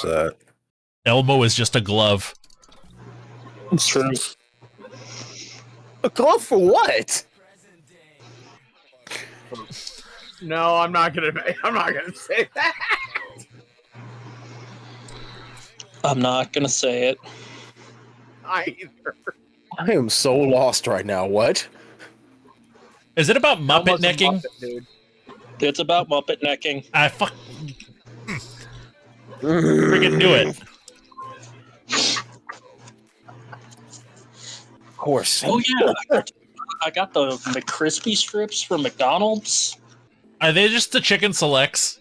that. Elmo is just a glove. It's true. A glove for what? No, I'm not gonna say that. I'm not gonna say it. Either. I am so lost right now. What? Is it about Muppet Elmo's a necking? Muppet, dude. It's about Muppet necking. I fuck. Freaking do it. Of course. Oh yeah, I got the McCrispy strips from McDonald's. Are they just the chicken selects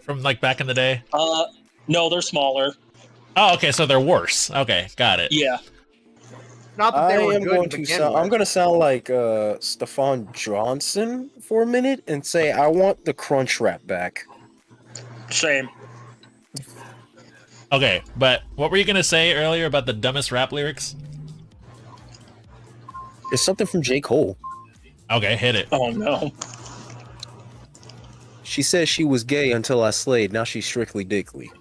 from like back in the day? No, they're smaller. Oh, okay, so they're worse. Okay, got it. Yeah. Not that I they were am good going to to begin sound. with. I'm going to sound like Stefan Johnson for a minute and say I want the crunch wrap back. Same. Okay, but what were you gonna say earlier about the dumbest rap lyrics? It's something from J. Cole. Okay, hit it. Oh no. She says she was gay until I slayed. Now she's strictly dickly.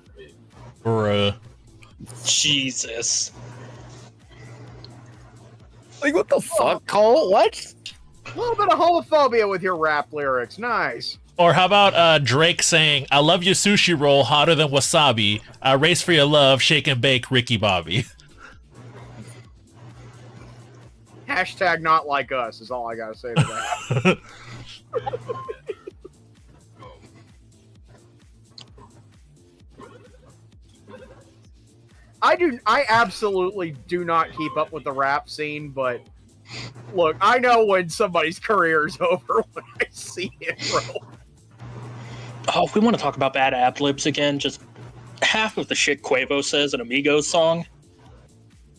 Bruh. Jesus. Like, what the fuck, Cole? What? A little bit of homophobia with your rap lyrics. Nice. Or how about Drake saying, "I love your sushi roll hotter than wasabi. I race for your love, shake and bake, Ricky Bobby." Hashtag not like us is all I gotta say to that. I absolutely do not keep up with the rap scene, but look, I know when somebody's career's over when I see it, bro. Oh, if we want to talk about bad ad libs again, just half of the shit Quavo says in a Migos song.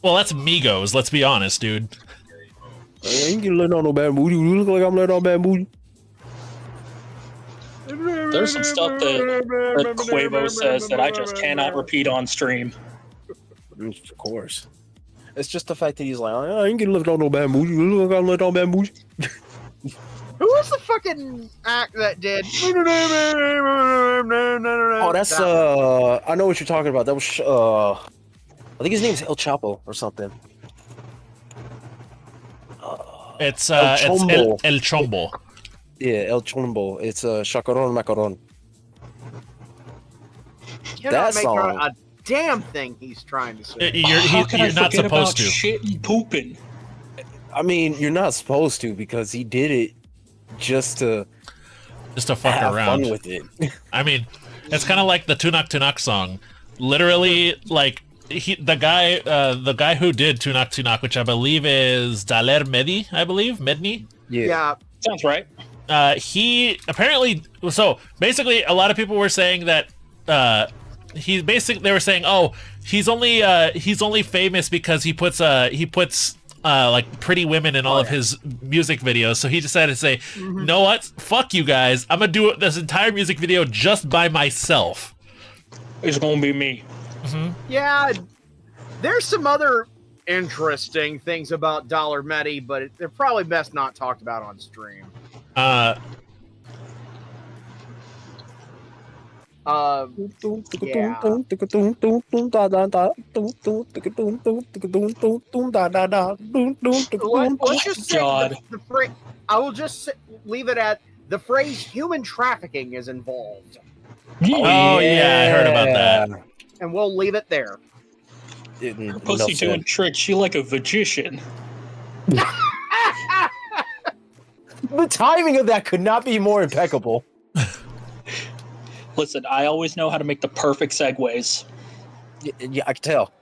Well, that's Migos, let's be honest, dude. I ain't getting let on no bad mood. You look like I'm letting on bad mood. There's some stuff that Quavo says that I just cannot repeat on stream. Of course. It's just the fact that he's like, I ain't getting left on no bad mood. You look like I'm letting on bad mood. Who was the fucking act that did? Oh, that's I know what you're talking about. That was I think his name's El Chapo or something. It's El it's Chombo. El Chombo. Yeah, El Chombo. It's Chacaron Macaron. Cannot that make song. a damn thing he's trying to say. You're not supposed to. Shit and pooping. I mean, you're not supposed to because he did it just to fuck have around fun with it. I mean, it's kind of like the Tunak Tunak song. Literally, like the guy who did Tunak Tunak, which I believe is Daler Medi, I believe Medni. Yeah. Sounds right. He apparently, so basically, a lot of people were saying that they were saying, oh, he's only famous because he puts like pretty women in all of his music videos. So he decided to say, you know what? Fuck you guys. I'm gonna do this entire music video just by myself. It's gonna be me. Yeah, there's some other interesting things about Dollar Medi, but they're probably best not talked about on stream. Let's just say God. the phrase. I will just leave it at the phrase "human trafficking" is involved, Oh yeah, I heard about that. and we'll leave it there. Pussy doing tricks. She like a magician. The timing of that could not be more impeccable. Listen, I always know how to make the perfect segues. Yeah, I can tell.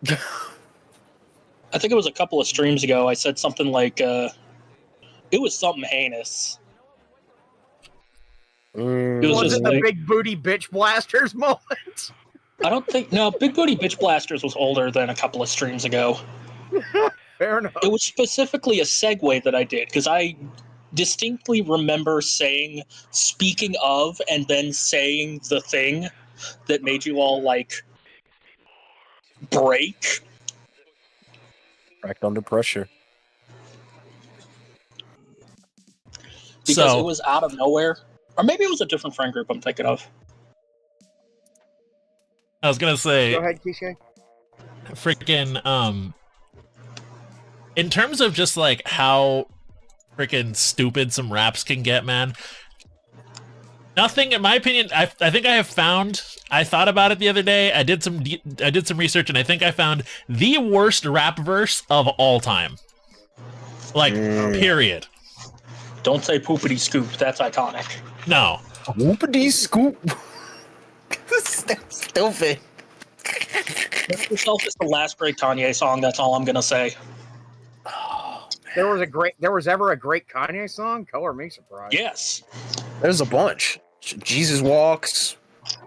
I think it was a couple of streams ago. I said something like, it was something heinous. It was Was just it the like, big booty bitch blasters moment? I don't think, no, Big Booty Bitch Blasters was older than a couple of streams ago. Fair enough. It was specifically a segue that I did, because I distinctly remember saying, speaking of, and then saying the thing that made you all, like, break. Cracked under pressure. Because it was out of nowhere. Or maybe it was a different friend group I'm thinking of. I was gonna say, Go ahead, Kiske. freaking in terms of just like how freaking stupid some raps can get, man. Nothing, in my opinion. I think I have found. I thought about it the other day. I did some research, and I think I found the worst rap verse of all time. Like, period. Don't say poopity scoop. That's iconic. No. Whoopity scoop. That's stupid. Note yourself is the last great Kanye song. That's all I'm gonna say. There was ever a great Kanye song? Color me surprised. Yes. There's a bunch. Jesus Walks,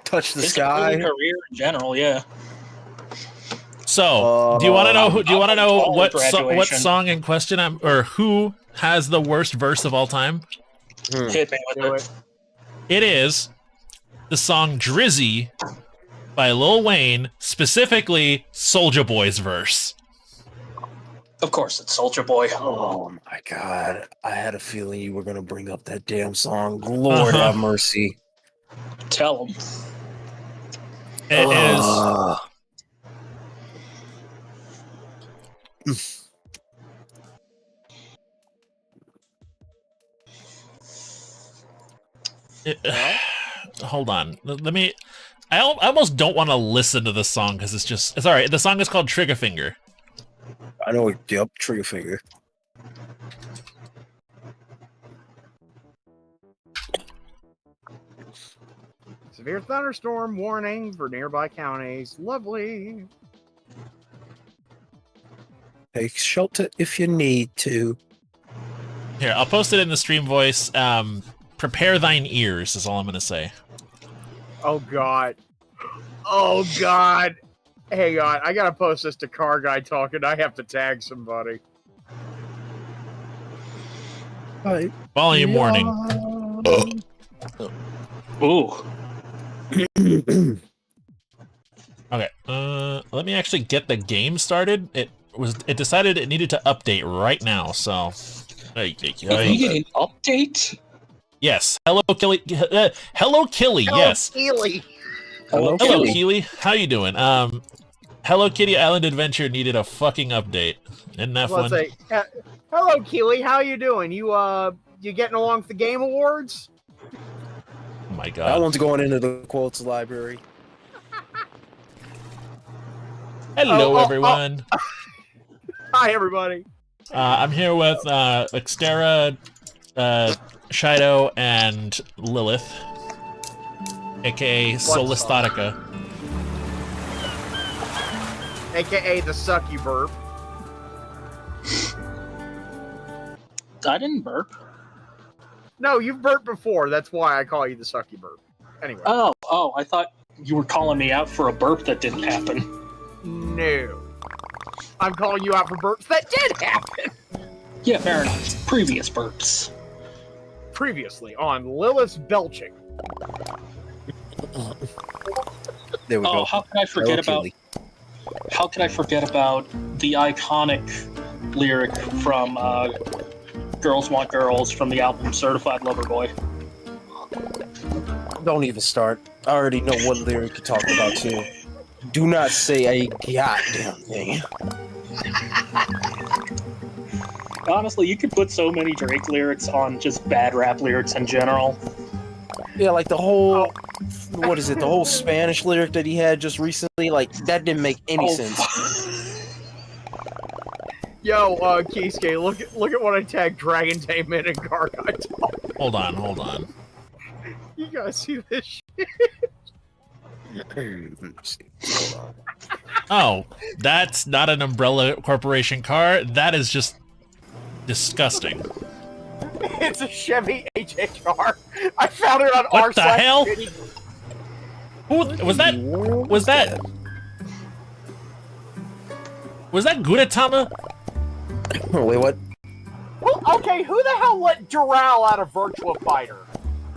Touch the His Sky. early career in general, yeah. So, do you want to know? Do you want to know what Graduation. song in question or who has the worst verse of all time? Hit me with it. It is the song "Drizzy" by Lil Wayne, specifically Soulja Boy's verse. Of course, it's Soulja Boy. Oh my god. I had a feeling you were going to bring up that damn song. Lord have mercy. Tell him. It is. Hold on. Let me. I almost don't want to listen to the song because it's all right. The song is called Trigger Finger. I know. Yep, Trigger Finger. Severe thunderstorm warning for nearby counties. Lovely. Take shelter if you need to. Here, I'll post it in the stream voice. Prepare thine ears is all I'm gonna say. Oh god. Oh god. Hang on, I gotta post this to Car Guy Talking. I have to tag somebody. Volume warning. Ooh. Okay. Let me actually get the game started. It decided it needed to update right now. So. You get an update? Yes. Hello, Killy. Hello, Killy. Yes. Keely. Hello, Hello, Kitty. Keely. How you doing? Hello Kitty Island Adventure needed a fucking update. Isn't that fun? Let's say, hello, Keely. How you doing? You getting along with the Game Awards? Oh my That god. one's going into the quotes library. Hello, everyone. Hi, everybody. I'm here with Xterra, Shido, and Lilith, aka Solistatica. AKA the Sucky Burp. I didn't burp. No, you've burped before. That's why I call you the Sucky Burp. Anyway. Oh, I thought you were calling me out for a burp that didn't happen. No. I'm calling you out for burps that did happen. Yeah, fair enough. Previous burps. Previously on Lilith's Belching. There we go. How could I forget about? How could I forget about the iconic lyric from "Girls Want Girls" from the album "Certified Lover Boy"? Don't even start. I already know what lyric to talk about too. Do not say a goddamn thing. Honestly, you could put so many Drake lyrics on just bad rap lyrics in general. Yeah, like the whole, what is it? The whole Spanish lyric that he had just recently, like that didn't make any sense. Yo, Kiske, look at what I tagged Dragon Tainment and Gargant. Hold on. You guys see this shit? Hold on. Oh, that's not an Umbrella Corporation car. That is just disgusting. It's a Chevy HHR. I found it on What r the hell? Who was that? Was that? Was that Gudetama? Wait, what? Okay, who the hell let Doral out of Virtua Fighter?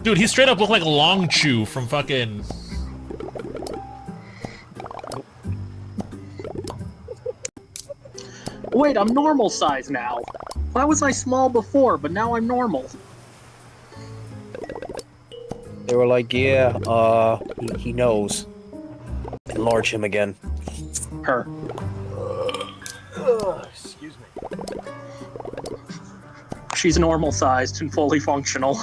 Dude, he straight up looked like Long Chew from fucking. Wait, I'm normal size now. Why was I small before, but now I'm normal? They were like, yeah, he knows. And enlarge him again. Her. Excuse me. She's normal sized and fully functional.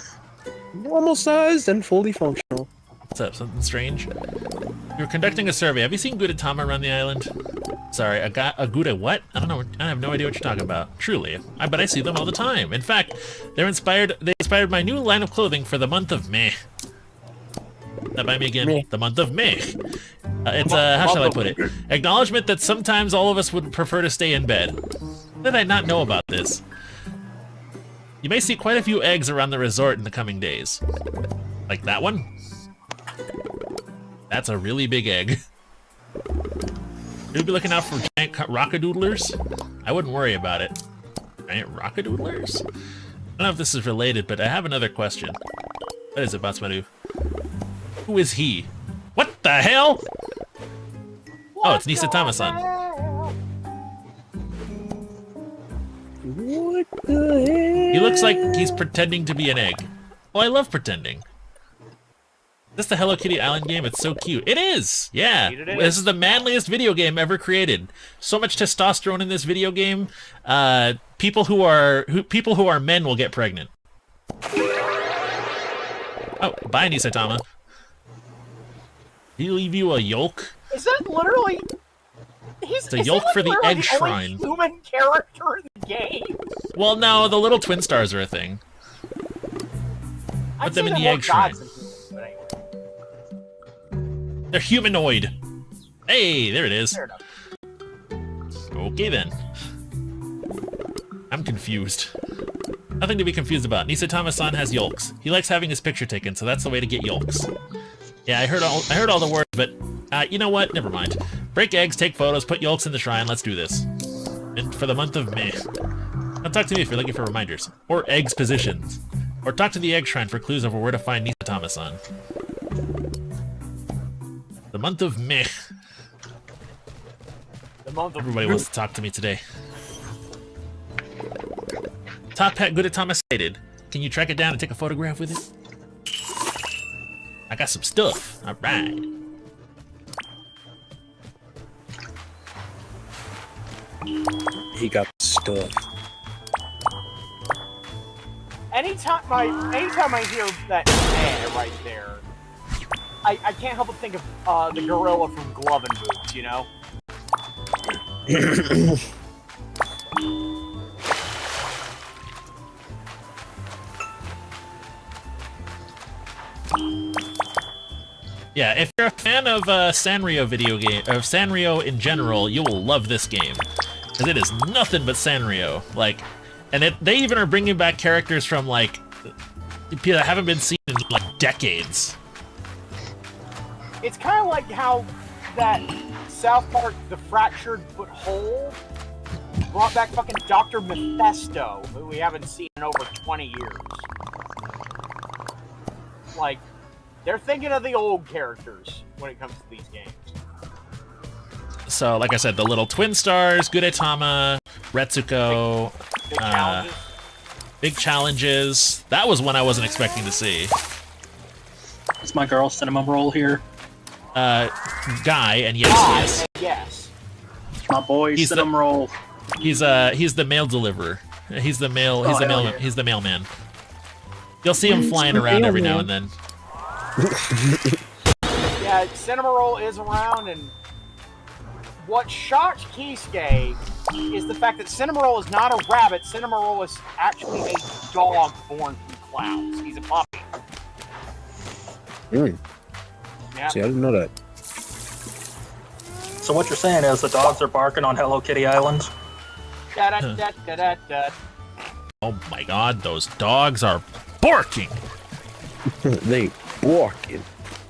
Normal sized and fully functional. What's up? Something strange? You're conducting a survey. Have you seen Gudetama around the island? Sorry, a Guda what? I don't know. I have no idea what you're talking about. Truly, but I see them all the time. In fact, they inspired my new line of clothing for the month of May. That by me again. Meh. The month of May. It's how shall I put it? Acknowledgement that sometimes all of us would prefer to stay in bed. How did I not know about this? You may see quite a few eggs around the resort in the coming days. Like that one? That's a really big egg. You'll be looking out for giant rockadoodlers? I wouldn't worry about it. Giant rockadoodlers? I don't know if this is related, but I have another question. What is it, Batsmadu? Who is he? What the hell? Oh, it's Nisatama-san. What the hell? He looks like he's pretending to be an egg. Oh, I love pretending. Is this the Hello Kitty Island game? It's so cute. It is! Yeah. Indeed it This is. is the manliest video game ever created. So much testosterone in this video game. People who are men will get pregnant. Oh, bye, Nisatama. He leave you a yolk? Is that literally? It's a yolk for the egg shrine. Human character in the game. Well, no, the little twin stars are a thing. Put them in the egg shrine. They're humanoid. Hey, there it is. Fair enough. Okay then. I'm confused. Nothing to be confused about. Nisatama-san has yolks. He likes having his picture taken, so that's the way to get yolks. Yeah, I heard all the words, but you know what? Never mind. Break eggs, take photos, put yolks in the shrine. Let's do this. And for the month of May. Now talk to me if you're looking for reminders or eggs positions, or talk to the egg shrine for clues over where to find Nisatama-san. The month of May. The month of Everybody wants to talk to me today. Top hat Gudetama sighted. Can you track it down and take a photograph with it? I got some stuff. All right. He got stuff. Anytime I hear that right there, I can't help but think of the gorilla from Glove and Boots, you know? Yeah, if you're a fan of Sanrio video game, of Sanrio in general, you will love this game, because it is nothing but Sanrio. Like, and they even are bringing back characters from like that haven't been seen in like decades. It's kind of like how that South Park, The Fractured But Whole, brought back fucking Dr. Mephisto, who we haven't seen in over 20 years. Like, they're thinking of the old characters when it comes to these games. So, like I said, the little twin stars, Gudetama, Retsuko, Big challenges. big challenges. That was one I wasn't expecting to see. Is my girl Cinnamon Roll here? Guy, and yes, Yes. My boy He's the- Cinnamon Roll. he's the mail deliverer. He's the hell yeah. He's the mailman. You'll see him flying around every now and then. Yeah, Cinnamoroll is around, and what shocked Kiske is the fact that Cinnamoroll is not a rabbit. Cinnamoroll is actually a dog born from clouds. He's a puppy. Mm. Yeah. See, I didn't know that. So what you're saying is the dogs are barking on Hello Kitty Island? Da-da-da-da-da-da. Oh my god, those dogs are barking! They walking.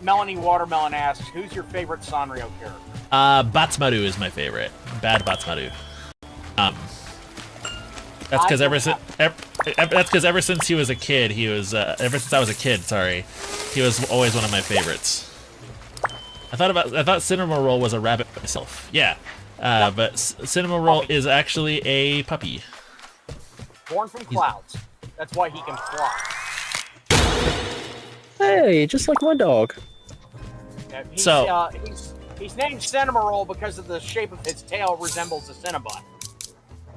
Melanie Watermelon asks, who's your favorite Sanrio character? Batsmaru is my favorite. Bad Batsmaru. That's because ever since he was a kid, he was ever since I was a kid, sorry, he was always one of my favorites. I thought Cinnamon Roll was a rabbit myself. Yeah, but Cinnamon Roll is actually a puppy. Born from clouds. That's why he can fly. Hey, just like my dog. Yeah, So- He's named Cinnamoroll because of the shape of his tail resembles a Cinnabon.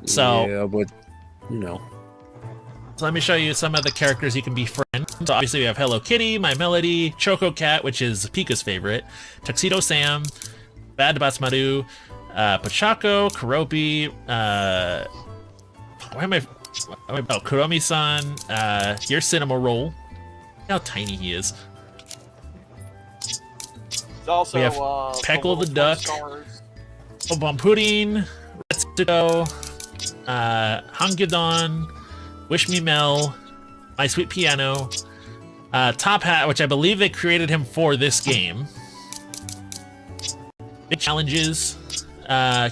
So yeah, but you know. So let me show you some of the characters you can befriend. So obviously we have Hello Kitty, My Melody, Choco Cat, which is Pika's favorite, Tuxedo Sam, Bad Batsmaru, Pachako, Karopi, Kuromi-san, here's Cinnamoroll. Look how tiny he is. There's also We have Peckle the Duck, Obon Pudding, Retsuko, Hangudon, Wish Me Mel, My Sweet Piano, Top Hat, which I believe they created him for this game. Big Challenges,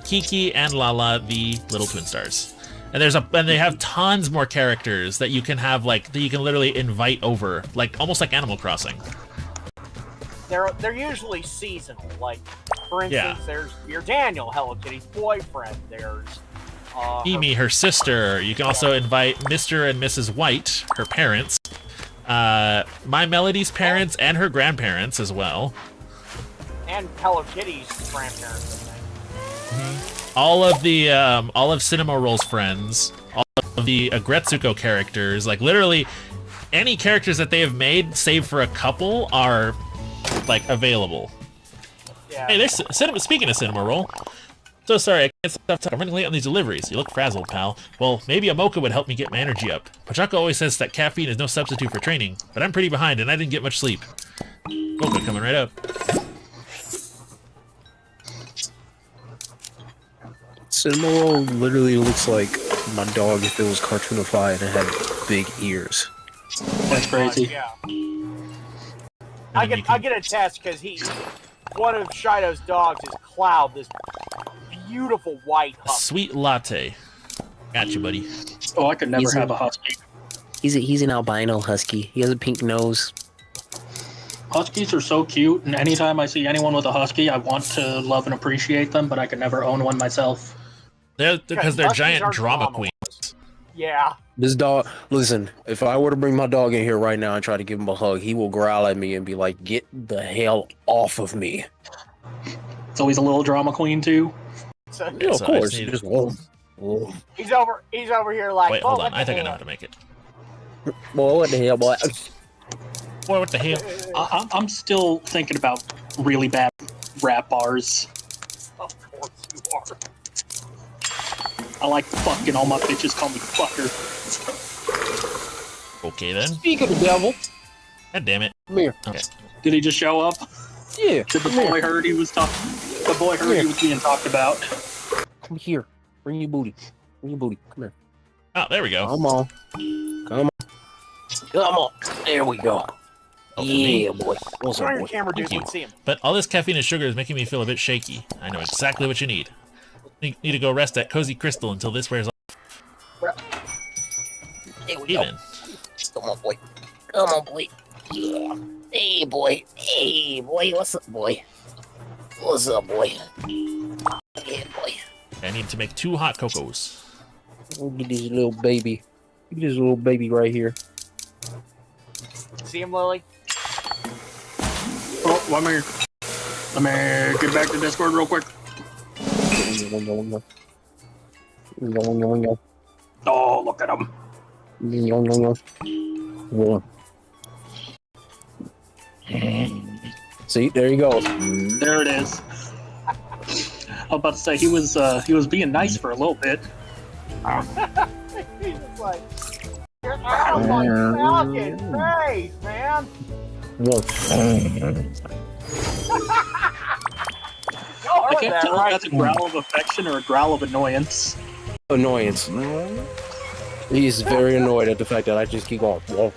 Kiki, and Lala, the little twin stars. And they have tons more characters that you can have, like, that you can literally invite over, like almost like Animal Crossing. They're usually seasonal. Like, for instance, there's your Daniel, Hello Kitty's boyfriend. There's Amy, her sister. You can also invite Mr. and Mrs. White, her parents. My Melody's parents and her grandparents as well. And Hello Kitty's grandparents, I think. All of Cinnamoroll's friends, all of the Gretsuko characters, like literally any characters that they have made, save for a couple, are like available. Yeah. Hey, there's speaking of Cinnamoroll. So sorry, I can't stop talking. I'm running late on these deliveries. You look frazzled, pal. Well, maybe a mocha would help me get my energy up. Pachako always says that caffeine is no substitute for training, but I'm pretty behind and I didn't get much sleep. Mocha coming right up. Cinnamoroll literally looks like my dog if it was cartoonified and had big ears. That's crazy. Yeah. I get a test because one of Shido's dogs is Cloud, this beautiful white husky. Sweet latte. Got you, buddy. Oh, I could never have a husky. He's an albino husky. He has a pink nose. Huskies are so cute, and anytime I see anyone with a husky, I want to love and appreciate them, but I could never own one myself. Because they're Huskies giant are drama drama queens. Yeah. This dog, listen, if I were to bring my dog in here right now and try to give him a hug, he will growl at me and be like, "Get the hell off of me." So he's a little drama queen too. So, Yeah, of so I course. just need- Just, whoa. he's over here like, Wait, "Oh, hold on. what I the think I know hell?" how to make it. Boy, what the hell, boy? Boy, what the hell? I'm still thinking about really bad rap bars. Of course you are. I like fucking, all my bitches call me fucker. Okay then. Speak of the devil. God damn it. Come here. Okay. Did he just show up? Yeah. Did the come boy here. heard he was talking? The boy heard he was being talked about. Come here. Bring your booty. Bring your booty. Come here. Oh, there we go. Come on. Come on. Come on. There we go. Oh, for me. Yeah, boy. What's Turn up, your boy? camera, dude. Thank you. Let's see him. But all this caffeine and sugar is making me feel a bit shaky. I know exactly what you need. You need to go rest at Cozy Crystal until this wears off. There we Even. Come on, boy. Come on, boy. Yeah. Hey, boy. Hey, boy. What's up, boy? What's up, boy? Yeah, boy. I need to make 2 hot cocos. Look at this little baby. Look at this little baby right here. See him, Lily? Oh, let me get back to Discord real quick. Oh, look at him. See, there you go. There it is. I was about to say he was being nice for a little bit. He's just like, you're out like Falcon. Great, man. Look. Y'all I heard can't that, tell if right? that's a growl of affection or a growl of annoyance. Annoyance. He's very annoyed at the fact that I just keep going. Whoa.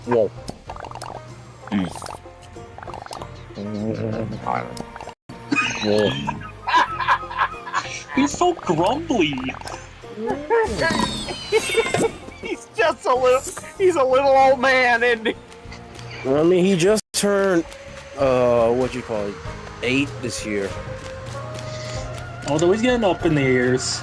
Whoa. Whoa. He's so grumbly. He's a little old man, isn't he? I mean, he just turned, what you call it, 8 this year. Although he's getting up in the years.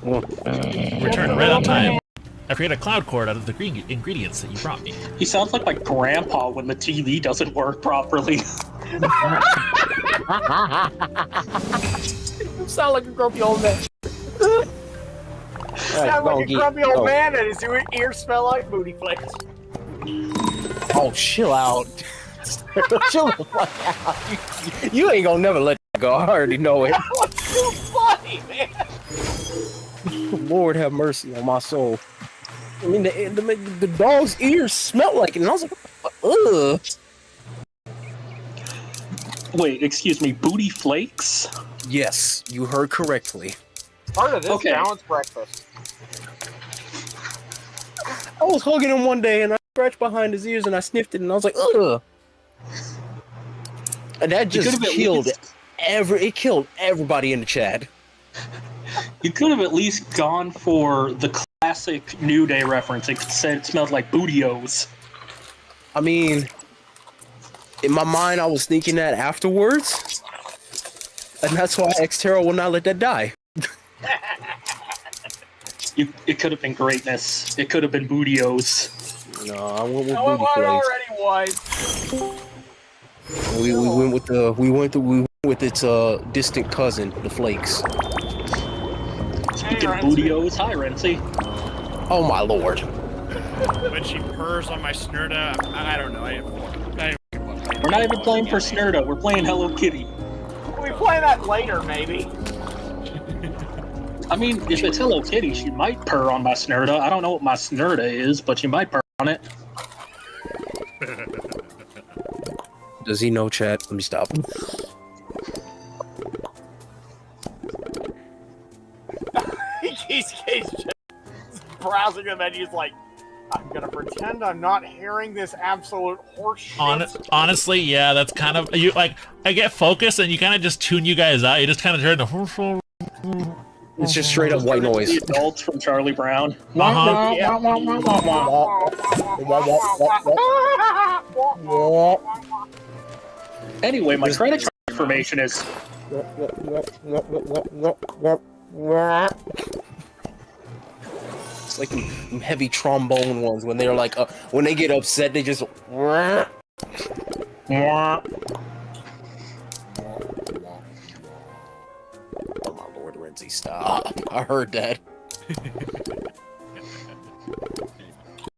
Return right on time. I create a cloud cord out of the green ingredients that you brought me. He sounds like my grandpa when the TV doesn't work properly. You sound like a grumpy old man. Sound like a grumpy old man and his ears smell like booty flakes. Oh, chill out. Chill the fuck out. You ain't gonna never let that go. I already know it. That was too funny, man. Lord have mercy on my soul. I mean, the dog's ears smelled like it, and I was like, ugh. Wait, excuse me, booty flakes? Yes, you heard correctly. Part of this Okay. balanced breakfast. I was hugging him one day, and I scratched behind his ears, and I sniffed it, and I was like, ugh. And that just killed it killed everybody in the chat. You could have at least gone for the classic New Day reference. It said it smelled like bootios. I mean, in my mind, I was thinking that afterwards, and that's why Xterra will not let that die. It could have been greatness. It could have been bootios. No, I went with Oh, booty it flakes. already was. We went with its distant cousin, the flakes. Speaking of Renzi. bootios, hi Renzi. Oh my lord! When she purrs on my snurda, I don't know. We're not even playing for Snurda, we're playing Hello Kitty. We play that later, maybe. I mean, if it's Hello Kitty, she might purr on my Snurda. I don't know what my Snurda is, but she might purr on it. Does he know chat? Let me stop. He's just browsing the menus like, I'm gonna pretend I'm not hearing this absolute horse shit. Honestly, yeah, that's kind of you like. I get focused, and you kind of just tune you guys out. You just kind of turn the. It's just straight up white noise. The adults from Charlie Brown. Anyway, my credit card information is. It's like them heavy trombone ones when they're like, when they get upset, they just. Oh my lord, Renzi, stop! I heard that.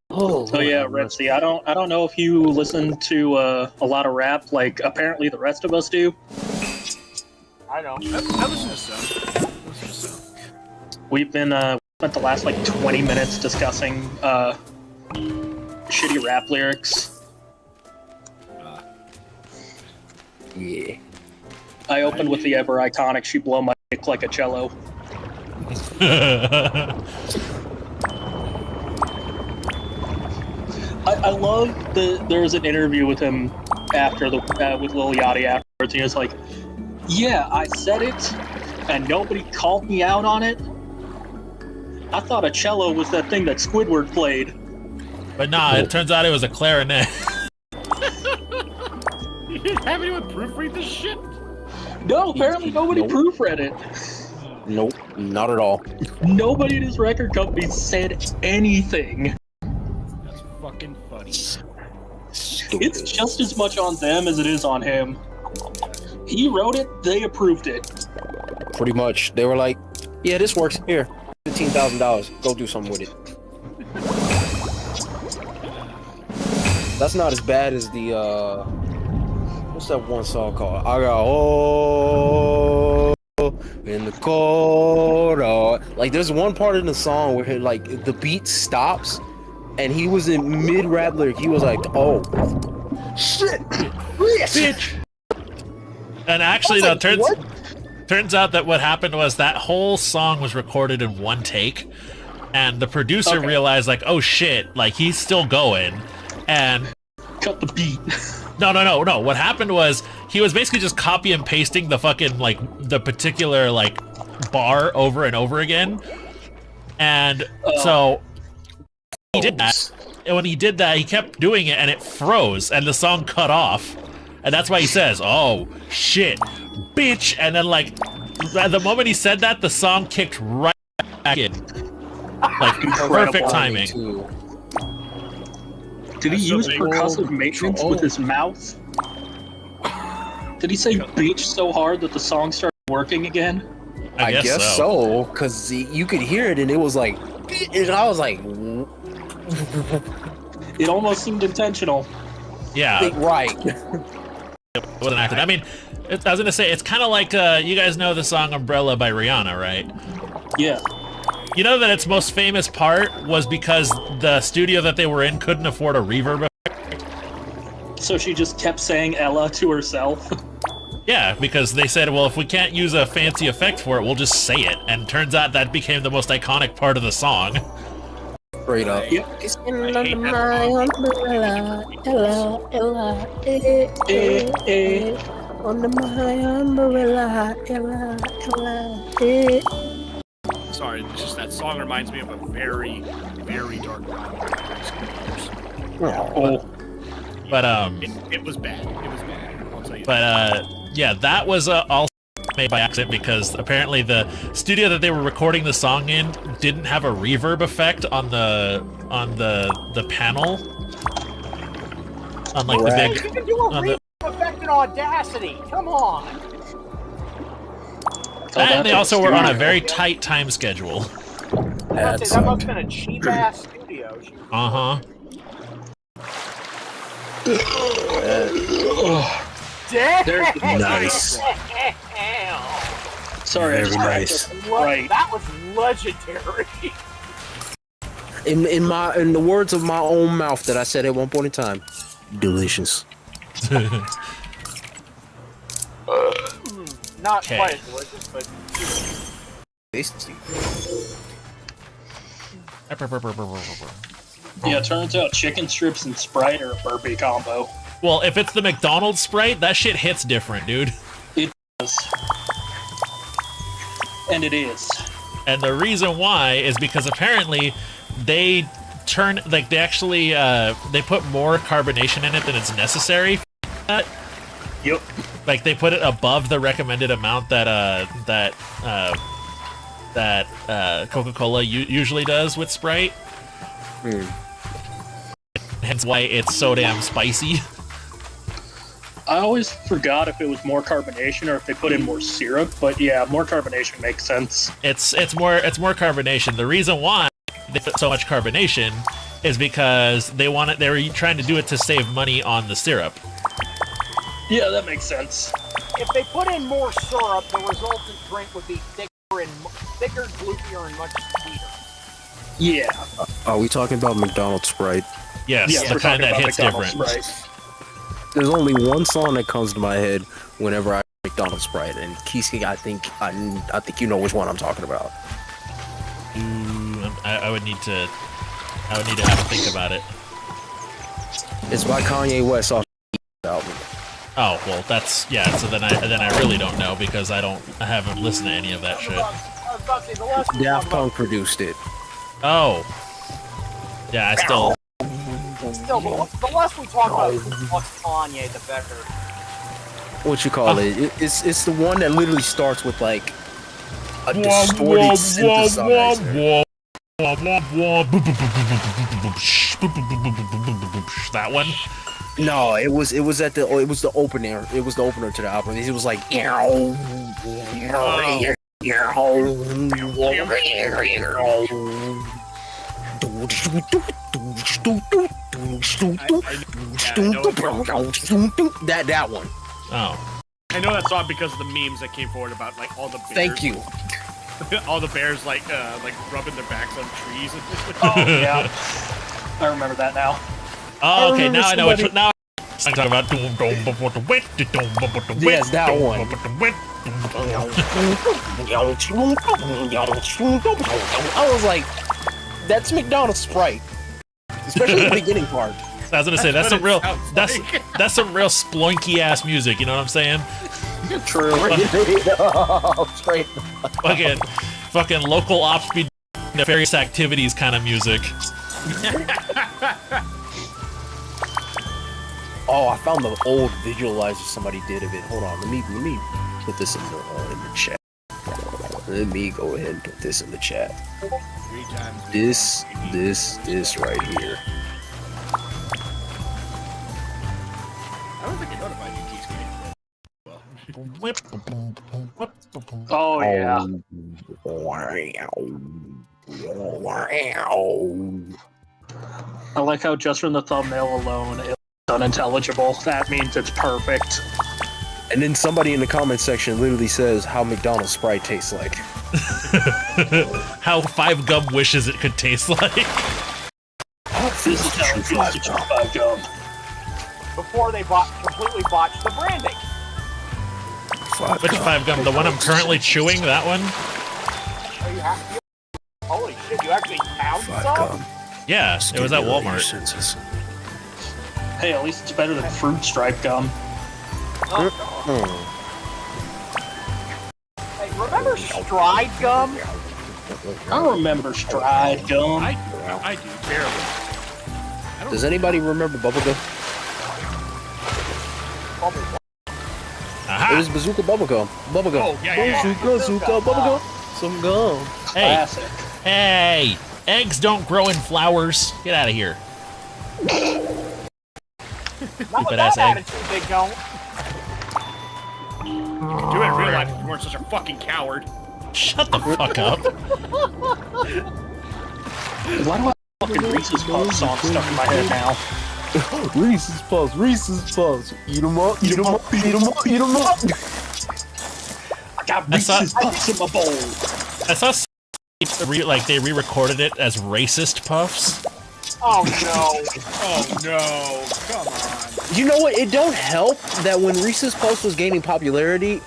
Oh, So yeah, Renzi, I don't know if you listen to a lot of rap like apparently the rest of us do. I know. I listen to some. We've been spent the last like 20 minutes discussing shitty rap lyrics. Yeah. I opened with the ever iconic "She blow my dick like a cello." I love there was an interview with him after with Lil Yachty afterwards. He was like, "Yeah, I said it, and nobody called me out on it. I thought a cello was that thing that Squidward played." But nah, it turns out it was a clarinet. You didn't have anyone proofread this shit? No, apparently nobody Nope. proofread it. Nope, not at all. Nobody in his record company said anything. That's fucking funny. Stupid. It's just as much on them as it is on him. He wrote it, they approved it. Pretty much. They were like, yeah, this works. Here, $15,000. Go do something with it. That's not as bad as the, what's that one song called? I got, oh, in the corridor. Like, there's one part in the song where, like, the beat stops, and he was in mid-rap lyric. He was like, oh, shit, bitch. And actually, I no, was like, what? turns out that what happened was that whole song was recorded in one take, and the producer realized, like, oh shit, like he's still going, and Cut the beat. no. What happened was he was basically just copy and pasting the fucking like the particular like bar over and over again, and so he did that. And when he did that, he kept doing it, and it froze, and the song cut off. And that's why he says, "Oh shit, bitch," and then like the moment he said that, the song kicked right back in. Like perfect timing. Did he use percussive maintenance with his mouth? Did he say bitch so hard that the song started working again? I guess so, because you could hear it and it was like, and I was like, it almost seemed intentional. Yeah. Right. It wasn't acted. I mean, I was gonna say, it's kind of like, you guys know the song Umbrella by Rihanna, right? Yeah. You know that its most famous part was because the studio that they were in couldn't afford a reverb effect? So she just kept saying Ella to herself? Yeah, because they said, well, if we can't use a fancy effect for it, we'll just say it. And turns out that became the most iconic part of the song. Straight up. Yep. It's under my umbrella, Ella, Ella, under my umbrella, Ella, Ella, Sorry, it's just that song reminds me of a very, very dark time in my high school years. Oh. But, It was bad. It was bad. I'll tell you but, that. yeah, that was all made by accident because apparently the studio that they were recording the song in didn't have a reverb effect on the panel. On like the You big. can do a reverb effect in Audacity. Come on. And they also were on a very tight time schedule. That must have been a cheap ass studio. Uh-huh. Damn. Nice. Sorry, I Very just nice. Right. That was legendary. In the words of my own mouth that I said at one point in time, delicious. Not Okay. quite as delicious, but Tasty. Yeah, it turns out chicken strips and Sprite are a burpee combo. Well, if it's the McDonald's Sprite, that shit hits different, dude. It does. And it is. And the reason why is because apparently they they put more carbonation in it than it's necessary for that. Yep. Like they put it above the recommended amount that Coca-Cola usually does with Sprite. Hence why it's so damn spicy. I always forgot if it was more carbonation or if they put in more syrup, but yeah, more carbonation makes sense. It's more carbonation. The reason why they put so much carbonation is because they were trying to do it to save money on the syrup. Yeah, that makes sense. if they put in more syrup, the resultant drink would be thicker, gloopier, and much sweeter. Yeah. Are we talking about McDonald's Sprite? Yes, Yeah, the we're kind talking that about hits McDonald's different. Sprite. There's only one song that comes to my head whenever I McDonald's Sprite, and Kiske, I think you know which one I'm talking about. I would need to have to think about it. It's by Kanye West off the album. Oh well, that's yeah. So then I really don't know because I haven't listened to any of that shit. I was about to say, the less we talk Daft Punk produced it. Oh, yeah. I still. Still, the less we talk about what's Kanye, the better. What you call it? It's the one that literally starts with like a distorted synthesizer. That one. No, it was the opener. It was the opener to the album. It was like that one. Oh. I know that song because of the memes that came forward about like all the bears. Thank you. All the bears like rubbing their backs on trees. Oh yeah, I remember that now. Oh, okay. Now I know which one. Now I'm talking about. Yes, that one. I was like, that's McDonald's Sprite, especially the beginning part. I was gonna say that's some what it real sounds that's like. that's some real sploinky ass music. You know what I'm saying? True. Straight. Fucking local ops be nefarious activities kind of music. Oh, I found the old visualizer somebody did of it. Hold on, let me put this in the chat. Let me go ahead and put this in the chat. 3 times. This right here. I don't think I notified you, Kiske. Oh yeah. I like how just from the thumbnail alone, it's unintelligible. That means it's perfect. And then somebody in the comment section literally says how McDonald's Sprite tastes like. How 5 Gum wishes it could taste like. This is how it feels to chew 5 Gum. Before they completely botched the branding. Which 5 Gum? The one I'm currently chewing? That one? Oh, holy shit, you actually found some? Yeah, it was at Walmart. Hey, at least it's better than fruit stripe gum. Hey, remember Stride Gum? I remember Stride Gum. I do terribly. Does anybody remember Bubblegum? Aha! It was Bazooka Bubblegum. Bubblegum. Oh, yeah. Bazooka Bubblegum. Some gum. Hey, Classic. hey! Eggs don't grow in flowers. Get out of here. Not with ass that egg. attitude, they don't. You can do it in real life if you weren't such a fucking coward. Shut the fuck up. Why do I have fucking Reese's Puffs song stuck in my head now? Reese's Puffs. Eat 'em up, eat 'em up, eat 'em up, eat 'em up. I got Reese's Puffs in my bowl. I saw they re-recorded it as racist puffs. Oh no. Oh no! Come on. You know what? It don't help that when Reese's Puffs was gaining popularity,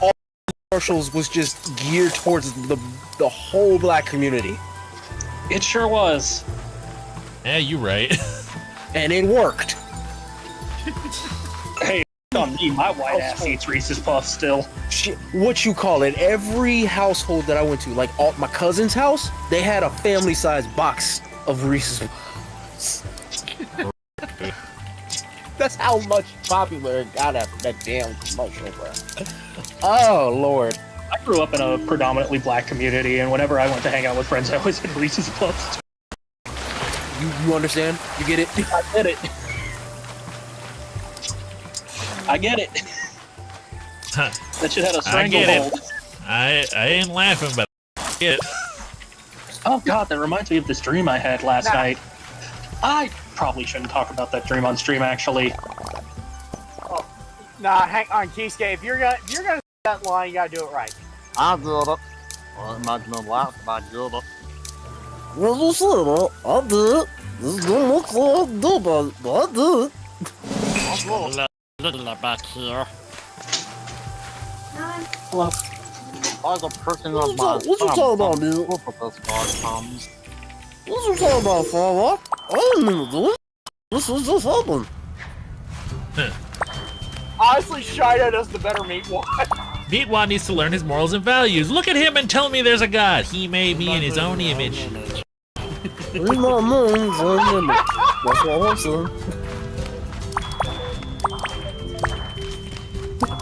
all commercials was just geared towards the whole black community. It sure was. Yeah, you right. And it worked. Hey, on me, my white ass eats Reese's Puffs still. Shit, what you call it? Every household that I went to, like my cousin's house, they had a family-sized box of Reese's Puffs. That's how much popular it got after that damn commercial, bro. Oh, Lord. I grew up in a predominantly black community, and whenever I went to hang out with friends, I always had Reese's Puffs. You understand? You get it? I get it. I get it. That shit had a I get stranglehold. it. I ain't laughing, but I get it. Oh god, that reminds me of this dream I had last night. I probably shouldn't talk about that dream on stream, actually. Oh, nah, hang on, Kiske. If you're gonna say that line, you gotta do it right. I did it. Well, imagine a laugh, but I did it. Well, I did. This is gonna look like I do, but I did. Little back here. Hello. I was a person of my What you talking about, dude? Look at this guy comes. What you talking about, Fiyah? I didn't mean to do it. This was just happened. Honestly, Shida does the better meat one. Meatwad needs to learn his morals and values. Look at him and tell me there's a god. He made me in his own image. He's not mine, so that's what I'm saying.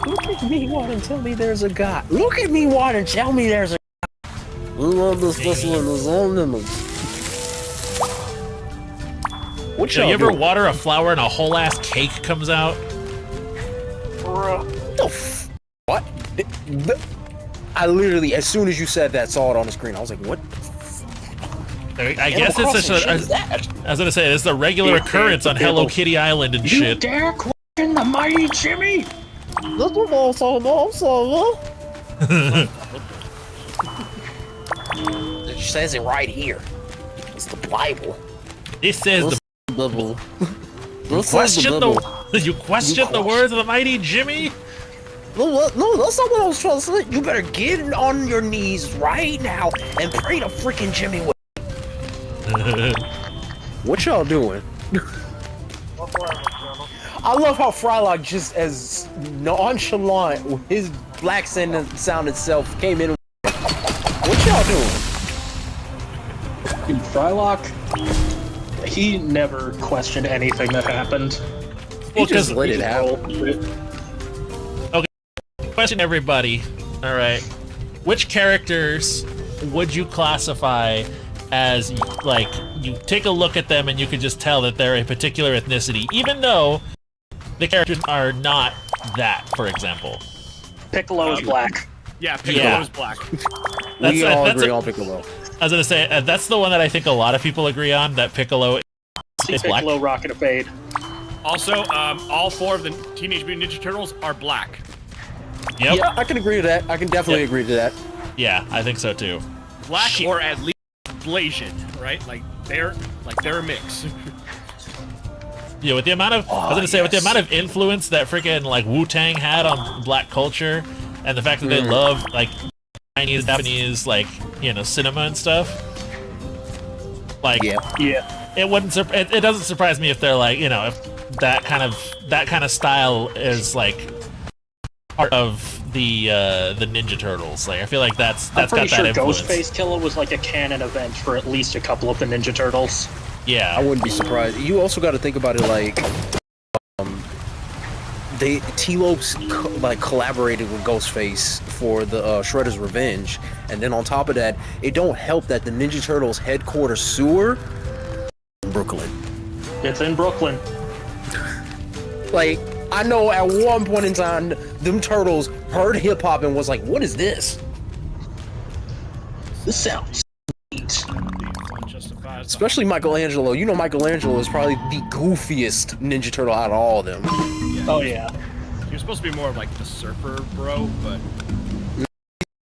Look at me, Watt, and tell me there's a god. Look at me, Watt, and tell me there's a god. We love this vessel in his own image. What So you ever water a flower and a whole ass cake comes out? Bruh. What? I literally, as soon as you said that, saw it on the screen. I was like, what? I guess it's such a. I was gonna say it's a regular occurrence on Hello Kitty Island and You shit. dare question the mighty Jimmy? That's what I'm talking about. I'm sorry. It says it right here. It's the Bible. It says the Bible. you question the words of the mighty Jimmy. No, that's not what I was trying to say. You better get on your knees right now and pray to freaking Jimmy. What y'all doing? I love how Frylock just as nonchalant with his black sounded self came in. What y'all doing? Dude, Frylock, he never questioned anything that happened. He just let it happen. Question, everybody. All right, which characters would you classify as, like, you take a look at them and you can just tell that they're a particular ethnicity, even though the characters are not that, for example? Piccolo is black. Yeah, Piccolo is black. We all agree on Piccolo. I was gonna say that's the one that I think a lot of people agree on. That Piccolo is black. Piccolo rocking a fade. Also, all 4 of the Teenage Mutant Ninja Turtles are black. Yep. Yeah, I can agree to that. I can definitely agree to that. Yeah, I think so too. Black or at least Blasian, right? Like they're a mix. Yeah, with the amount of with the amount of influence that freaking like Wu-Tang had on black culture, and the fact that they love like Chinese, Japanese, like, you know, cinema and stuff. Like, it wouldn't. It doesn't surprise me if they're like, you know, if that kind of style is like part of the Ninja Turtles. Like, I feel like that's got that influence. Ghostface Killer was like a canon event for at least a couple of the Ninja Turtles. Yeah, I wouldn't be surprised. You also got to think about it like, T-Lopes collaborated with Ghostface for the Shredder's Revenge, and then on top of that, it don't help that the Ninja Turtles headquarters sewer in Brooklyn. It's in Brooklyn. Like, I know at one point in time, them turtles heard hip hop and was like, "What is this? This sounds sweet." Especially Michelangelo. You know, Michelangelo is probably the goofiest Ninja Turtle out of all of them. Oh yeah. He was supposed to be more of like the surfer bro, but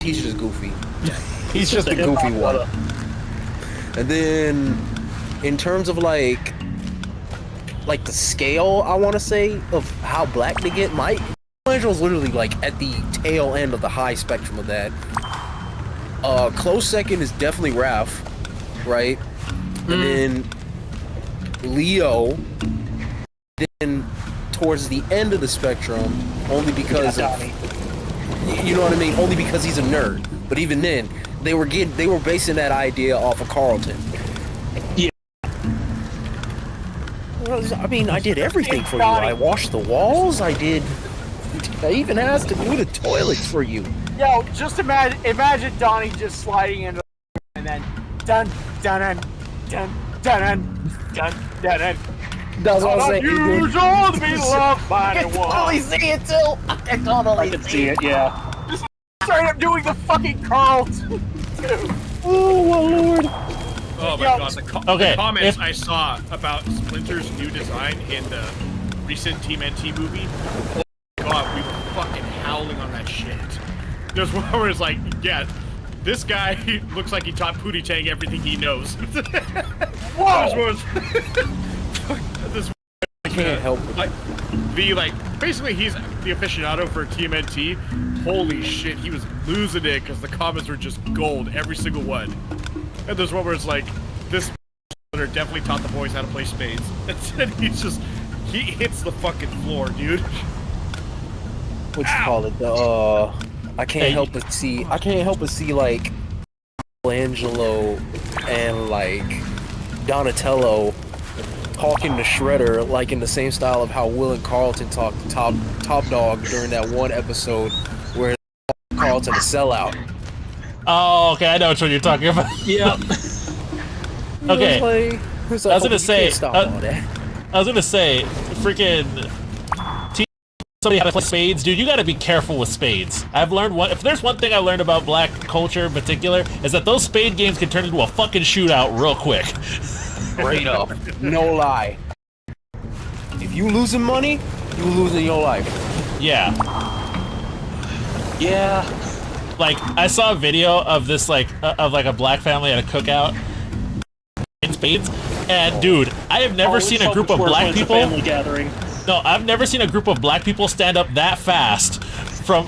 he's just goofy. He's just the goofy one. And then, in terms of like the scale, I want to say, of how black they get, Michelangelo's literally like at the tail end of the high spectrum of that. Close second is definitely Raph, right? And then Leo, then towards the end of the spectrum, only because of, you know what I mean? Only because he's a nerd. But even then, they were basing that idea off of Carlton. Yeah. I mean, I did everything for you. I washed the walls. I even asked to do the toilets for you. Yo, just imagine Donnie just sliding into and then dun dun dun dun dun dun dun. That's what I'm saying. Unusual to be loved by the one. I can totally see it too. I can totally see it. Yeah. Just straight up doing the fucking curls. Oh my lord. Oh my god, the comments I saw about Splinter's new design in the recent Team NT movie. Oh my god, we were fucking howling on that shit. There's one where it's like, yeah, this guy looks like he taught Pootie Tang everything he knows. Whoa! I can't help it. Basically he's the aficionado for TMNT. Holy shit, he was losing it because the comments were just gold, every single one. And there's one where it's like, this definitely taught the boys how to play spades. And he hits the fucking floor, dude. What you call it? I can't help but see like Michelangelo and like Donatello talking to Shredder like in the same style of how Will and Carlton talked to Top Dog during that one episode where Carlton a sellout. Oh, okay, I know which one you're talking about. Yeah. Okay. I was gonna say, freaking somebody how to play spades, dude. You gotta be careful with spades. I've learned if there's one thing I learned about black culture in particular, is that those spade games can turn into a fucking shootout real quick. Straight up, no lie. If you losing money, you losing your life. Yeah. Yeah. Like, I saw a video of this, like, of like a black family at a cookout in spades, and dude, I have never seen a group of black people. Family gathering. No, I've never seen a group of black people stand up that fast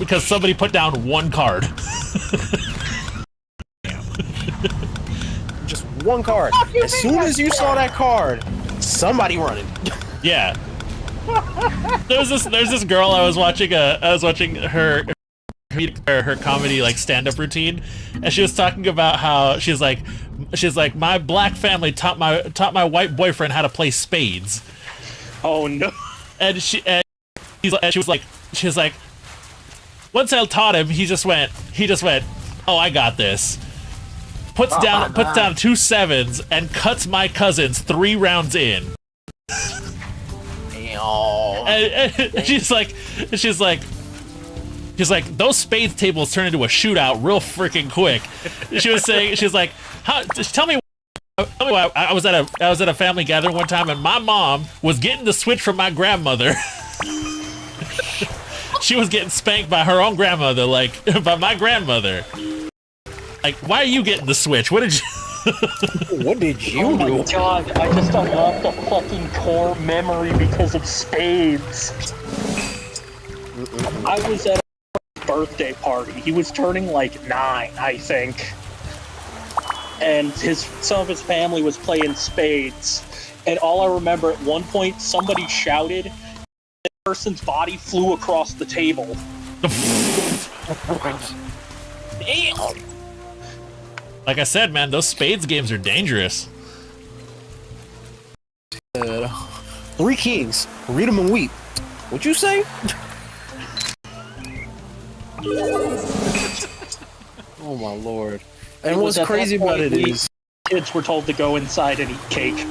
because somebody put down one card. Just one card. As soon as you saw that card, somebody running. Yeah. There's this girl I was watching her comedy like stand-up routine, and she was talking about how she's like my black family taught my white boyfriend how to play spades. Oh no. and she was like, once I taught him, he just went, oh, I got this. Puts down 2 7s and cuts my cousins 3 rounds in. And she's like, those spades tables turn into a shootout real freaking quick. She's like, tell me why. I was at a family gathering one time, and my mom was getting the switch from my grandmother. She was getting spanked by her own grandmother, like by my grandmother. Like, why are you getting the switch? What did you? What did you Oh do? my god, I just unlocked a fucking core memory because of spades. I was at a birthday party. He was turning like 9, I think. And some of his family was playing spades. And all I remember, at one point, somebody shouted, and the person's body flew across the table. Damn. Like I said, man, those spades games are dangerous. 3 kings. Read them and weep. What'd you say? Oh my lord. And what's crazy about it is kids were told to go inside and eat cake.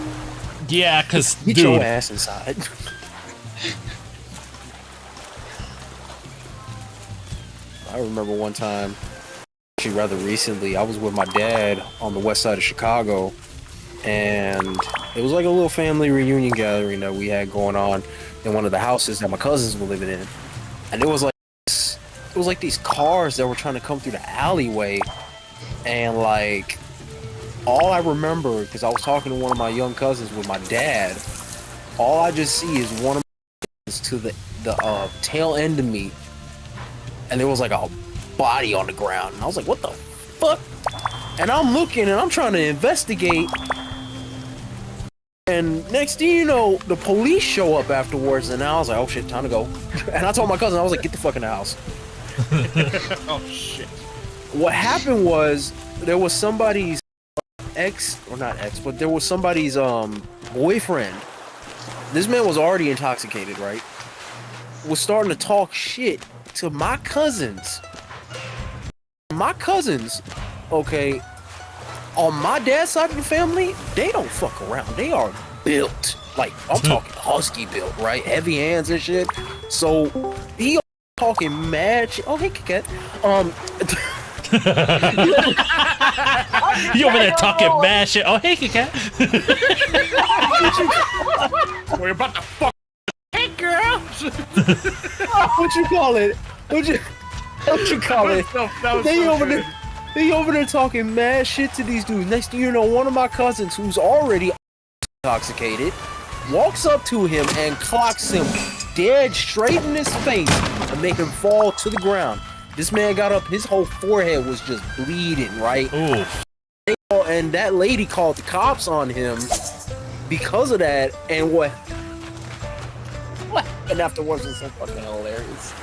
Yeah, because, get dude, your ass inside. I remember one time, actually rather recently, I was with my dad on the west side of Chicago, and it was like a little family reunion gathering that we had going on in one of the houses that my cousins were living in. And it was like these cars that were trying to come through the alleyway, and like all I remember, because I was talking to one of my young cousins with my dad, all I just see is one of my to the tail end of me, and there was like a body on the ground, and I was like, what the fuck? And I'm looking and I'm trying to investigate, and next thing you know, the police show up afterwards, and I was like, oh shit, time to go. And I told my cousin, I was like, get the fuck in the house. Oh shit. What happened was, there was somebody's but there was somebody's boyfriend. This man was already intoxicated, right? Was starting to talk shit to my cousins. My cousins, okay, on my dad's side of the family, they don't fuck around. They are built. Like, I'm talking husky built, right? Heavy hands and shit. So, he talking mad shit. Oh, hey, Kiske. You over there talking mad shit. Oh, hey, Kiske. We're about to fuck. Hey, girl. What you call it? What you call it? They over there talking mad shit to these dudes. Next thing you know, one of my cousins, who's already intoxicated, walks up to him and clocks him dead straight in his face and make him fall to the ground. This man got up, his whole forehead was just bleeding, right? Ooh. And that lady called the cops on him because of that, and what happened afterwards was so fucking hilarious.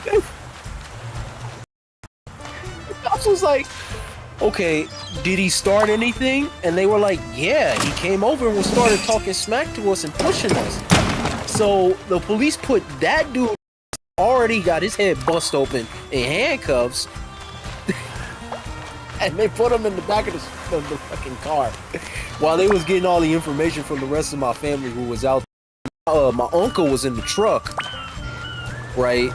The cops was like, okay, did he start anything? And they were like, yeah, he came over and started talking smack to us and pushing us. So the police put that dude already got his head bust open in handcuffs, and they put him in the back of the fucking car while they was getting all the information from the rest of my family who was out. My uncle was in the truck, right?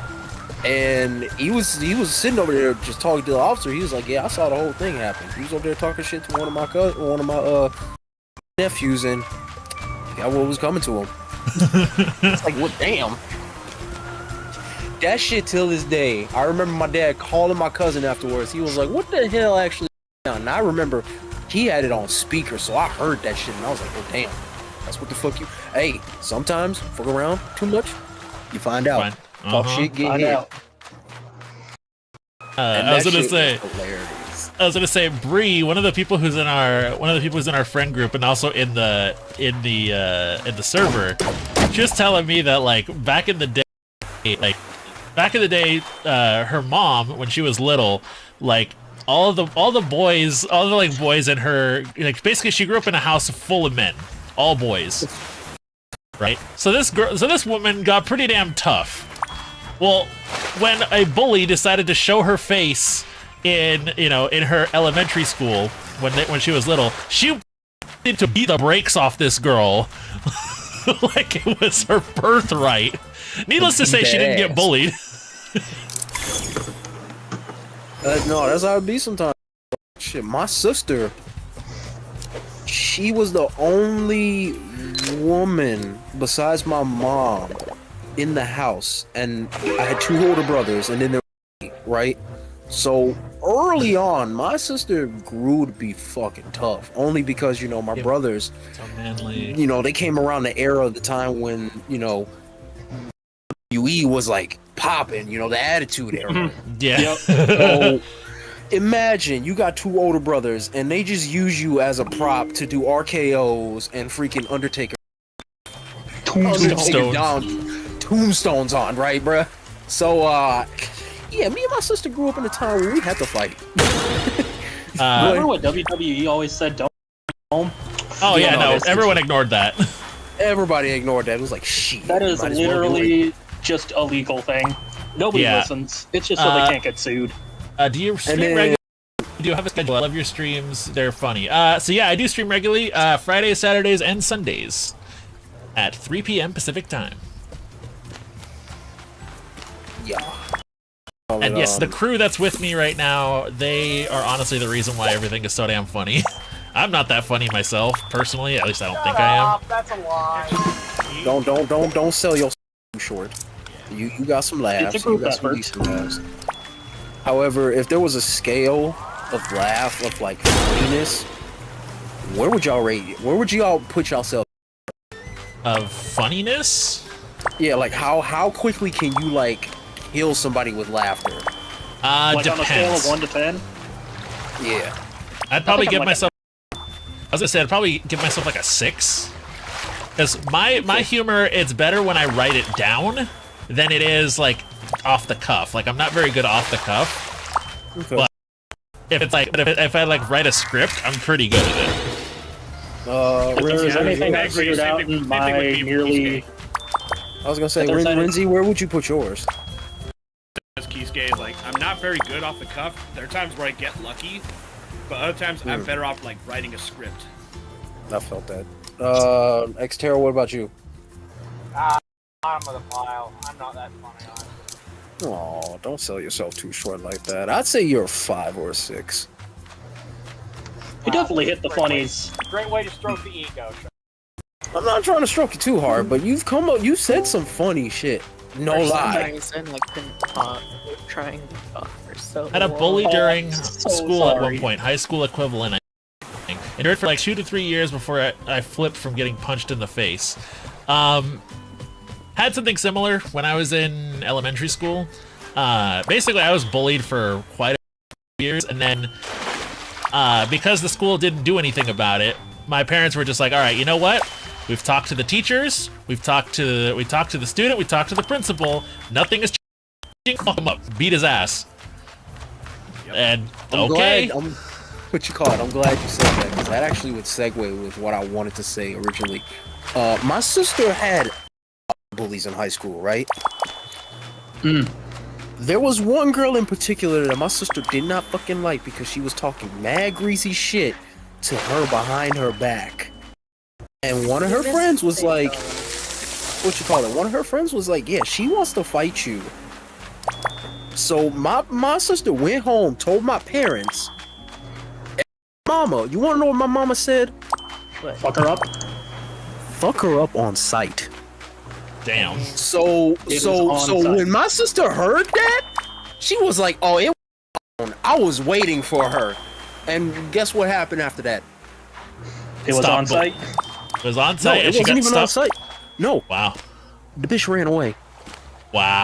And he was sitting over there just talking to the officer. He was like, yeah, I saw the whole thing happen. He was over there talking shit to one of my nephews, and got what was coming to him. It's like, what? Damn. That shit till this day. I remember my dad calling my cousin afterwards. He was like, what the hell actually happened? And I remember he had it on speaker, so I heard that shit, and I was like, oh damn, that's what the fuck you. Hey, sometimes fuck around too much, you find out. Talk shit, get hit. I was gonna say, Bree, one of the people who's in our friend group, and also in the server, she was telling me that like back in the day, her mom, when she was little, like all the boys in her, like basically she grew up in a house full of men, all boys. right? So this woman got pretty damn tough. Well, when a bully decided to show her face in her elementary school when she was little, she wanted to beat the brakes off this girl like it was her birthright. Needless to say, she didn't get bullied. No, that's how it be sometimes. Shit, my sister, she was the only woman besides my mom in the house, and I had 2 older brothers, and then there were 8, right? So early on, my sister grew to be fucking tough, only because my brothers, So manly. they came around the era of the time when UE was like popping, the Attitude Era. Yeah. So imagine you got 2 older brothers and they just use you as a prop to do RKOs and freaking Undertaker tombstones on, right, bruh? So yeah, me and my sister grew up in a time where we had to fight. Remember what WWE always said? Don't home. Oh yeah, no, everyone ignored that. Everybody ignored that. It was like, shit. That is literally just a legal thing. Nobody listens. It's just so they can't get sued. Do you stream regularly? Do you have a schedule? I love your streams. They're funny. So yeah, I do stream regularly. Fridays, Saturdays, and Sundays at 3 p.m. Pacific time. Yeah. And yes, the crew that's with me right now, they are honestly the reason why everything is so damn funny. I'm not that funny myself, personally. At least I don't think I am. That's a lie. Don't sell your short. You got some laughs. It's a group you got some effort. decent laughs. However, if there was a scale of laugh of like funniness, where would y'all rate it? Where would y'all put yourself? Of funniness? Yeah, like how quickly can you like kill somebody with laughter? Like Depends. on a scale of 1 to 10? Yeah. I'd probably I'm give like myself. I was gonna say I'd probably give myself like a 6. Because my humor, it's better when I write it down than it is like off the cuff. Like I'm not very good off the cuff. Okay. But if it's like if I like write a script, I'm pretty good at it. If there's anything I figured out Same thing in my with nearly... I was gonna say, If there's any- Renzi, where would you put yours? As Kiske is like, I'm not very good off the cuff. There are times where I get lucky, but other times I'm better off like writing a script. I felt that. Xterra, what about you? Bottom of the pile. I'm not that funny on it. Oh, don't sell yourself too short like that. I'd say you're a 5 or a 6. You definitely hit the funnies. Great way to stroke the ego. I'm not trying to stroke you too hard, but you said some funny shit. No For some lie. reason, like, couldn't talk. Trying to talk for so Had a bully long. during so school at one sorry. point, high school equivalent. I think. Endured for like 2 to 3 years before I flipped from getting punched in the face. Had something similar when I was in elementary school. Basically, I was bullied for quite a few years, and then because the school didn't do anything about it, my parents were just like, "All right, you know what? We've talked to the teachers, we've talked to the student, we talked to the principal. Nothing is changing. Fuck him up, beat his ass." And okay. What you call it? I'm glad you said that, because that actually would segue with what I wanted to say originally. My sister had bullies in high school, right? There was one girl in particular that my sister did not fucking like because she was talking mad greasy shit to her behind her back. And one of her friends was like, what you call it? One of her friends was like, yeah, she wants to fight you. So my sister went home, told my parents, "Mama, you want to know what my mama said? Fuck her up. Fuck her up on sight." Damn. So It was on site. when my sister heard that, she was like, "Oh, it was on." I was waiting for her, and guess what happened after that? It was Stop on site. It was on No, site. it and she wasn't got even on stuck. site. No, Wow. the bitch ran away. Wow.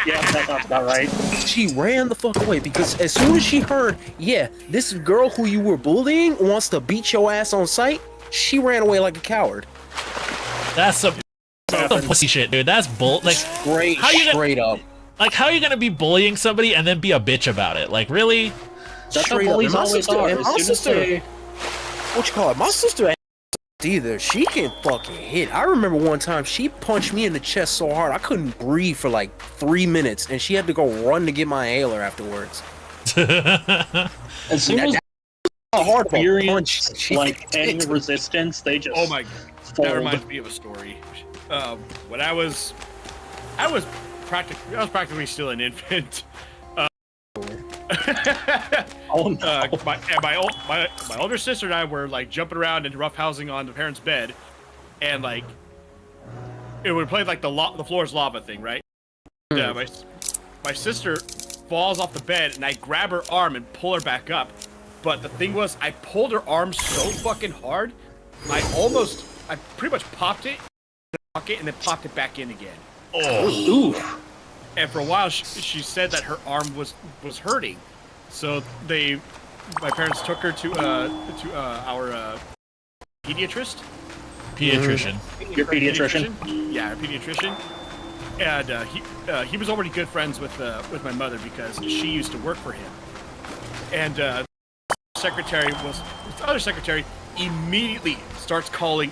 Yeah, that sounds about right. She ran the fuck away because as soon as she heard, yeah, this girl who you were bullying wants to beat your ass on sight, she ran away like a coward. That's some pussy shit, dude. That's bull. Like, Straight, how you straight up. like, how are you gonna be bullying somebody and then be a bitch about it? Like, really? That's how Straight up. bullies And my always sister- are. and As my soon as sister- they- What you call it? My sister either. She can fucking hit. I remember one time she punched me in the chest so hard I couldn't breathe for like 3 minutes, and she had to go run to get my inhaler afterwards. As soon as hard experience like any resistance, they just Oh my god, that reminds me of a story. When I was practically still an infant. Oh no. My older sister and I were like jumping around and roughhousing on the parents' bed, and like it would play like the floor is lava thing, right? My sister falls off the bed and I grab her arm and pull her back up, but the thing was I pulled her arm so fucking hard, I pretty much popped it in the pocket and then popped it back in again. Oh, ooh. And for a while, she said that her arm was hurting, so my parents took her to our pediatrician. Your pediatrician? Yeah, our pediatrician. And he was already good friends with my mother because she used to work for him. And the other secretary immediately starts calling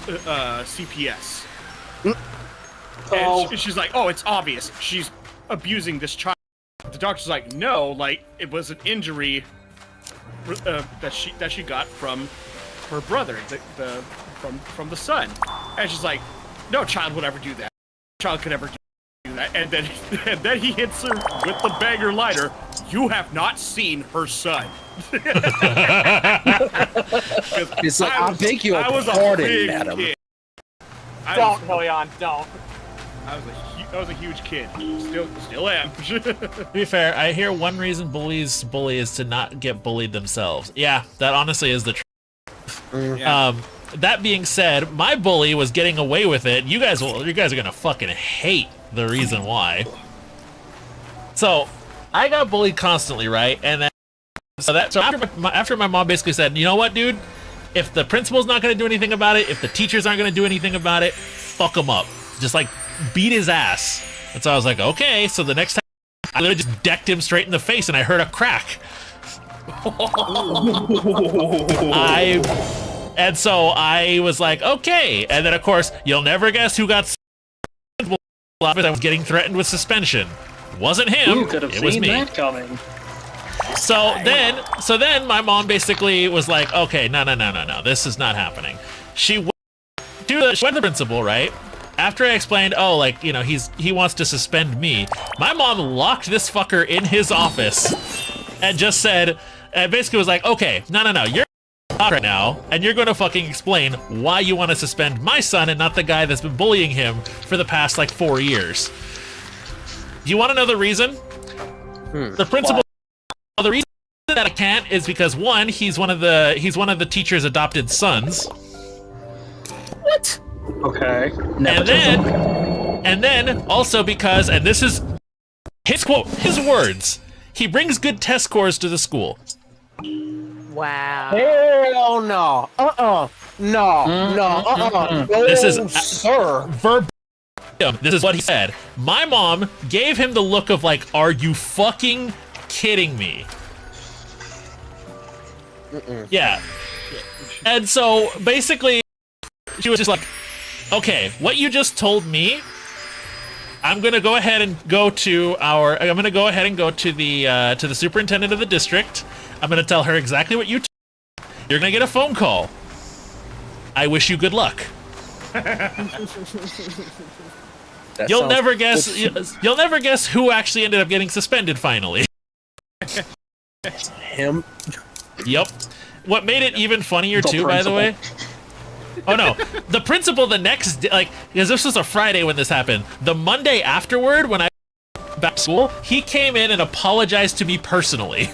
CPS. And she's like, "Oh, it's obvious. She's abusing this child." The doctor's like, "No, like it was an injury that she got from her brother, from the son." And she's like, "No child would ever do that. No child could ever do that." And then he hits her with the banger lighter. "You have not seen her son." It's like, I'll take you a pardon, madam. Don't, Helion, don't. I was a huge kid. Still am. To be fair, I hear one reason bullies bully is to not get bullied themselves. Yeah, that honestly is the truth. Yeah. That being said, my bully was getting away with it. You guys are gonna fucking hate the reason why. So, I got bullied constantly, right? And then after my mom basically said, "You know what, dude? If the principal's not gonna do anything about it, if the teachers aren't gonna do anything about it, fuck him up. Just like beat his ass." And so I was like, okay. So the next time, I literally just decked him straight in the face, and I heard a crack. And so I was like, okay. And then of course, you'll never guess who got. I was getting threatened with suspension. Wasn't him. Who could have it was seen me. that coming? So then my mom basically was like, okay, no, this is not happening. She went to the principal, right? After I explained, oh, like, you know, he wants to suspend me, my mom locked this fucker in his office and just said, and basically was like, okay, no, you're right now, and you're going to fucking explain why you want to suspend my son and not the guy that's been bullying him for the past, like, 4 years. Do you want to know the reason? The principal. Well, the reason that I can't is because one, he's one of the teacher's adopted sons. What? Okay. And then also because, and this is his quote, his words, he brings good test scores to the school. Wow. Hell no. No. This is sir. verbatim. This is what he said. My mom gave him the look of like, are you fucking kidding me? Yeah. And so basically she was just like, okay, what you just told me, I'm gonna go ahead and go to the superintendent of the district. I'm gonna tell her exactly what you you're gonna get a phone call. I wish you good luck. You'll never guess who actually ended up getting suspended finally. Him. Yep. What made it even funnier too, by the way. Oh no, the principal the next day, like, because this was a Friday when this happened. The Monday afterward, when I went back to school, he came in and apologized to me personally.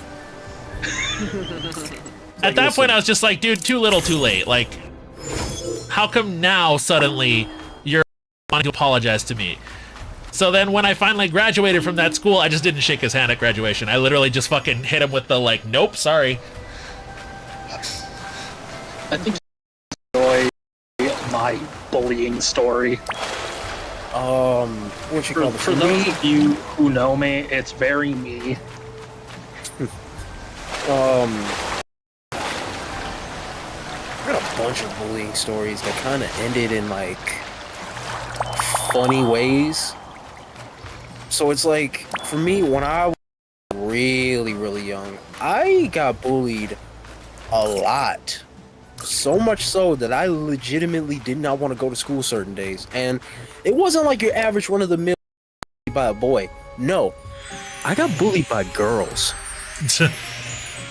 At that point, I was just like, dude, too little, too late. Like, how come now suddenly you're wanting to apologize to me? So then when I finally graduated from that school, I just didn't shake his hand at graduation. I literally just fucking hit him with the, like, nope, sorry. I think you enjoy my bullying story. What you call For those of you who know me, it's very me. I got a bunch of bullying stories that kind of ended in like funny ways. So it's like, for me, when I was really, really young, I got bullied a lot. So much so that I legitimately did not want to go to school certain days. And it wasn't like your average run-of-the-mill by a boy. No, I got bullied by girls.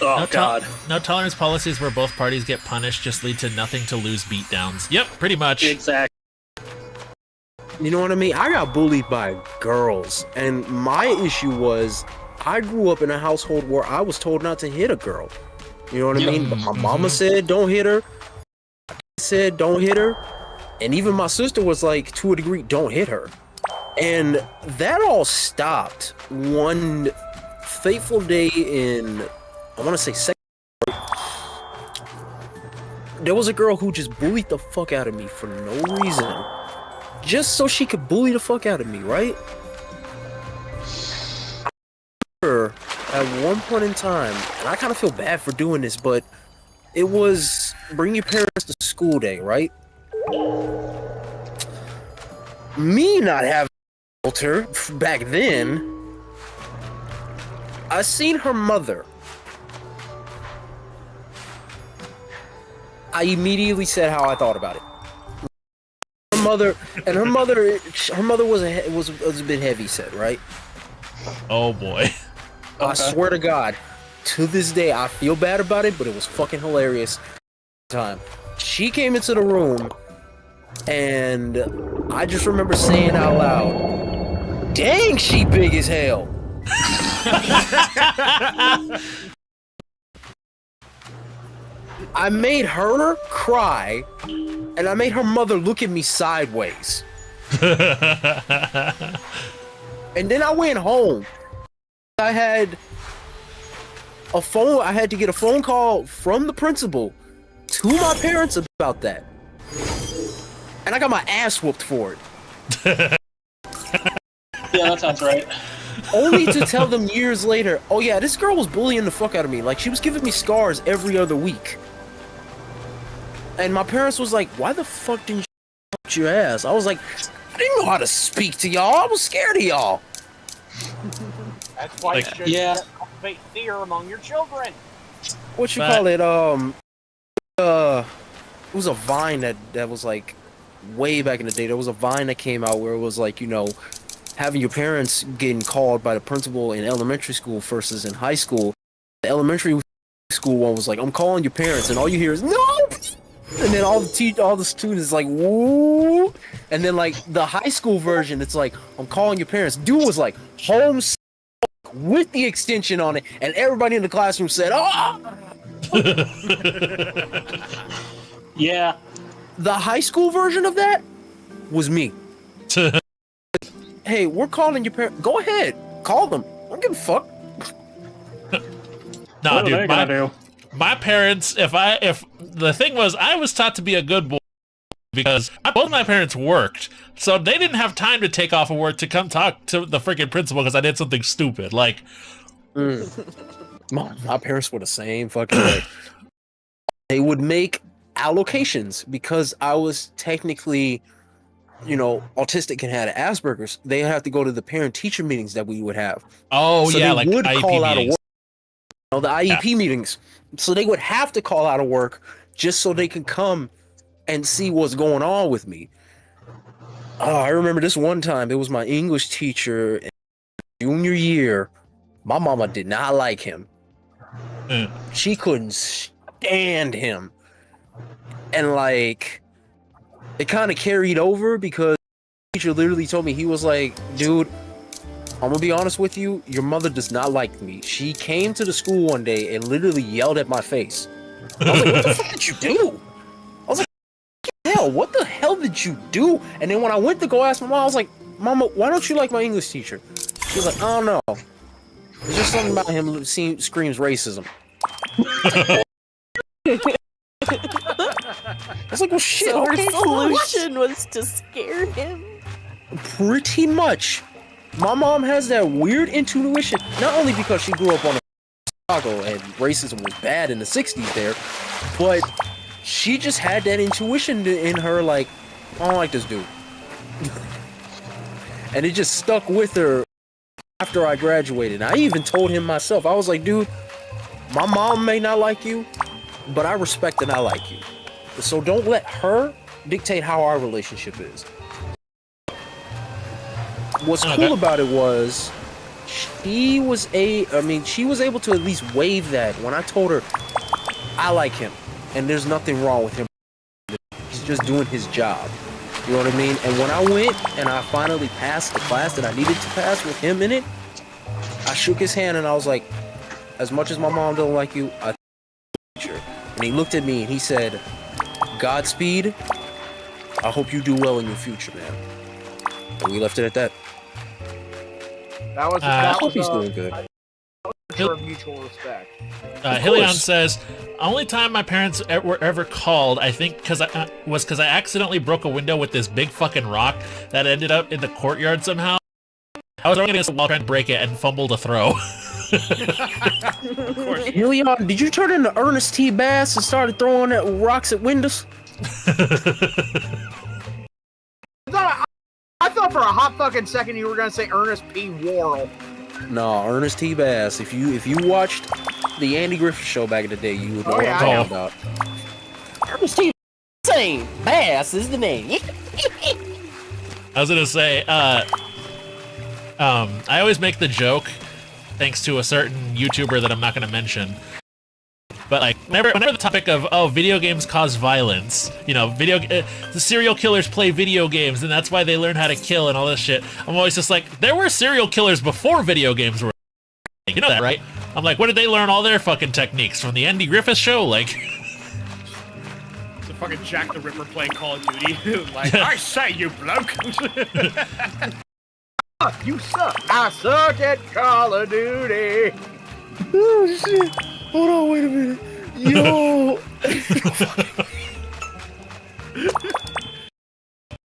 Oh, God. No tolerance policies where both parties get punished just lead to nothing to lose beatdowns. Yep, pretty much. Exactly. You know what I mean? I got bullied by girls. And my issue was, I grew up in a household where I was told not to hit a girl. You know what I mean? But my mama said, don't hit her. I said, don't hit her. And even my sister was like, to a degree, don't hit her. And that all stopped one fateful day in, I want to say second grade. There was a girl who just bullied the fuck out of me for no reason. Just so she could bully the fuck out of me, right? I remember at one point in time, and I kind of feel bad for doing this, but it was bring your parents to school day, right? Me not having a shelter back then, I seen her mother. I immediately said how I thought about it. Her mother was a bit heavy set, right? Oh boy. I swear to God, to this day, I feel bad about it, but it was fucking hilarious. Time she came into the room, and I just remember saying out loud, "Dang, she big as hell." I made her cry, and I made her mother look at me sideways. And then I went home. I had to get a phone call from the principal to my parents about that. And I got my ass whooped for it. Yeah, that sounds right. Only to tell them years later, oh yeah, this girl was bullying the fuck out of me. Like, she was giving me scars every other week. And my parents was like, why the fuck didn't you whoop your ass? I was like, I didn't know how to speak to y'all. I was scared of y'all. That's why you should cultivate fear among your children. What you call it? It was a Vine that was like way back in the day. There was a Vine that came out where it was like, you know, having your parents getting called by the principal in elementary school versus in high school. The elementary school one was like, I'm calling your parents, and all you hear is no. And then all the students like, woo. And then like the high school version, it's like, I'm calling your parents. Dude was like, home with the extension on it, and everybody in the classroom said, oh. Yeah. The high school version of that was me. Hey, we're calling your parents. Go ahead, call them. I don't give a fuck. Nah, dude, my parents, if the thing was, I was taught to be a good boy because both my parents worked, so they didn't have time to take off of work to come talk to the freaking principal because I did something stupid. Like, my parents were the same fucking way. They would make allocations because I was technically, you know, autistic and had Asperger's. They have to go to the parent-teacher meetings that we would have. Oh, so yeah, like would IEP call out of meetings. work. You know, the IEP meetings. So they would have to call out of work just so they could come and see what's going on with me. Oh, I remember this one time. It was my English teacher in junior year. My mama did not like him. She couldn't stand him. And like, it kind of carried over because the teacher literally told me, he was like, dude, I'm gonna be honest with you, your mother does not like me. She came to the school one day and literally yelled at my face. I was like, what the fuck did you do? I was like, hell, what the hell did you do? And then when I went to go ask my mom, I was like, Mama, why don't you like my English teacher? She was like, I don't know. There's just something about him screams racism. I was like, well, shit. So her okay, solution was to scare him. Pretty much. My mom has that weird intuition, not only because she grew up on Chicago and racism was bad in the 60s there, but she just had that intuition in her, like, I don't like this dude. And it just stuck with her after I graduated. I even told him myself, I was like, dude, my mom may not like you, but I respect and I like you. So don't let her dictate how our relationship is. What's cool about it was she was able to at least wave that when I told her I like him and there's nothing wrong with him. He's just doing his job. You know what I mean? And when I went and I finally passed the class that I needed to pass with him in it, I shook his hand and I was like, as much as my mom don't like you, I teacher. And he looked at me and he said, Godspeed. I hope you do well in your future, man. And we left it at that. I hope he's doing good. Of mutual respect. Helion says, only time my parents were ever called, I think, because I accidentally broke a window with this big fucking rock that ended up in the courtyard somehow. I was running against the wall trying to break it and fumbled a throw. Helion, did you turn into Ernest T. Bass and started throwing rocks at windows? I thought for a hot fucking second you were gonna say Ernest P. Worrell. No, Ernest T. Bass. If you watched the Andy Griffith Show back in the day, you would know what I'm talking about. Ernest T. Bass is the name. I was gonna say, I always make the joke, thanks to a certain YouTuber that I'm not gonna mention. But like, whenever the topic of video games cause violence, you know, the serial killers play video games and that's why they learn how to kill and all this shit. I'm always just like, there were serial killers before video games were. You know that, right? I'm like, what did they learn all their fucking techniques from the Andy Griffith Show? Like, it's a fucking Jack the Ripper playing Call of Duty. Like, I say, you bloke. You suck. I suck at Call of Duty. Oh shit. Hold on, wait a minute. Yo!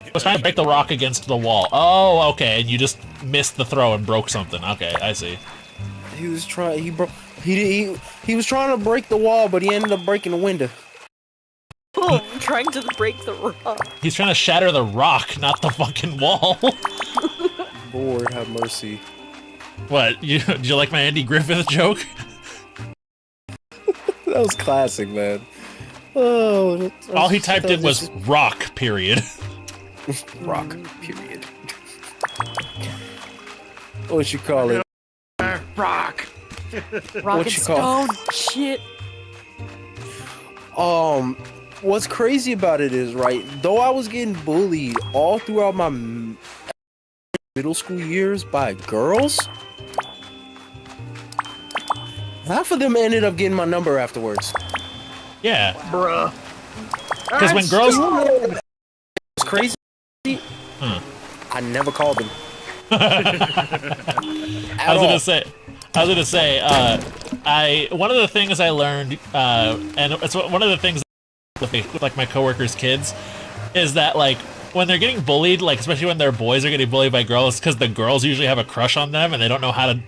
I was trying to break the rock against the wall. Oh, okay, and you just missed the throw and broke something. Okay, I see. He was trying was trying to break the wall, but he ended up breaking the window. Oh, I'm trying to break the rock. He's trying to shatter the rock, not the fucking wall. Lord have mercy. What? Did you like my Andy Griffith joke? That was classic, man. Oh, all he typed in was rock, period. Rock, period. What you call it? Rock. Rock and stone. Shit. What's crazy about it is, right, though I was getting bullied all throughout my middle school years by girls, half of them ended up getting my number afterwards. Yeah. Bruh. Because when girls... It's crazy. I never called them. I was gonna say, one of the things I learned, and it's one of the things with like my coworkers' kids, is that like when they're getting bullied, like especially when their boys are getting bullied by girls, because the girls usually have a crush on them and they don't know how to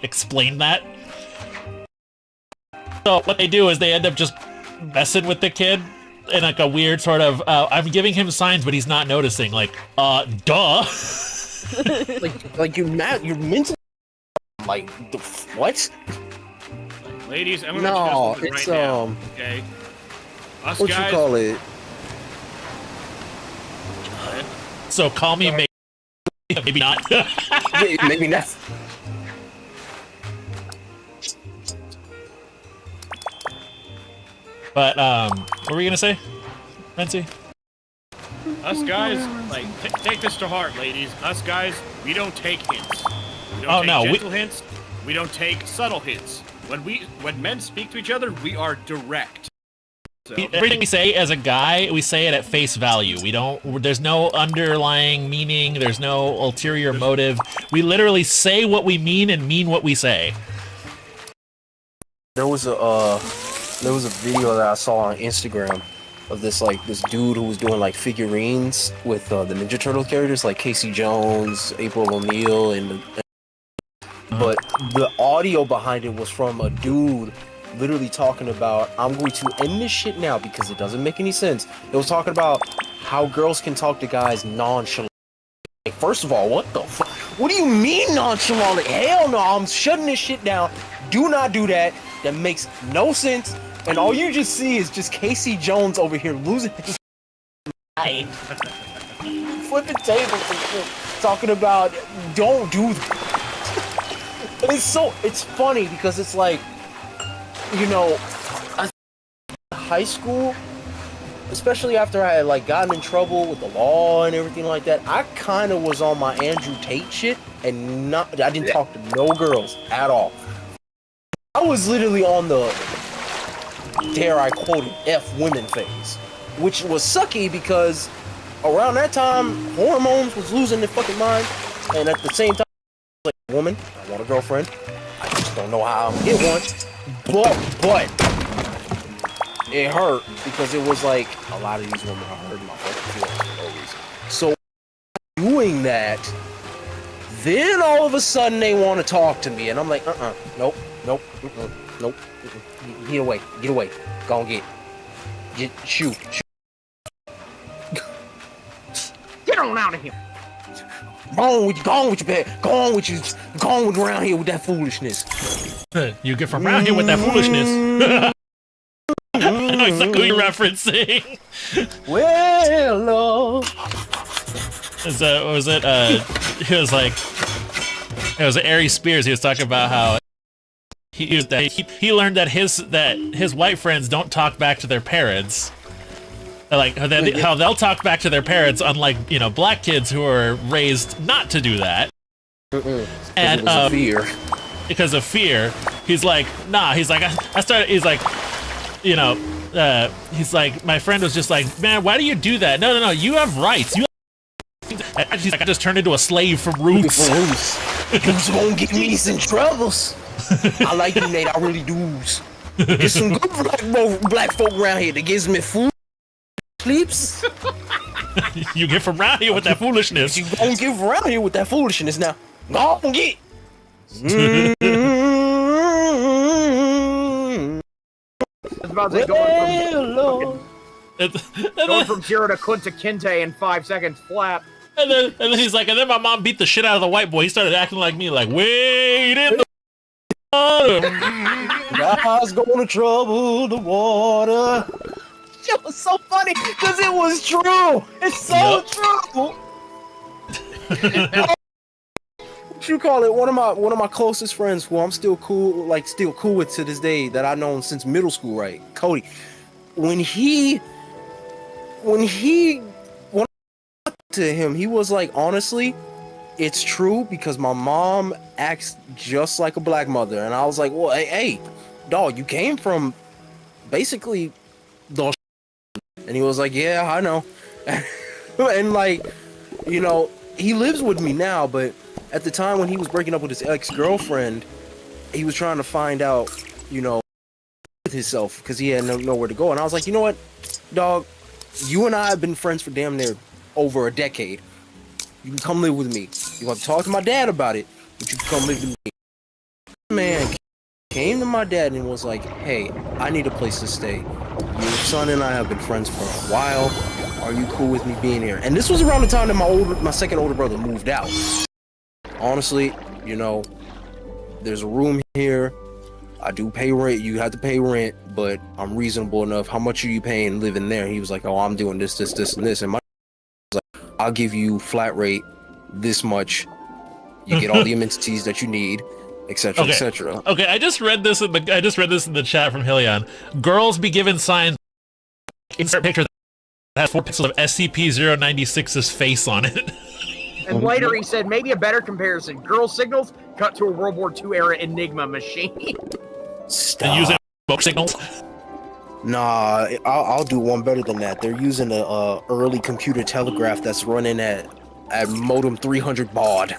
explain that. So what they do is they end up just messing with the kid in like a weird sort of, I'm giving him signs, but he's not noticing. Like, duh. like you're mentally like what? Ladies, I'm gonna no, let you know it's right now, okay? Us what guys, you call it? So call me maybe not. Maybe not. But what were we gonna say, Renzi? Us guys, like, take this to heart, ladies. Us guys, we don't take hints. We don't take gentle hints. We don't take subtle hints. When men speak to each other, we are direct. So. Everything we say as a guy, we say it at face value. We don't. There's no underlying meaning. There's no ulterior motive. We literally say what we mean and mean what we say. There was a video that I saw on Instagram of this dude who was doing like figurines with the Ninja Turtle characters like Casey Jones, April O'Neil, but the audio behind it was from a dude literally talking about, I'm going to end this shit now because it doesn't make any sense. It was talking about how girls can talk to guys nonchalant. Like, first of all, what the fuck? What do you mean nonchalant? Hell no, I'm shutting this shit down. Do not do that. That makes no sense. And all you just see is just Casey Jones over here losing his mind. Flipping tables and shit. Talking about, don't do that. And it's funny because it's like, you know, high school, especially after I had like gotten in trouble with the law and everything like that, I kind of was on my Andrew Tate shit and I didn't talk to no girls at all. I was literally on the, dare I quote it, F women phase, which was sucky because around that time, hormones was losing their fucking mind, and at the same time, I was like, woman, I want a girlfriend. I just don't know how I'm gonna get one. But it hurt because it was like a lot of these women are hurting my fucking feelings for no reason. So doing that, then all of a sudden they want to talk to me, and I'm like, nope, get away, go and shoot. Get on out of here. Go on around here with that foolishness. You get from around here with that foolishness. I know exactly what you're referencing. Well, Lord. It was Ari Spears. He was talking about how he learned that his white friends don't talk back to their parents. Like how they'll talk back to their parents, unlike, you know, black kids who are raised not to do that. And fear. Because of fear, he's like, nah. He's like, he's like, you know, he's like, my friend was just like, man, why do you do that? No, you have rights. He's like, I just turned into a slave from Roots. Roots gonna get me some troubles. I like you, Nate. I really do. There's some good black folk around here that gives me food. Sleeps. You get from around here with that foolishness. You gonna get around here with that foolishness now. Go on, get. I was about to say, going from 0 to Kunta Kinte in 5 seconds flat. And then he's like, and then my mom beat the shit out of the white boy. He started acting like me, like, wait in the water. God's gonna trouble the water. It was so funny because it was true. It's so true. What you call it? One of my closest friends, who I'm still cool with to this day, that I've known since middle school, right? Cody. When I talked to him, he was like, honestly, it's true because my mom acts just like a black mother, and I was like, well, hey, dog, you came from basically the. And he was like, yeah, I know. And like, you know, he lives with me now, but at the time when he was breaking up with his ex-girlfriend, he was trying to find out, you know, with himself because he had nowhere to go. And I was like, you know what, dog, you and I have been friends for damn near over a decade. You can come live with me. You want to talk to my dad about it, but you can come live with me. Man came to my dad and was like, hey, I need a place to stay. Your son and I have been friends for a while. Are you cool with me being here? And this was around the time that my second older brother moved out. Honestly, you know, there's a room here. I do pay rent. You have to pay rent, but I'm reasonable enough. How much are you paying living there? He was like, oh, I'm doing this, and this. And my was like, I'll give you flat rate this much. You get all the amenities that you need, etc., etc. Okay, I just read this in the chat from Helion. Girls be given signs. Insert picture that has 4 pixels of SCP-096's face on it. And later he said, maybe a better comparison. Girl signals cut to a World War II era Enigma machine. Stop. And using smoke signals. Nah, I'll do one better than that. They're using a early computer telegraph that's running at modem 300 baud.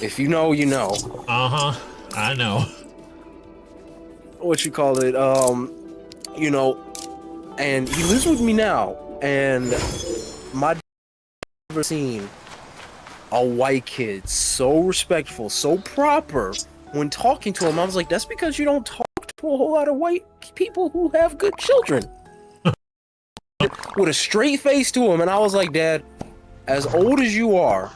If you know, you know. I know. What you call it? You know, and he lives with me now, and my never seen a white kid so respectful, so proper, when talking to him, I was like, that's because you don't talk to a whole lot of white people who have good children. With a straight face to him, and I was like, Dad, as old as you are,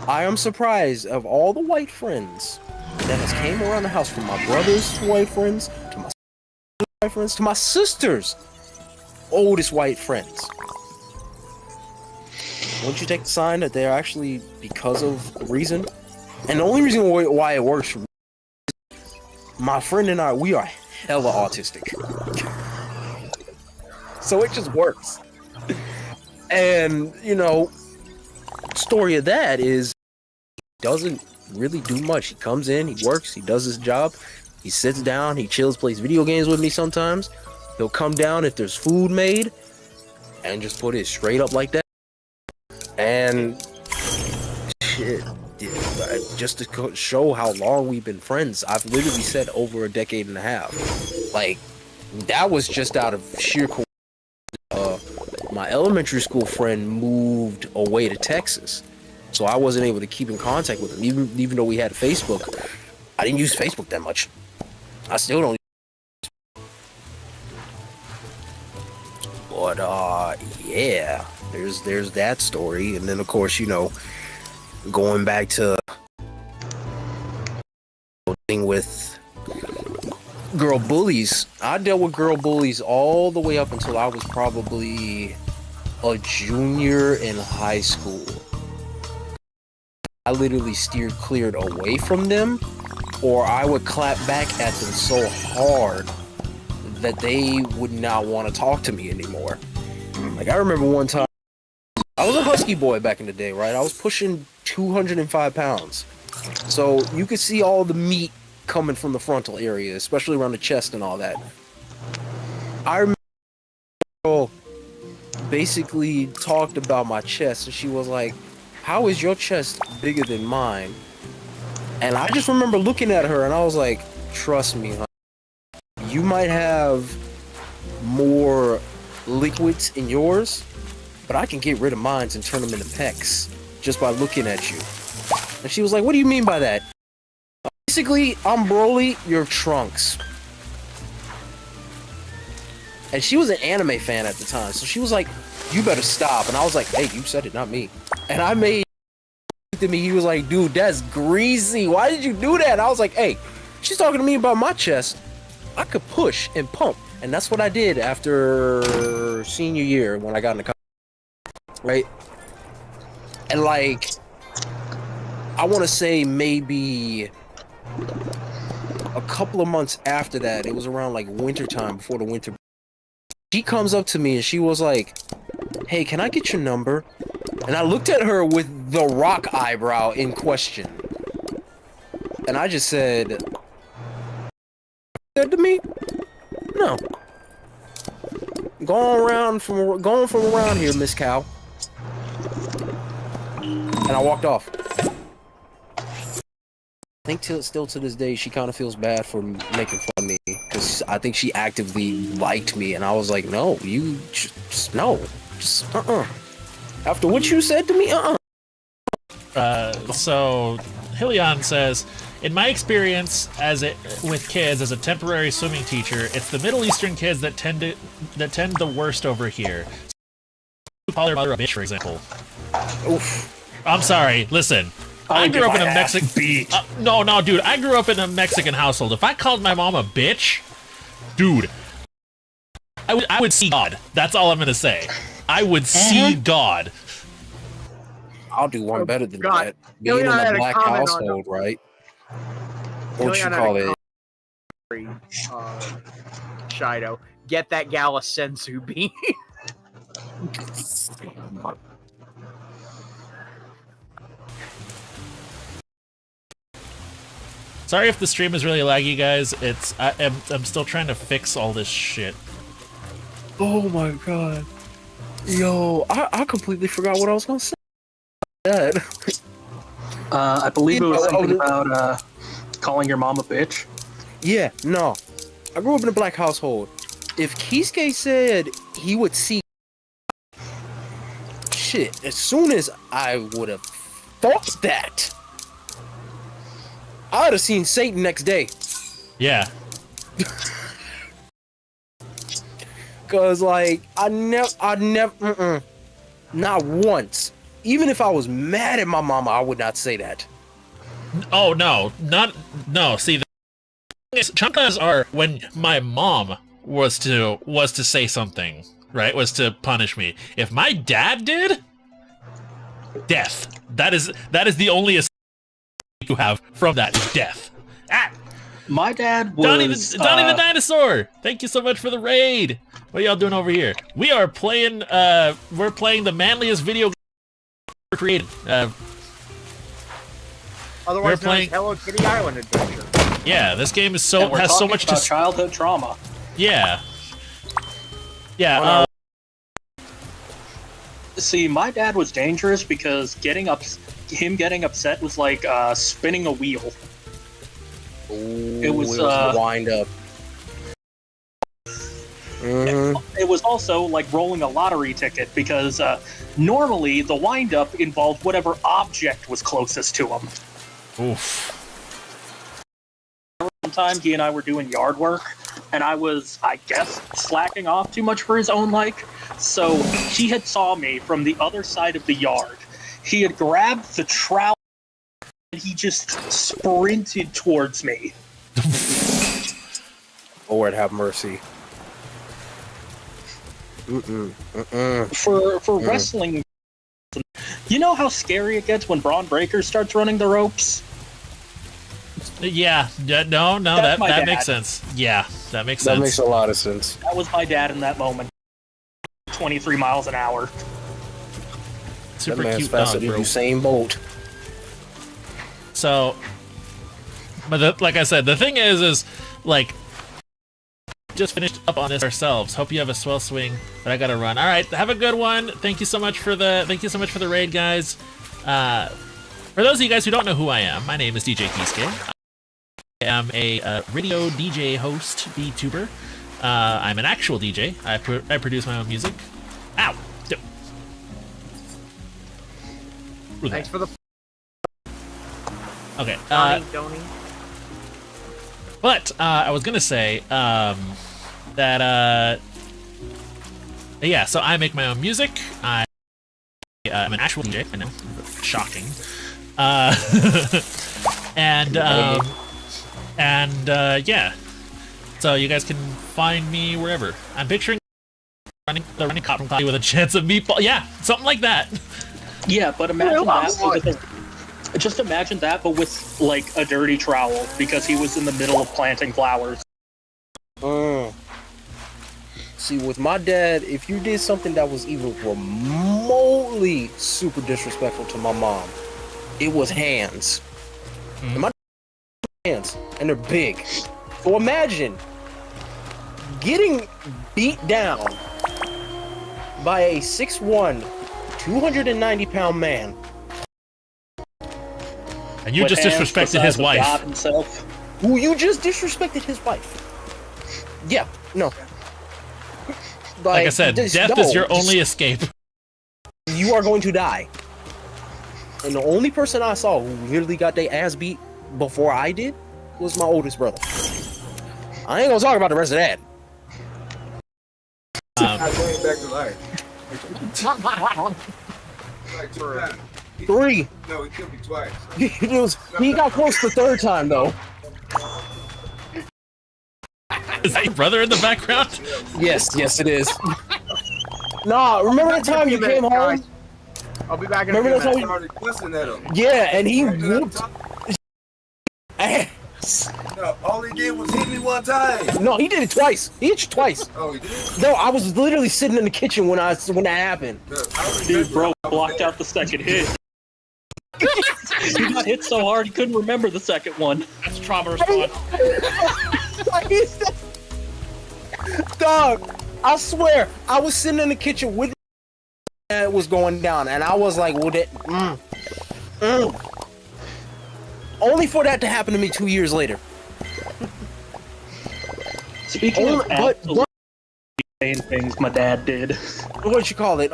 I am surprised of all the white friends that has came around the house, from my brother's white friends, to my white friends, to my sister's oldest white friends. Once you take the sign that they're actually because of a reason, and the only reason why it works for me, my friend and I, we are hella autistic. So it just works. And, you know, story of that is he doesn't really do much. He comes in, he works, he does his job, he sits down, he chills, plays video games with me sometimes. He'll come down if there's food made and just put it straight up like that. And shit, just to show how long we've been friends, I've literally said over a decade and a half. Like, that was just out of sheer coincidence. My elementary school friend moved away to Texas, so I wasn't able to keep in contact with him. Even though we had Facebook, I didn't use Facebook that much. I still don't. But yeah, there's that story, and then of course, you know, going back to dealing with girl bullies. I dealt with girl bullies all the way up until I was probably a junior in high school. I literally cleared away from them, or I would clap back at them so hard that they would not want to talk to me anymore. Like, I remember one time, I was a husky boy back in the day, right? I was pushing 205 pounds. So you could see all the meat coming from the frontal area, especially around the chest and all that. I remember a girl basically talked about my chest, and she was like, how is your chest bigger than mine? And I just remember looking at her and I was like, trust me, huh? You might have more liquids in yours, but I can get rid of mine and turn them into pecs just by looking at you. And she was like, what do you mean by that? Basically, I'm Broly, you're Trunks. And she was an anime fan at the time, so she was like, you better stop. And I was like, hey, you said it, not me. And I made to me, he was like, dude, that's greasy. Why did you do that? And I was like, hey, she's talking to me about my chest. I could push and pump. And that's what I did after senior year when I got into college, right? And like, I want to say maybe a couple of months after that, it was around like winter time, before the winter. She comes up to me and she was like, hey, can I get your number? And I looked at her with the rock eyebrow in question. And I just said, said to me, no. Going from around here, Miss Cow. And I walked off. I think still to this day, she kind of feels bad for making fun of me, because I think she actively liked me, and I was like, no, you just no, just After what you said to me, So Hilion says, in my experience with kids as a temporary swimming teacher, it's the Middle Eastern kids that tend the worst over here. Call their mother a bitch, for example. oof. I'm sorry. Listen, I grew up in a Mexican. No, dude. I grew up in a Mexican household. If I called my mom a bitch, dude, I would see God. That's all I'm gonna say. I would see God. I'll do one better than God. that. Being in Hilion a black had a comment household, right? What you Hilion call had it? Shido, get that gal a senzu bean. Sorry if the stream is really laggy, guys. I'm still trying to fix all this shit. Oh my god. Yo, I completely forgot what I was gonna say. I believe it was something about calling your mom a bitch. Yeah, no. I grew up in a black household. If Kiske said he would see shit, as soon as I would have thought that, I'd have seen Satan next day. Yeah. Cause like I never, not once. Even if I was mad at my mama, I would not say that. Oh no, no. See, the thing is, chanclas are when my mom was to say something, right? Was to punish me. If my dad did, death. That is the only escape you have from that is death. Ah, My dad Donnie was the dinosaur. Thank you so much for the raid. What are y'all doing over here? We are playing. We're playing the manliest video game ever created. Otherwise We're known playing- as Hello Kitty Island Adventure. Yeah, this game is and we're has so talking much about to. childhood trauma. Yeah. Yeah. See, my dad was dangerous because getting upset was like spinning a wheel. Ooh, It was, wind up. It was also like rolling a lottery ticket because normally the wind-up involved whatever object was closest to him. Oof. One time he and I were doing yard work, and I was, I guess, slacking off too much for his own like. So he had saw me from the other side of the yard. He had grabbed the trowel and he just sprinted towards me. Lord have mercy. For wrestling, you know how scary it gets when Braun Breaker starts running the ropes? Yeah. No. That's my That dad. makes sense. Yeah, that makes That sense. makes a lot of sense. That was my dad in that moment. 23 miles an hour. Super that man's cute faster dog, than bro. Usain Bolt. So, but like I said, the thing is like, just finished up on this ourselves. Hope you have a swell swing, but I gotta run. All right, have a good one. Thank you so much for the raid, guys. For those of you guys who don't know who I am, my name is DJ Kiske. I am a radio DJ host, VTuber. I'm an actual DJ. I produce my own music. Ow! Thanks for the Okay. Donnie. But I was gonna say that yeah. So I make my own music. I'm an actual DJ. I know, shocking. And yeah. So you guys can find me wherever. I'm picturing running cotton cloudy with a chance of meatball. Yeah, something like that. Yeah, but imagine that. Just imagine that, but with like a dirty trowel because he was in the middle of planting flowers. See, with my dad, if you did something that was even remotely super disrespectful to my mom, it was hands. And my hands, and they're big. So imagine getting beat down by a 6'1", 290-pound man. And you With just hands the disrespected size his of wife. God himself. Who you just disrespected his wife. Yeah, no. Like I said, death is your only escape. You are going to die. And the only person I saw who literally got their ass beat before I did was my oldest brother. I ain't gonna talk about the rest of that. I came back to life. Like 2 times. 3. No, he killed me twice. He got close the 3rd time though. Is that your brother in the background? Yes, it is. Nah, remember that time you came home? I'll be back in a Remember few that minutes. time? I started cussing at him. Yeah, and he whooped ass. No, all he did was hit me 1 time. No, he did it twice. He hit you twice. Oh, he did? No, I was literally sitting in the kitchen when that happened. No, I Dude, remember bro I was blocked there. out the second hit. He got hit so hard he couldn't remember the second one. That's trauma response. Dog, I swear, I was sitting in the kitchen with and it was going down, and I was like, "Would it?" Only for that to happen to me 2 years later. Speaking of But absolutely insane things my dad did. what you call it?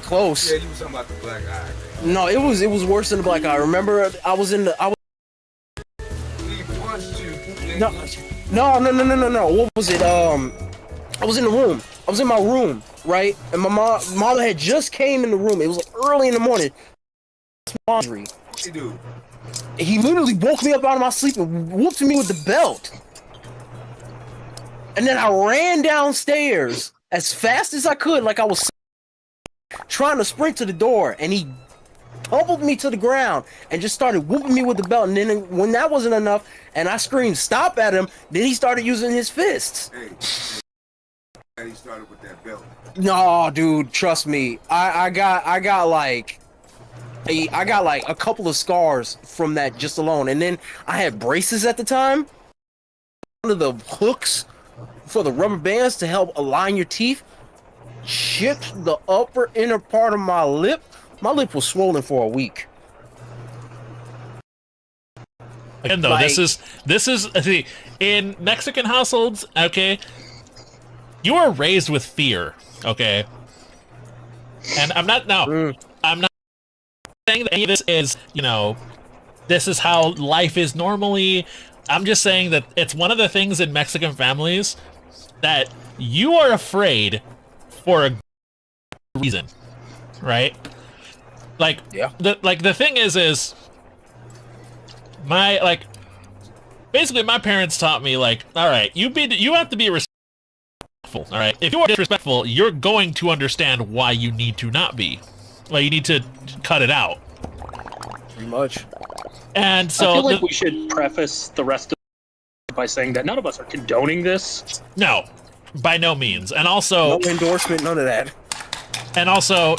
Close. Yeah, you was talking about the black eye, man. No, it was worse than the black eye. Remember, I was. He punched you. No. What was it? I was in the room. I was in my room, right? And my mom had just came in the room. It was like early in the morning. Laundry. Hey, dude. He literally woke me up out of my sleep and whooped me with the belt. And then I ran downstairs as fast as I could, like I was trying to sprint to the door, and he tumbled me to the ground and just started whooping me with the belt. And then when that wasn't enough, and I screamed "stop" at him, then he started using his fists. Hey, he started with that belt. No, dude, trust me. I got like a couple of scars from that just alone. And then I had braces at the time. One of the hooks for the rubber bands to help align your teeth chipped the upper inner part of my lip. My lip was swollen for a week. Again, though, Like, this is see, in Mexican households, okay, you are raised with fear, okay, and I'm not saying that any of this is, this is how life is normally. I'm just saying that it's one of the things in Mexican families that you are afraid for a reason, right? Like, yeah. The thing is basically my parents taught me, like, all right, you have to be respectful, all right? If you are disrespectful, you're going to understand why you need to not be. Like, you need to cut it out. Pretty much. And so I feel like we should preface the rest of it by saying that none of us are condoning this. No, by no means. And also, No endorsement, none of that. and also,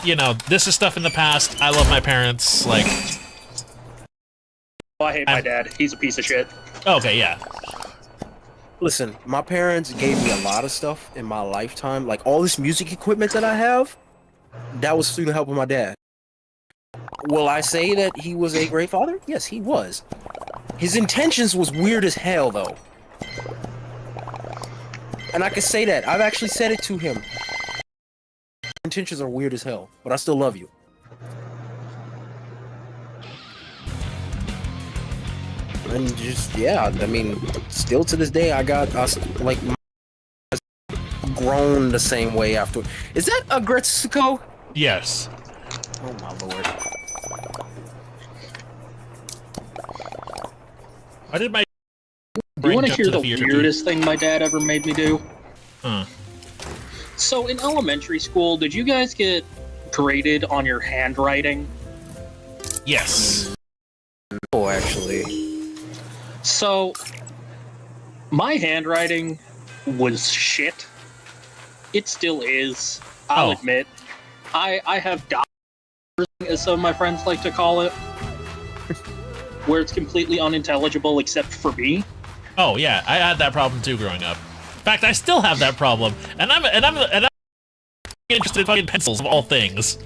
this is stuff in the past. I love my parents. Like, Oh, I hate my dad. He's a piece of shit. okay, yeah. Listen, my parents gave me a lot of stuff in my lifetime. Like, all this music equipment that I have, that was through the help of my dad. Will I say that he was a great father? Yes, he was. His intentions was weird as hell, though. And I can say that. I've actually said it to him. Intentions are weird as hell, but I still love you. And just, yeah, I mean, still to this day, grown the same way after. Is that a Gretzko? Yes. Oh my lord. Why did my Do you want to jump hear the theater? weirdest thing my dad ever made me do? Huh. So in elementary school, did you guys get graded on your handwriting? Yes. Oh, actually. So my handwriting was shit. It still is. I'll admit. I have dots, as some of my friends like to call it, where it's completely unintelligible except for me. Oh yeah, I had that problem too growing up. In fact, I still have that problem, and I'm interested in fucking pencils of all things.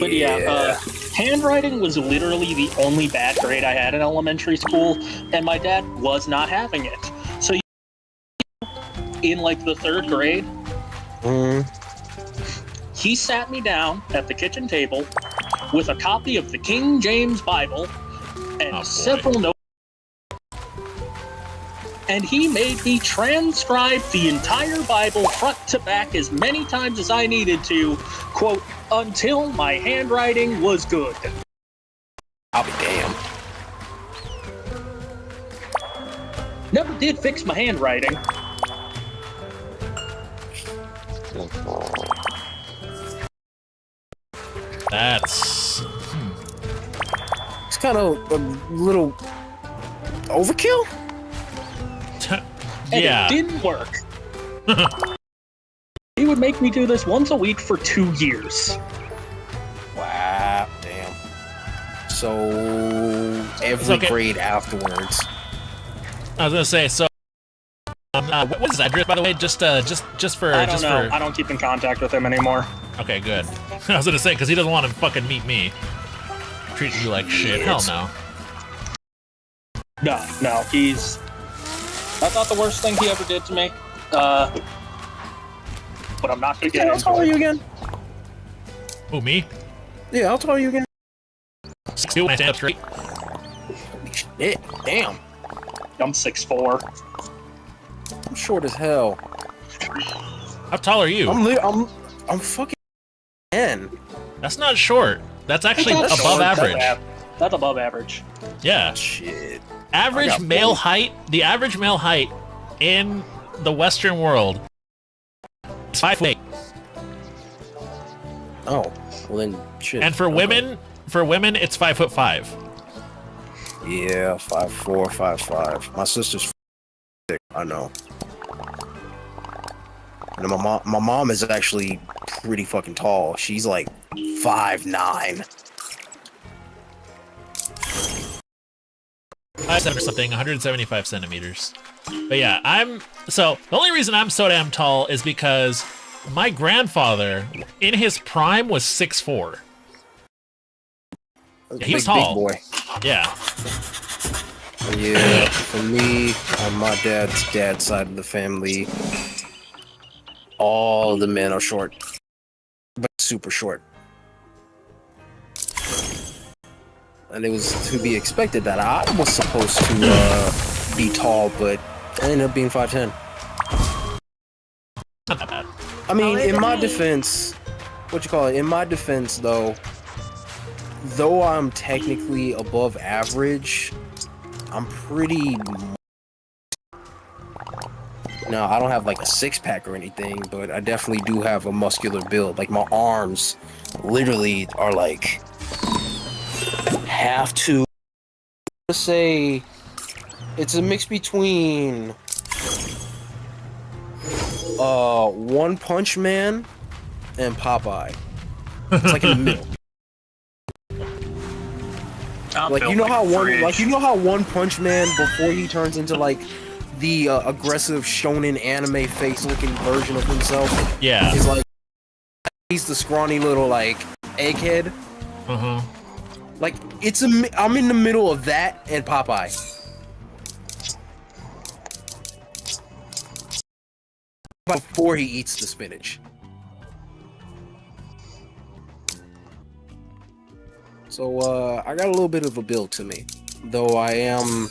But yeah, handwriting was literally the only bad grade I had in elementary school, and my dad was not having it. So in like the 3rd grade, he sat me down at the kitchen table with a copy of the King James Bible and several notes. And he made me transcribe the entire Bible front to back as many times as I needed to, quote, until my handwriting was good. I'll be damned. Never did fix my handwriting. That's It's kind of a little overkill. And yeah. it didn't work. He would make me do this once a week for 2 years. Wow, damn. So every grade afterwards. I was gonna say, so what is that address, by the way? Just for I don't know. I don't keep in contact with him anymore. Okay, good. I was gonna say, because he doesn't want to fucking meet me. Treating you like shit. Hell no. No, he's... That's not the worst thing he ever did to me. But I'm not gonna get into How old are it. you again? Who, me? Yeah, I'll tell you again. 6'2", and I stand up straight. Holy shit, damn. I'm 6'4". I'm short as hell. How tall are you? I'm fucking 10. That's not short. That's actually That's above short. average. That's above average. Yeah. Shit. Average male height. The average male height in the Western world is 5'8". Oh, well then, shit. And for women, it's 5'5". Yeah, 5'4", 5'5". My sister's 6. I know. And my mom is actually pretty fucking tall. She's like 5'9". 5'7" or something, 175 centimeters. But yeah, the only reason I'm so damn tall is because my grandfather, in his prime, was 6'4". Yeah, he was tall. Big boy. Yeah. Yeah, for me, on my dad's side of the family, all the men are short, but super short. And it was to be expected that I was supposed to be tall, but I ended up being 5'10". Not that bad. I mean, in my defense, in my defense, though I'm technically above average, I'm pretty... Now, I don't have like a six-pack or anything, but I definitely do have a muscular build. Like, my arms literally are like... have to... Let's say... It's a mix between... One Punch Man and Popeye. It's like in the middle. Like you know how One Punch Man, before he turns into like the aggressive shonen anime face-looking version of himself, Yeah. is like he's the scrawny little like egghead. Uh-huh. Like I'm in the middle of that and Popeye. Before he eats the spinach. So, I got a little bit of a build to me, though I am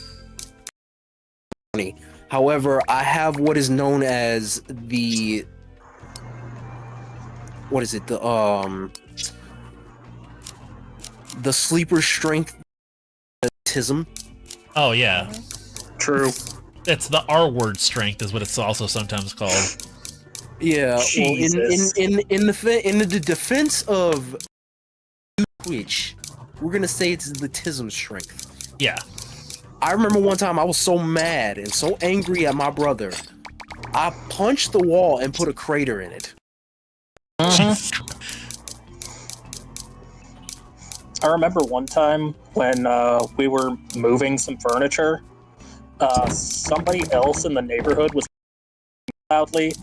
funny. However, I have what is known as the... What is it? The sleeper strength tism. Oh, yeah. True. It's the R-word strength is what it's also sometimes called. Yeah, Jesus. well, in the defense of Twitch, we're gonna say it's the tism strength. Yeah. I remember one time I was so mad and so angry at my brother, I punched the wall and put a crater in it. Jeez. I remember one time when we were moving some furniture, somebody else in the neighborhood was loudly,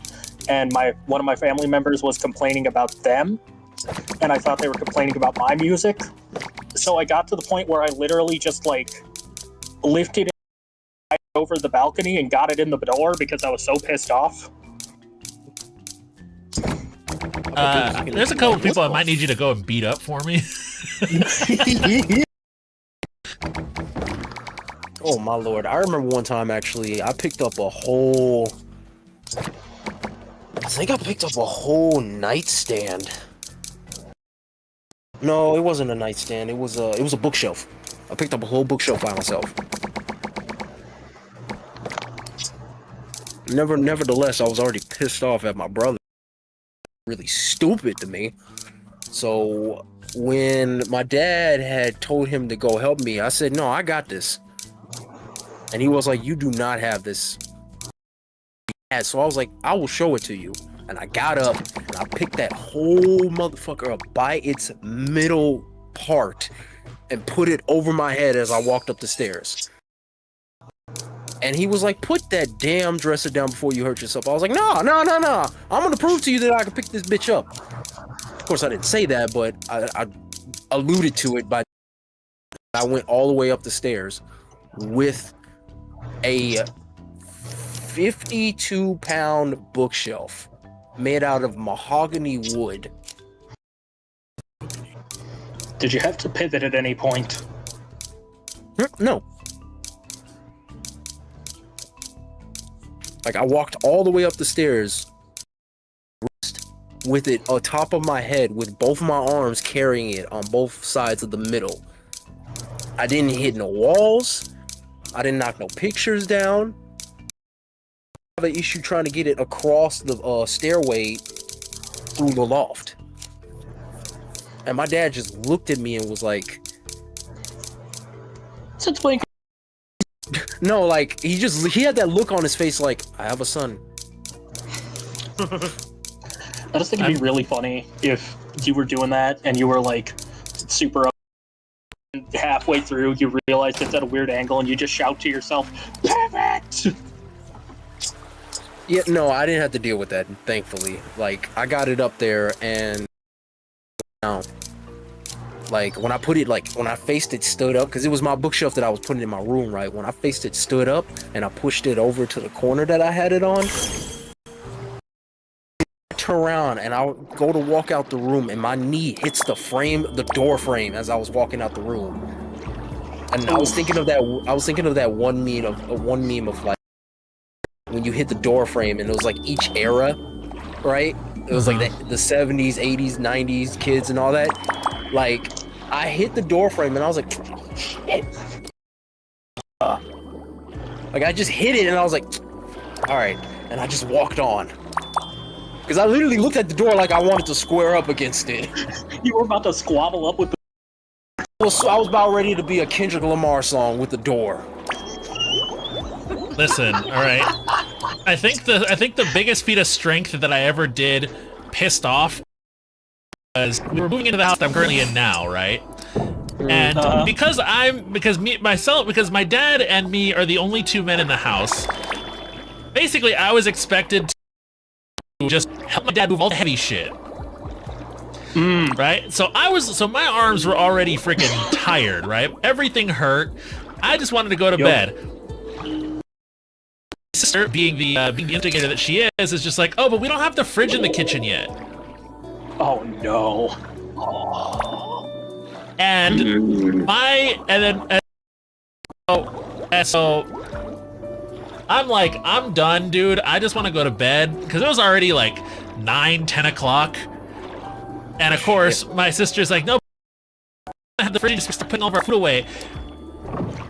and one of my family members was complaining about them, and I thought they were complaining about my music. So I got to the point where I literally just like lifted it over the balcony and got it in the door because I was so pissed off. There's a couple people I might need you to go and beat up for me. Oh my lord, I remember one time actually, I picked up a whole... I think I picked up a whole nightstand. No, it wasn't a nightstand, it was a bookshelf. I picked up a whole bookshelf by myself. Nevertheless, I was already pissed off at my brother. Really stupid to me. So when my dad had told him to go help me, I said, no, I got this. And he was like, you do not have this. So I was like, I will show it to you. And I got up and I picked that whole motherfucker up by its middle part and put it over my head as I walked up the stairs. And he was like, put that damn dresser down before you hurt yourself. I was like, no. I'm gonna prove to you that I can pick this bitch up. Of course, I didn't say that, but I alluded to it by... I went all the way up the stairs with a 52-pound bookshelf made out of mahogany wood Did you have to pivot at any point? No. Like, I walked all the way up the stairs with it on top of my head, with both my arms carrying it on both sides of the middle. I didn't hit no walls. I didn't knock no pictures down. I have an issue trying to get it across the stairway through the loft. And my dad just looked at me and was like, Since when? no, like, he had that look on his face like, I have a son. I just think it'd be really funny if you were doing that and you were like super up, and halfway through you realized it's at a weird angle and you just shout to yourself, "Pivot!" Yeah, no, I didn't have to deal with that, thankfully. Like, I got it up there and now, like, when I put it, like, when I faced it stood up, because it was my bookshelf that I was putting in my room, right? When I faced it stood up and I pushed it over to the corner that I had it on, I turn around and I'll go to walk out the room and my knee hits the frame, the door frame, as I was walking out the room. And I was thinking of that one meme of like, when you hit the door frame and it was like each era, right? It was like the 70s, 80s, 90s kids and all that. Like, I hit the door frame and I was like, shit. Like, I just hit it and I was like, all right. And I just walked on. Because I literally looked at the door like I wanted to square up against it. You were about to squabble up with the... I was about ready to be a Kendrick Lamar song with the door. Listen, all right. I think the biggest feat of strength that I ever did, pissed off, was we were moving into the house that I'm currently in now, right? And because my dad and me are the only two men in the house, basically I was expected to just help my dad move all the heavy shit. Right? So my arms were already freaking tired, right? Everything hurt. I just wanted to go to bed. My sister, being the instigator that she is just like, oh, but we don't have the fridge in the kitchen yet. Oh no. So I'm like, I'm done, dude. I just want to go to bed because it was already like 9-10 o'clock. And of course, my sister's like, no, I have the fridge, just start putting all of our food away.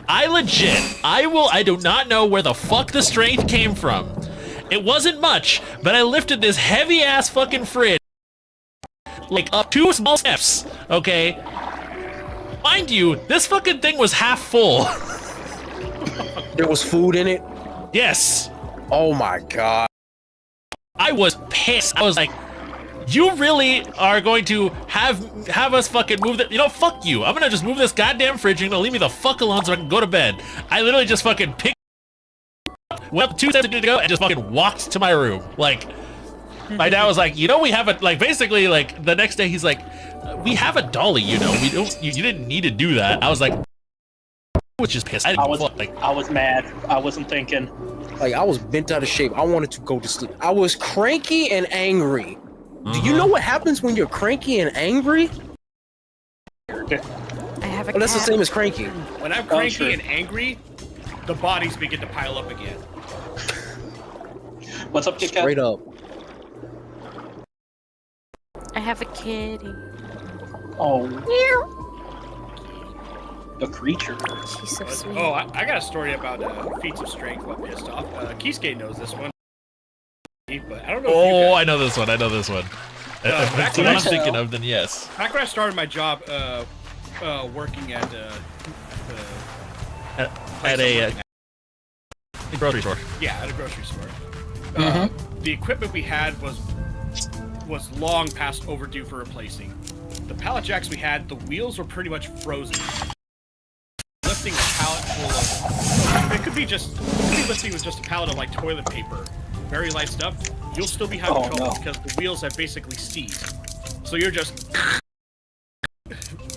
I do not know where the fuck the strength came from. It wasn't much, but I lifted this heavy ass fucking fridge like up 2 small steps, okay? Mind you, this fucking thing was half full. There was food in it? Yes. Oh my god. I was pissed. I was like, you really are going to have us fucking move that? You know, fuck you. I'm gonna just move this goddamn fridge. You're gonna leave me the fuck alone so I can go to bed. I literally just fucking picked went up 2 steps to go and just fucking walked to my room. Like, my dad was like, you know, we have a, like, basically, like, the next day he's like, we have a dolly, you know, we don't, you didn't need to do that. I was like, was just pissed. I was mad. I wasn't thinking. Like, I was bent out of shape. I wanted to go to sleep. I was cranky and angry. Do you know what happens when you're cranky and angry? I have a that's the same as cranky. When I'm cranky and angry, the bodies begin to pile up again. What's up, Kiske? Straight up. I have a kitty. Oh. A creature. She's so sweet. Oh, I got a story about feats of strength while pissed off. Kiske knows this one. But I don't know if you guys... I know this one. If that's what I'm thinking of, then yes. Back when I started my job working at a grocery store. Yeah, at a grocery store. The equipment we had was long past overdue for replacing. The pallet jacks we had, the wheels were pretty much frozen. Lifting a pallet full of... It could be lifting with just a pallet of, like, toilet paper. Very light stuff. You'll still be having trouble because the wheels have basically seized. So you're just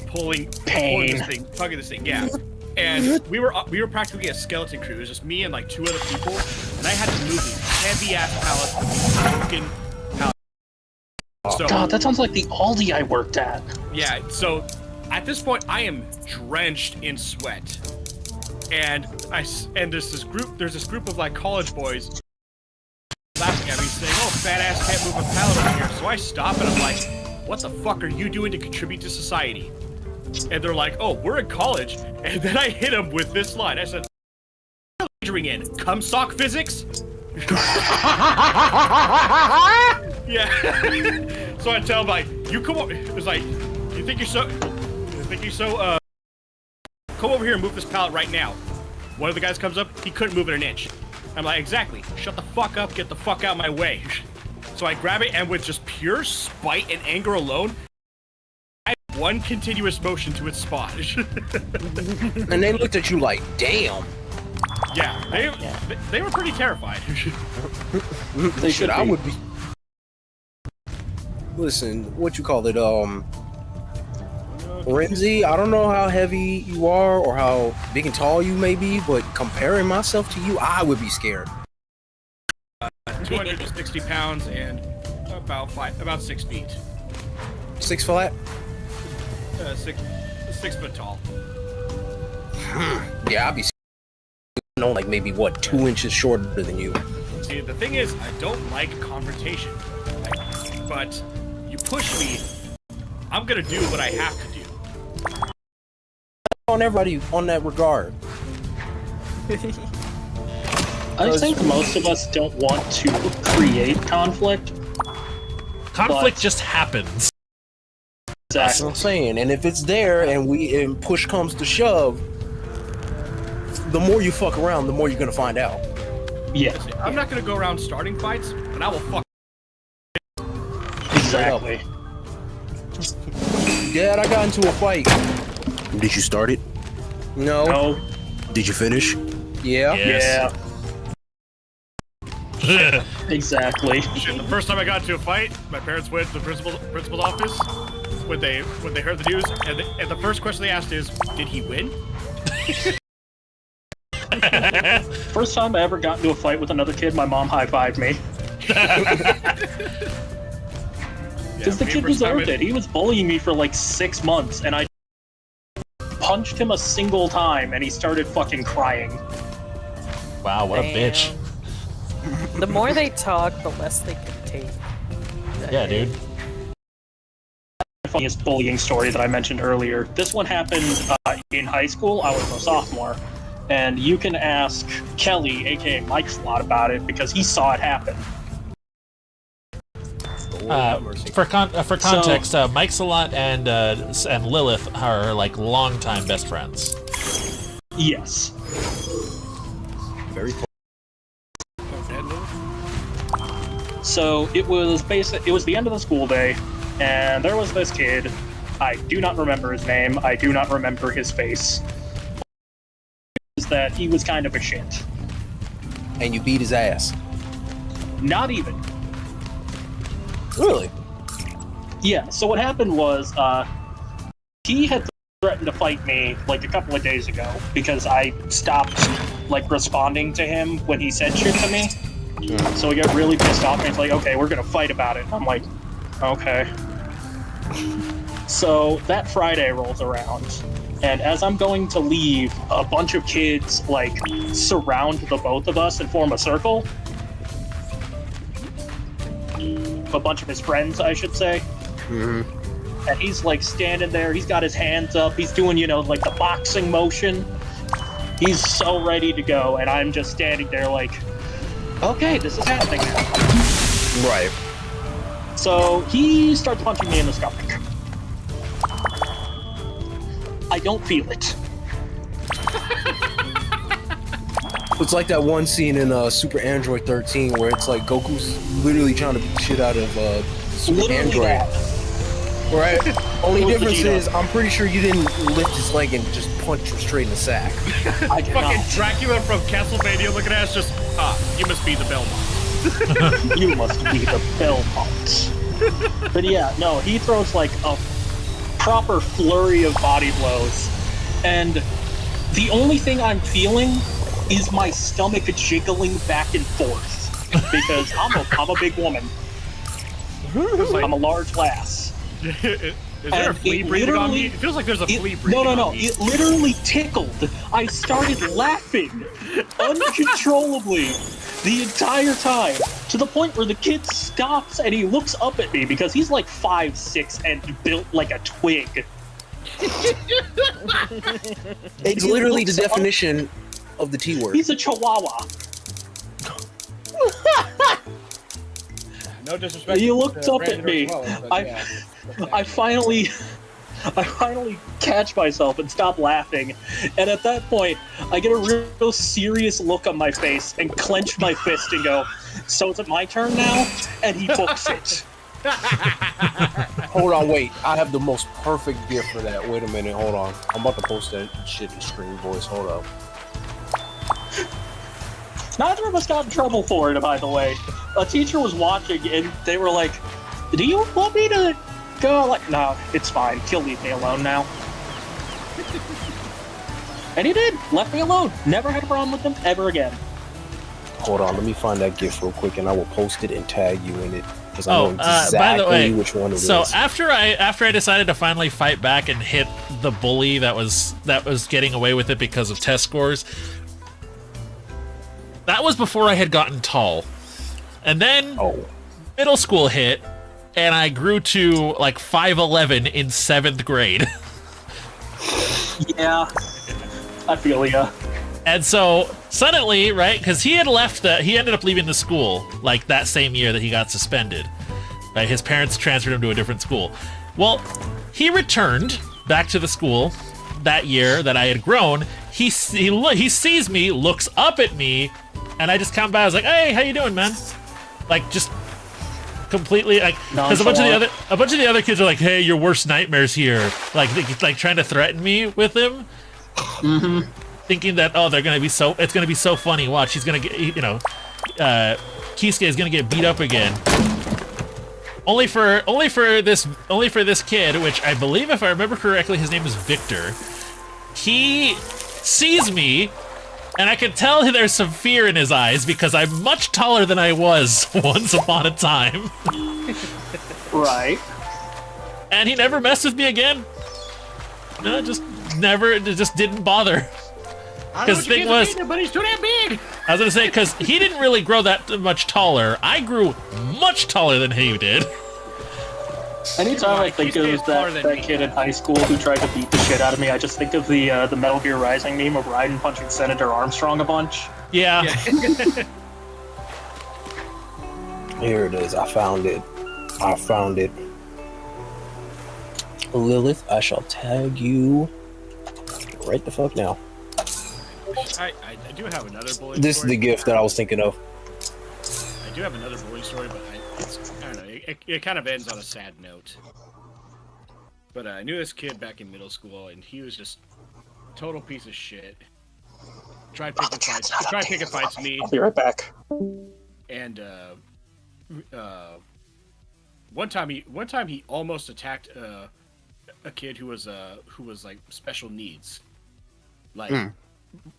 pulling this thing, tugging this thing, yeah. And we were practically a skeleton crew. It was just me and like 2 other people, and I had to move these heavy ass pallets with these broken pallets. So, God, that sounds like the Aldi I worked at. Yeah, so At this point, I am drenched in sweat, and there's this group of like college boys laughing at me, saying, "Oh, fat ass can't move a pallet over here." So I stop and I'm like, "What the fuck are you doing to contribute to society?" And they're like, "Oh, we're in college." And then I hit them with this line. I said, "What are you majoring in? Comstock physics?" Yeah. So I tell him like, "You come over." It's like, "You think you're so? Come over here and move this pallet right now." One of the guys comes up. He couldn't move it an inch. I'm like, "Exactly. Shut the fuck up. Get the fuck out of my way." So I grab it and with just pure spite and anger alone, I have one continuous motion to its spot. And they looked at you like, damn. Yeah, they were pretty terrified. They should. I would be. Listen, what you call it? Renzi, I don't know how heavy you are or how big and tall you may be, but comparing myself to you, I would be scared. 260 pounds and about 6 feet. 6 flat? 6 foot tall. Yeah, I'd be no, like maybe what, 2 inches shorter than you. See, the thing is, I don't like confrontation, but you push me, I'm gonna do what I have to do. On everybody on that regard. I think most of us don't want to create conflict. Conflict just happens. That's what I'm saying. And if it's there and push comes to shove, the more you fuck around, the more you're gonna find out. Yeah. I'm not gonna go around starting fights, but I will fuck. Exactly. Dad, I got into a fight. Did you start it? No. No. Did you finish? Yeah. Yes. Yeah. Exactly. Shit, the first time I got into a fight, my parents went to the principal's office when they heard the news, and the first question they asked is, "Did he win?" First time I ever got into a fight with another kid, my mom high-fived me. Because the kid deserved it. He was bullying me for like 6 months, and I punched him a single time, and he started fucking crying. Wow, what a bitch. The more they talk, the less they can take. Yeah, dude. The funniest bullying story that I mentioned earlier. This one happened in high school. I was a sophomore. And you can ask Kelly, aka Mike Slot, about it because he saw it happen. For context, Mike Salat and Lilith are like longtime best friends. Yes. Very cool. So it was the end of the school day, and there was this kid. I do not remember his name. I do not remember his face. Is that he was kind of a shit. And you beat his ass. Not even. Really? Yeah, so what happened was, he had threatened to fight me, like, a couple of days ago, because I stopped, like, responding to him when he said shit to me. So he got really pissed off, and he's like, okay, we're gonna fight about it. I'm like, okay. So, that Friday rolls around, and as I'm going to leave, a bunch of kids, like, surround the both of us and form a circle. A bunch of his friends, I should say. Mm-hmm. And he's like standing there, he's got his hands up, he's doing, like the boxing motion. He's so ready to go, and I'm just standing there like, okay, this is happening now. Right. So he starts punching me in the stomach. I don't feel it. It's like that one scene in Super Android 13 where it's like Goku's literally trying to beat the shit out of Super Literally Android. that. Right? Only Little difference Vegeta. is I'm pretty sure you didn't lift his leg and just punch him straight in the sack. I did Fucking not. Dracula from Castlevania looking at us just, you must be the Belmont. You must be the Belmont. But yeah, no, he throws like a proper flurry of body blows. And the only thing I'm feeling is my stomach jiggling back and forth. Because I'm a big woman. I'm a large lass. It Is there a flea breathing on me? It feels like there's a flea breathing No. on me. It literally tickled. I started laughing uncontrollably the entire time, to the point where the kid stops and he looks up at me because he's like 5'6" and built like a twig. It's literally the definition of the T word. He's a chihuahua. No disrespect. He looked to up at Brandon me. Orzuela, but yeah, I finally catch myself and stop laughing, and at that point, I get a real serious look on my face and clench my fist and go, "So is it my turn now?" And he books it. Hold on, wait. I have the most perfect gift for that. Wait a minute, hold on. I'm about to post that shit in Screen Voice. Hold up. Neither of us got in trouble for it, by the way. A teacher was watching, and they were like, "Do you want me to go?" Like, "No, it's fine. He'll leave me alone now." And he did. Left me alone. Never had a problem with him ever again. Hold on, let me find that gift real quick, and I will post it and tag you in it. Because I know exactly by the way, which one it is. So after I decided to finally fight back and hit the bully that was getting away with it because of test scores, that was before I had gotten tall. And then middle school hit, and I grew to like 5'11" in 7th grade. Yeah, I feel ya. And so suddenly, right, because he ended up leaving the school like that same year that he got suspended. Right, his parents transferred him to a different school. Well, he returned back to the school that year that I had grown. He sees me, looks up at me, and I just come by. I was like, "Hey, how you doing, man?" Like, just completely like, because a bunch of the other kids are like, "Hey, your worst nightmare's here," like trying to threaten me with him. Mm-hmm. Thinking that it's gonna be so funny. Watch, he's gonna get, Kiske is gonna get beat up again. Only for this kid, which I believe, if I remember correctly, his name is Victor. He sees me, and I can tell there's some fear in his eyes because I'm much taller than I was once upon a time. Right. And he never messed with me again. No, just didn't bother. Because the thing was, but he's too damn big. I was gonna say, because he didn't really grow that much taller. I grew much taller than he did. Anytime I think of that kid in high school who tried to beat the shit out of me, I just think of the Metal Gear Rising meme of Raiden punching Senator Armstrong a bunch. Yeah. Here it is. I found it. Lilith, I shall tag you right the fuck now. I do have another bullying This is story. the gift that I was thinking of. I do have another bullying story, but I don't know. It kind of ends on a sad note. But I knew this kid back in middle school, and he was just a total piece of shit. Tried picking fights me. I'll be right back. And one time he almost attacked a kid who was like special needs. Like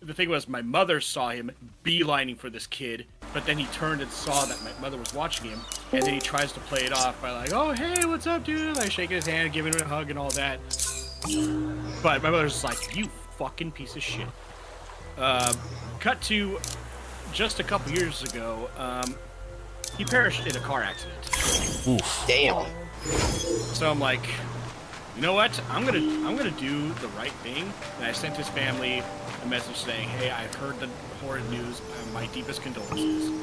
the thing was, my mother saw him beelining for this kid, but then he turned and saw that my mother was watching him, and then he tries to play it off by like, "Oh, hey, what's up, dude?" Like shaking his hand, giving him a hug and all that. But my mother's just like, "You fucking piece of shit." Cut to just a couple years ago, he perished in a car accident. Oof. Damn. So I'm like, you know what? I'm gonna do the right thing. And I sent his family a message saying, "Hey, I've heard the horrid news. My deepest condolences." And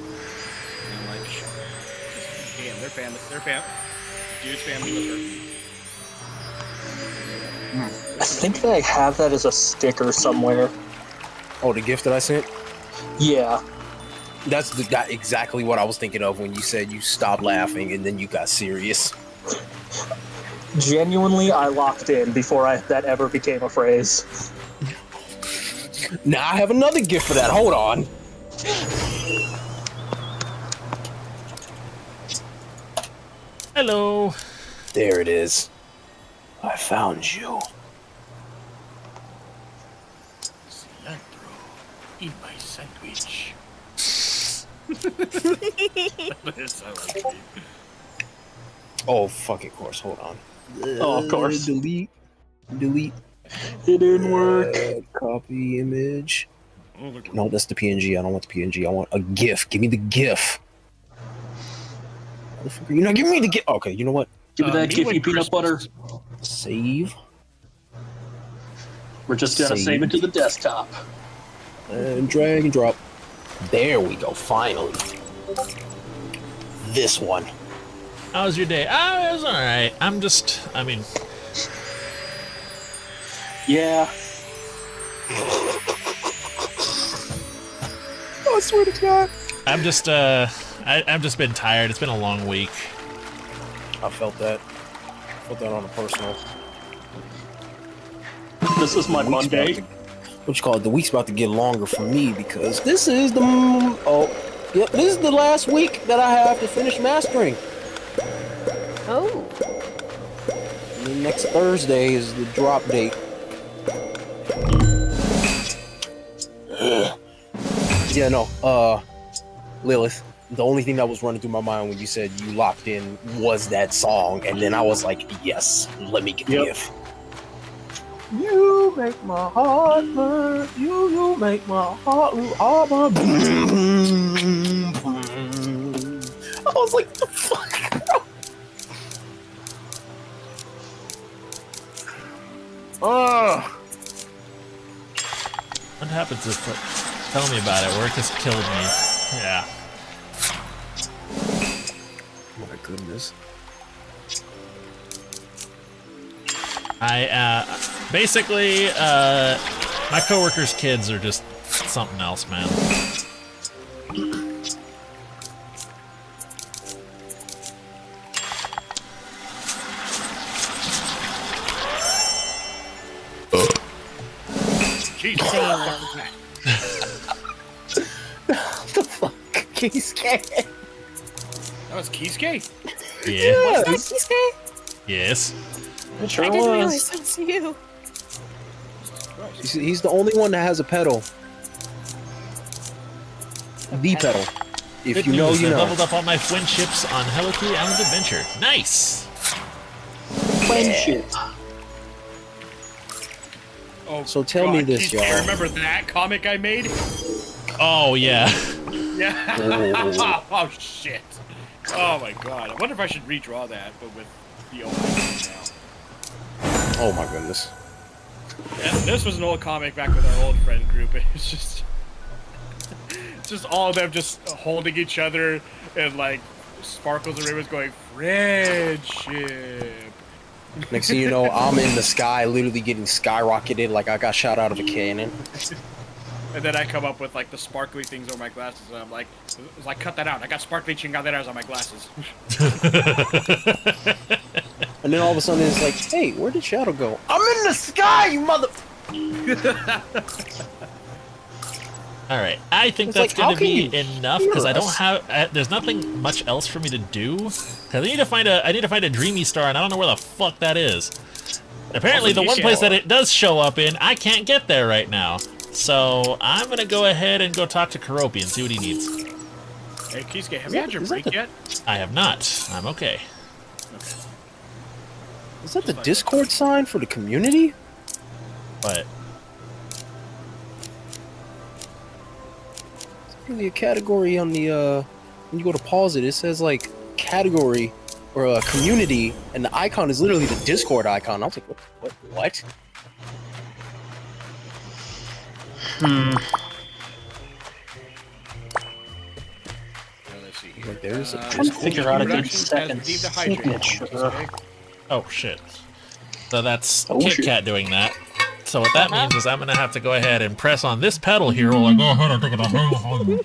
I'm like, damn, dude's family was hurt. I think that I have that as a sticker somewhere. Oh, the gift that I sent? Yeah. That's exactly what I was thinking of when you said you stopped laughing and then you got serious. Genuinely, I locked in before that ever became a phrase. Now I have another gift for that. Hold on. Hello. There it is. I found you. Cilantro in my sandwich. Oh, fucking course. Hold on. Oh, of course. Delete. It didn't work. Copy image. No, that's the PNG. I don't want the PNG. I want a GIF. Give me the GIF. You're not giving me the GIF. Okay, you know what? Give me that me Giphy when peanut butter. Save. We're just gonna save it to the desktop. And drag and drop. There we go. Finally. This one. How was your day? Oh, it was alright. I mean... Yeah. I swear to God. I've just been tired. It's been a long week. I felt that. I felt that on a personal. This is my Monday. What you call it? The week's about to get longer for me because this is the yep, this is the last week that I have to finish mastering. Oh. And then next Thursday is the drop date. Yeah, no, Lilith, the only thing that was running through my mind when you said you locked in was that song, and then I was like, yes, let me get the GIF. You make my heart burn. You make my heart burn. I was like, what the fuck, bro? What happens if... Tell me about it. Work has killed me. Yeah. Oh my goodness. Basically, my coworkers' kids are just something else, man. Jesus. What the fuck? Kiske? That was Kiske? Yeah. Was that Kiske? Yes. It sure I didn't was. realize that's you. He's the only one that has a pedal. The pedal. If Good you know, news, you I know. leveled up all my friendships on Hello Kitty Island Adventure. Nice! Friendship. Oh, So tell me this, Kiske, y'all. remember that comic I made? Oh, yeah. Yeah. Oh, shit. Oh my god. I wonder if I should redraw that, but with the old idea now. Oh my goodness. And this was an old comic back with our old friend group. It's just all of them just holding each other and like Sparkles and Rainbows going friendship. Next thing you know, I'm in the sky, literally getting skyrocketed like I got shot out of a cannon. And then I come up with like the sparkly things on my glasses, and I'm like, cut that out. I got sparkly chingaderas on my glasses. And then all of a sudden it's like, hey, where did Shadow go? I'm in the sky, you mother. All right, I think It's that's like, how going to be can you enough hear because I don't us? have. There's nothing much else for me to do. Because I need to find a dreamy star, and I don't know where the fuck that is. Apparently, the one place that it does show up in, I can't get there right now. So I'm gonna go ahead and go talk to Karopi and see what he needs. Hey, Kiske, have you had your break yet? I have not. I'm okay. Is that the Discord sign for the community? But Really a category on the when you go to pause it, it says like category or a community, and the icon is literally the Discord icon. I was like, what? Let's see Like, there's a Trying to figure out a good Productions has second redeemed a hydrant. signature. oh shit. So that's Oh, Kit shit. Kat doing that. So what that means is I'm gonna have to go ahead and press on this pedal here while I go ahead and take it down.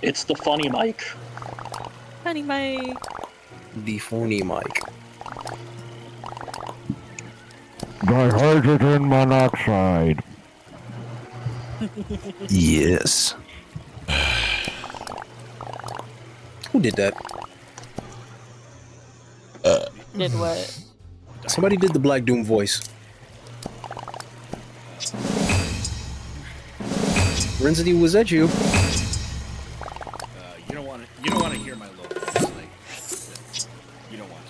It's the funny mic. Honey, my... The phony mic. Dihydrogen monoxide. Yes. Who did that? Did what? Somebody did the Black Doom voice. Renzity, was that you? You don't want to hear my logo. It's like,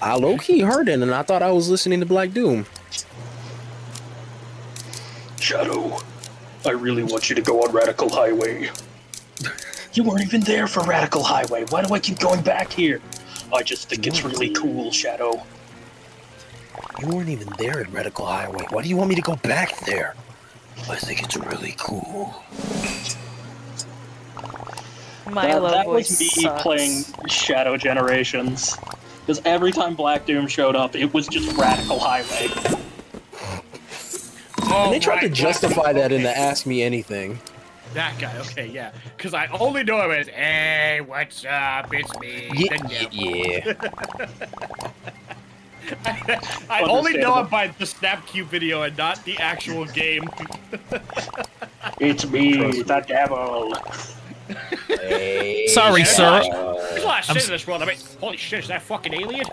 I low key heard it, and I thought I was listening to Black Doom. Shadow, I really want you to go on Radical Highway. You weren't even there for Radical Highway. Why do I keep going back here? I just think it's really cool, Shadow. You weren't even there at Radical Highway. Why do you want me to go back there? I think it's really cool. That was me playing Shadow Generations. Because every time Black Doom showed up, it was just Radical Highway. And they tried to justify that in the Ask Me Anything. That guy, okay, yeah. Because I only know him as, hey, what's up, it's me. Yeah. I only know him by the Snapcube video and not the actual game. It's me, the devil. Hey, Sorry, sir. There's a lot of shit in this world. I mean, holy shit, is that fucking alien?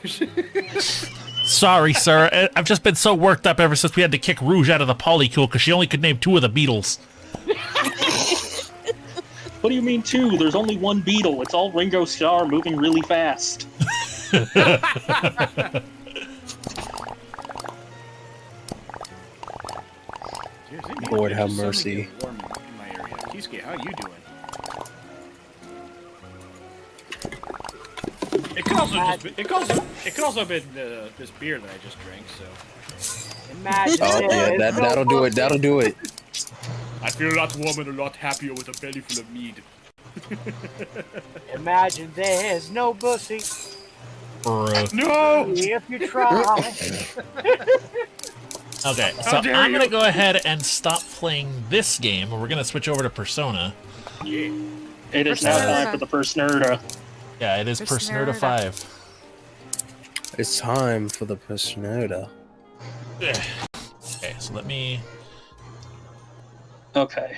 Sorry, sir. I've just been so worked up ever since we had to kick Rouge out of the polycule because she only could name 2 of the Beatles. What do you mean 2? There's only 1 Beetle. It's all Ringo Starr moving really fast. Lord have mercy. Warm in my area. Kiske, how you doing? It could also just be, it could also have been this beer that I just drank. So Imagine yeah, that'll do it. That'll do it. I feel a lot warmer and a lot happier with a belly full of mead. Imagine there's no pussy. No! If you try. Okay, so I'm going to go ahead and stop playing this game, and we're going to switch over to Persona. Yeah. It is now time for the Persona. Yeah, it is Persona 5. It's time for the Persona. Okay, so let me... Okay.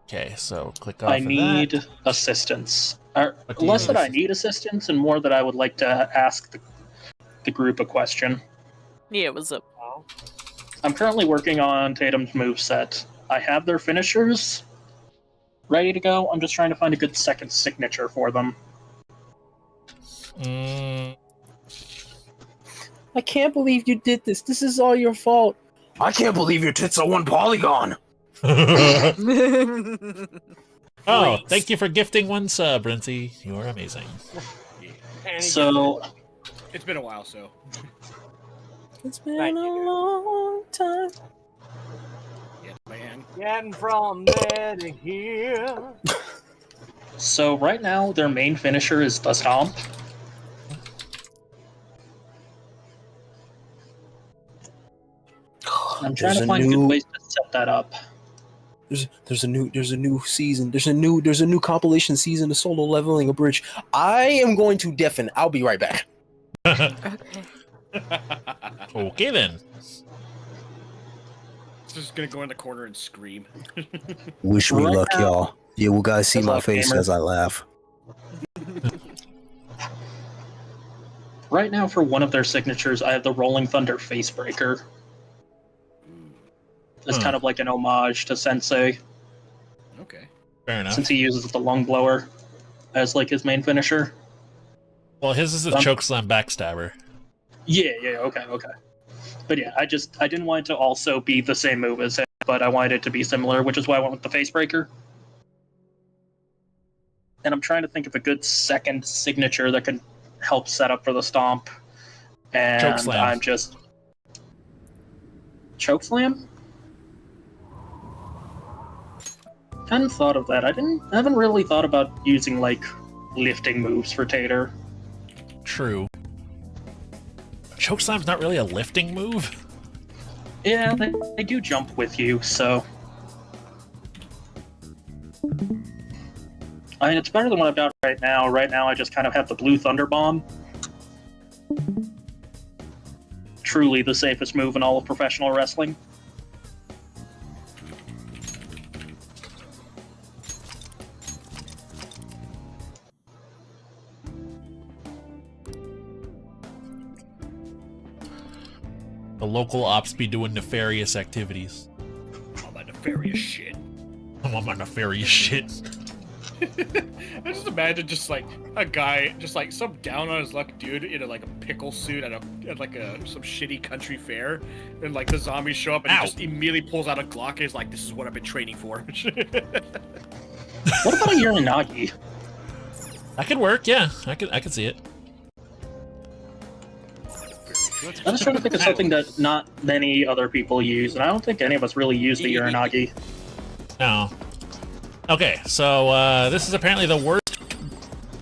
Okay, so click off I of need that. assistance. What do you Less need that I need assistance and more that I would like to ask the group a question. Yeah, what's up? I'm currently working on Tatum's moveset. I have their finishers ready to go. I'm just trying to find a good second signature for them. I can't believe you did this. This is all your fault. I can't believe your tits are 1 polygon. Oh, thank you for gifting 1 sub, Brinty. You are amazing. So, It's been a while, so. It's been a long time. Yeah, man. Getting from there to here. so right now their main finisher is the stomp. I'm trying to find good ways to set that up. There's a new season. There's a new compilation season of solo leveling abridged. I am going to deafen. I'll be right back. Okay. Okay, then. It's just gonna go in the corner and scream. Wish me Right luck, now- y'all. You will guys see Good my luck, face gamer. as I laugh. Right now, for one of their signatures, I have the Rolling Thunder Facebreaker. It's kind of like an homage to Sensei, Okay. Fair enough. since he uses the lung blower as like his main finisher. Well, his is a chokeslam backstabber. Yeah, okay. But yeah, I didn't want it to also be the same move as him, but I wanted it to be similar, which is why I went with the Facebreaker. And I'm trying to think of a good second signature that could help set up for the stomp. And Chokeslam. I'm just... Chokeslam? Hadn't thought of that. I haven't really thought about using, like, lifting moves for Tater. True. Chokeslam's not really a lifting move. Yeah, they do jump with you, so... I mean, it's better than what I've got right now. Right now, I just kind of have the Blue Thunder Bomb. Truly the safest move in all of professional wrestling. The local ops be doing nefarious activities. All that nefarious shit. I'm on my nefarious shit. I just imagine just like a guy, just like some down on his luck dude in like a pickle suit at some shitty country fair, and like the zombies show up and he just immediately pulls out a Glock and is like, "This is what I've been training for." What about a Uranagi? That could work. Yeah, I could see it. I was trying to think of something that not many other people use, and I don't think any of us really use the Uranagi. No. Okay, so this is apparently the worst.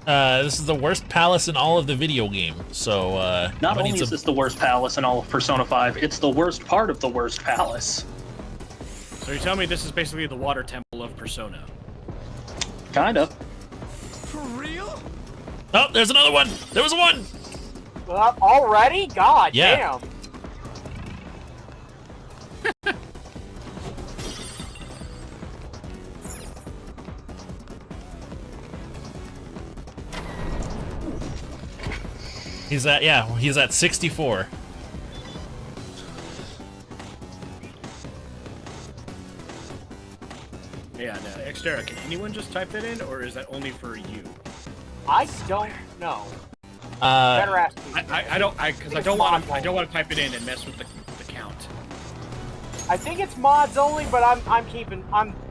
This is the worst palace in all of the video game. So not only is this the worst palace in all of Persona 5, it's the worst part of the worst palace. So you're telling me this is basically the water temple of Persona? Kinda. For real? Oh, there's another one. There was one. Already? God yeah. Damn. He's at 64. Yeah, no, Xterra, can anyone just type that in, or is that only for you? I don't know. Better ask me. I don't want to type it in and mess with the count. I think it's mods only, but I'm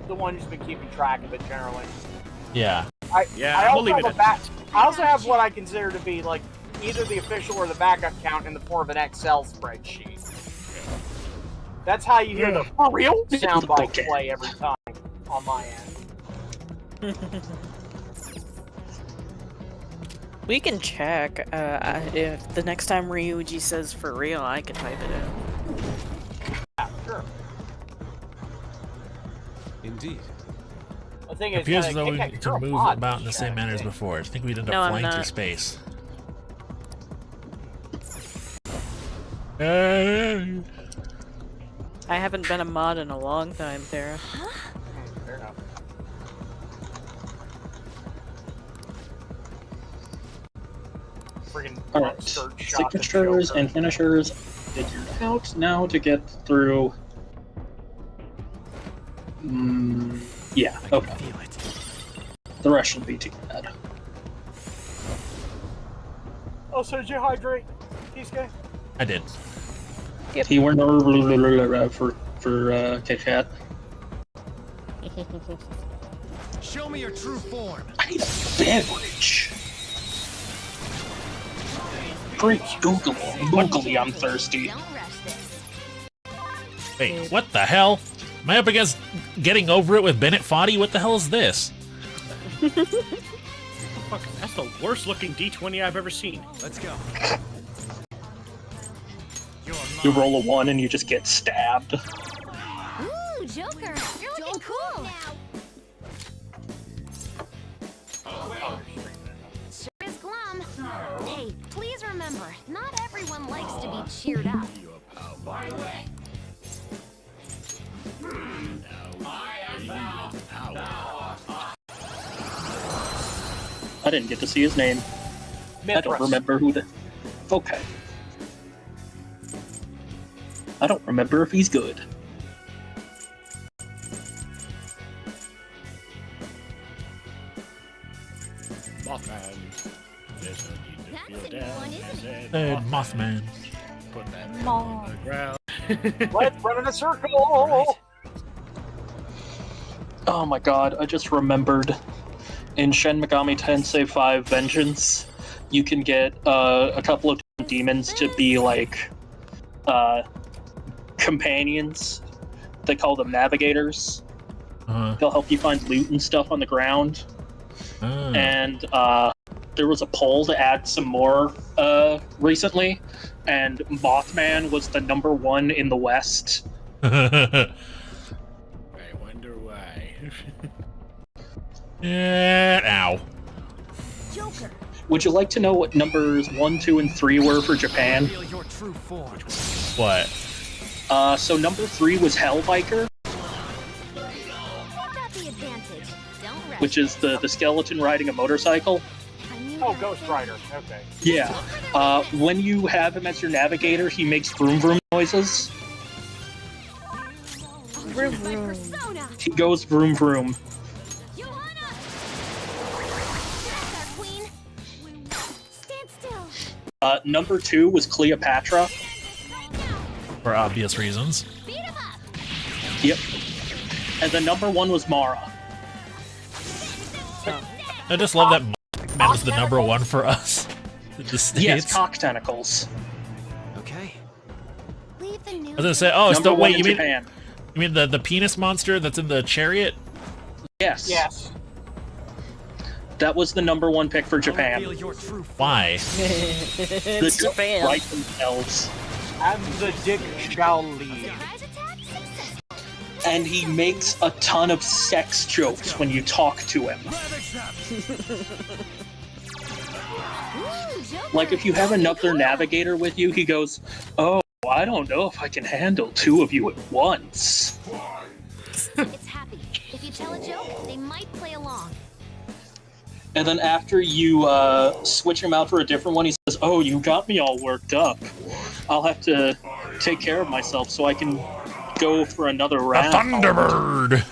the one who's been keeping track of it generally. Yeah. I also have what I consider to be like either the official or the backup count in the form of an Excel spreadsheet. That's how you hear the for real soundbite play every time on my end. We can check. If the next time Ryuji says for real, I can type it in. Yeah, sure. Indeed. The thing It is, appears as though we can move about in the same manner as before. I think we'd end up flying through space. I haven't been a mod in a long time, Tara. Fair enough. Alright, signatures and finishers figured out now to get through. Yeah, okay. The rest shouldn't be too bad. Oh, so did you hydrate, Kiske? I did. Yep. He went for Kit Kat. Show me your true form. I need a beverage. Great googly, I'm thirsty. Wait, what the hell? Am I up against getting over it with Bennett Foddy? What the hell is this? Fuck, that's the worst looking D20 I've ever seen. Let's go. You roll a 1 and you just get stabbed. Ooh, Joker, you're looking cool. Sure is glum. Hey, please remember, not everyone likes to be cheered up. I didn't get to see his name. I don't remember who the... Okay. I don't remember if he's good. Mothman. There's no need to feel down. Mothman. Put that on the ground. Let's run in a circle! Oh my god, I just remembered. In Shin Megami Tensei 5 Vengeance, you can get a couple of demons to be like companions. They call them navigators. They'll help you find loot and stuff on the ground. And there was a poll to add some more recently, and Mothman was the #1 in the West. I wonder why. Ow. Joker. Would you like to know what numbers 1, 2, and 3 were for Japan? Feel your true form. What? So number 3 was Hellbiker, Got the advantage. Don't rush. which is the skeleton riding a motorcycle. Oh, Ghost Rider. Okay. Yeah. When you have him as your navigator, he makes vroom vroom noises. Vroom vroom. Persona. He goes vroom vroom. Johanna. Number 2 was Cleopatra. For obvious reasons. Yep. And then number 1 was Mara. I just love that man was the number 1 for us. The States. Yes, cock tentacles. Okay. I was gonna say, oh, Number so wait, one in Japan. you mean the penis monster that's in the chariot? Yes. Yes. That was the number 1 pick for Japan. Reveal your true form. Why? The It's Japan. right themselves. And the dick shall lead. And he makes a ton of sex jokes when you talk to him. Like if you have another navigator with you, he goes, "Oh, I don't know if I can handle 2 of you at once." It's happy. If you tell a joke, they might play along. And then after you switch him out for a different one, he says, "Oh, you got me all worked up. I'll have to take care of myself so I can go for another A round." Thunderbird!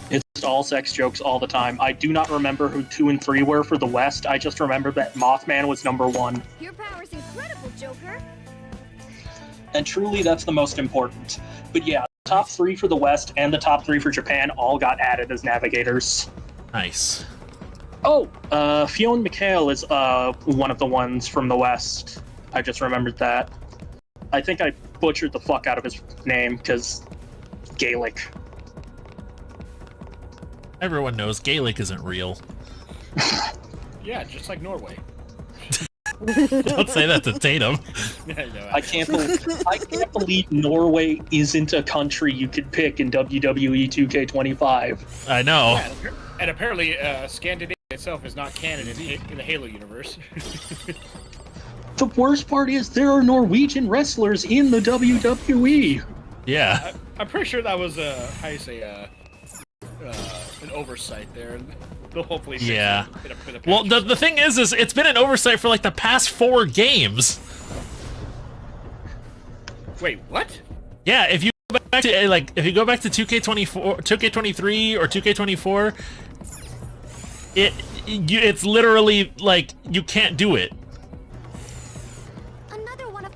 It's just all sex jokes all the time. I do not remember who 2 and 3 were for the West. I just remember that Mothman was number 1. Your power's incredible, Joker. And truly, that's the most important. But yeah, the top 3 for the West and the top 3 for Japan all got added as navigators. Nice. Oh, Fionn McHale is one of the ones from the West. I just remembered that. I think I butchered the fuck out of his name, because Gaelic. Everyone knows Gaelic isn't real. Yeah, just like Norway. Don't say that to Tatum. Yeah, no, I can't believe Norway isn't a country you could pick in WWE 2K25. I know. Yeah, and apparently, Scandinavia itself is not canon in the Halo universe. The worst part is there are Norwegian wrestlers in the WWE. Yeah. I'm pretty sure that was how you say an oversight there. They'll hopefully fix Yeah. it in a patch. Well, the thing is it's been an oversight for like the past 4 games. Wait, what? Yeah, if you go back to if you go back to 2K24, 2K23 or 2K24, it's literally like you can't do it. Another one of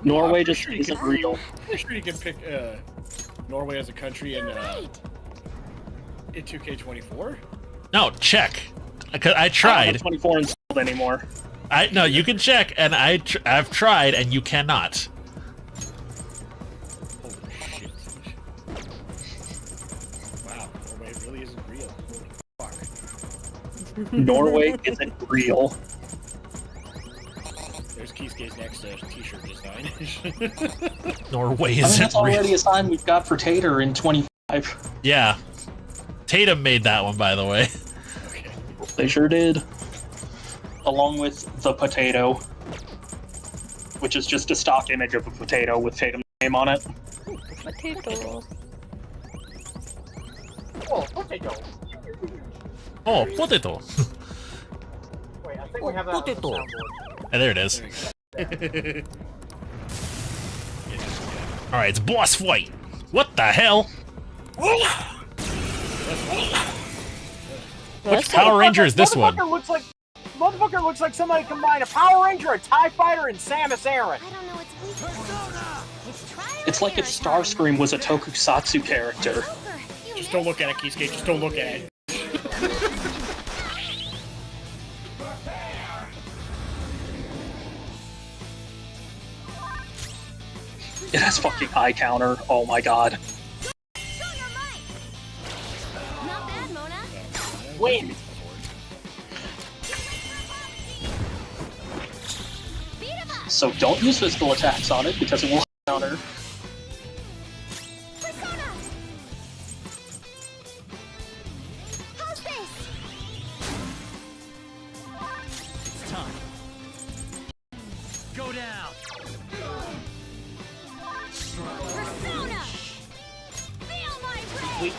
Norway I'm just pretty isn't real. Pretty sure you can pick Norway as a country in right. 2K24. No, check. I I don't tried. have 24 installed anymore. No, you can check, and I've tried, and you cannot. Holy shit. Wow, Norway really isn't real. Holy fuck. Norway isn't real. There's Kiske's next t-shirt design. Norway I mean, isn't that's real. already a sign we've got for Tater in 25. Yeah. Tatum made that one, by the way. Okay. They sure did. Along with the potato, which is just a stock image of a potato with Tatum's name on it. Potato. Oh, potato. Oh, potato. Wait, I think we have that on the Potato. soundboard. There it is. All right, it's boss fight. What the hell? Which Power Ranger is this one? Motherfucker looks like somebody combined a Power Ranger, a TIE Fighter, and Samus Aran. I don't know its weakness. It's like if Starscream was a tokusatsu character. Just don't look at it, Kiske. Just don't look at it. It has fucking eye counter. Oh my god. Not bad, Mona. Wait. So don't use physical attacks on it because it will counter. Persona. How's this? It's time. Go down. Persona. Feel my rage.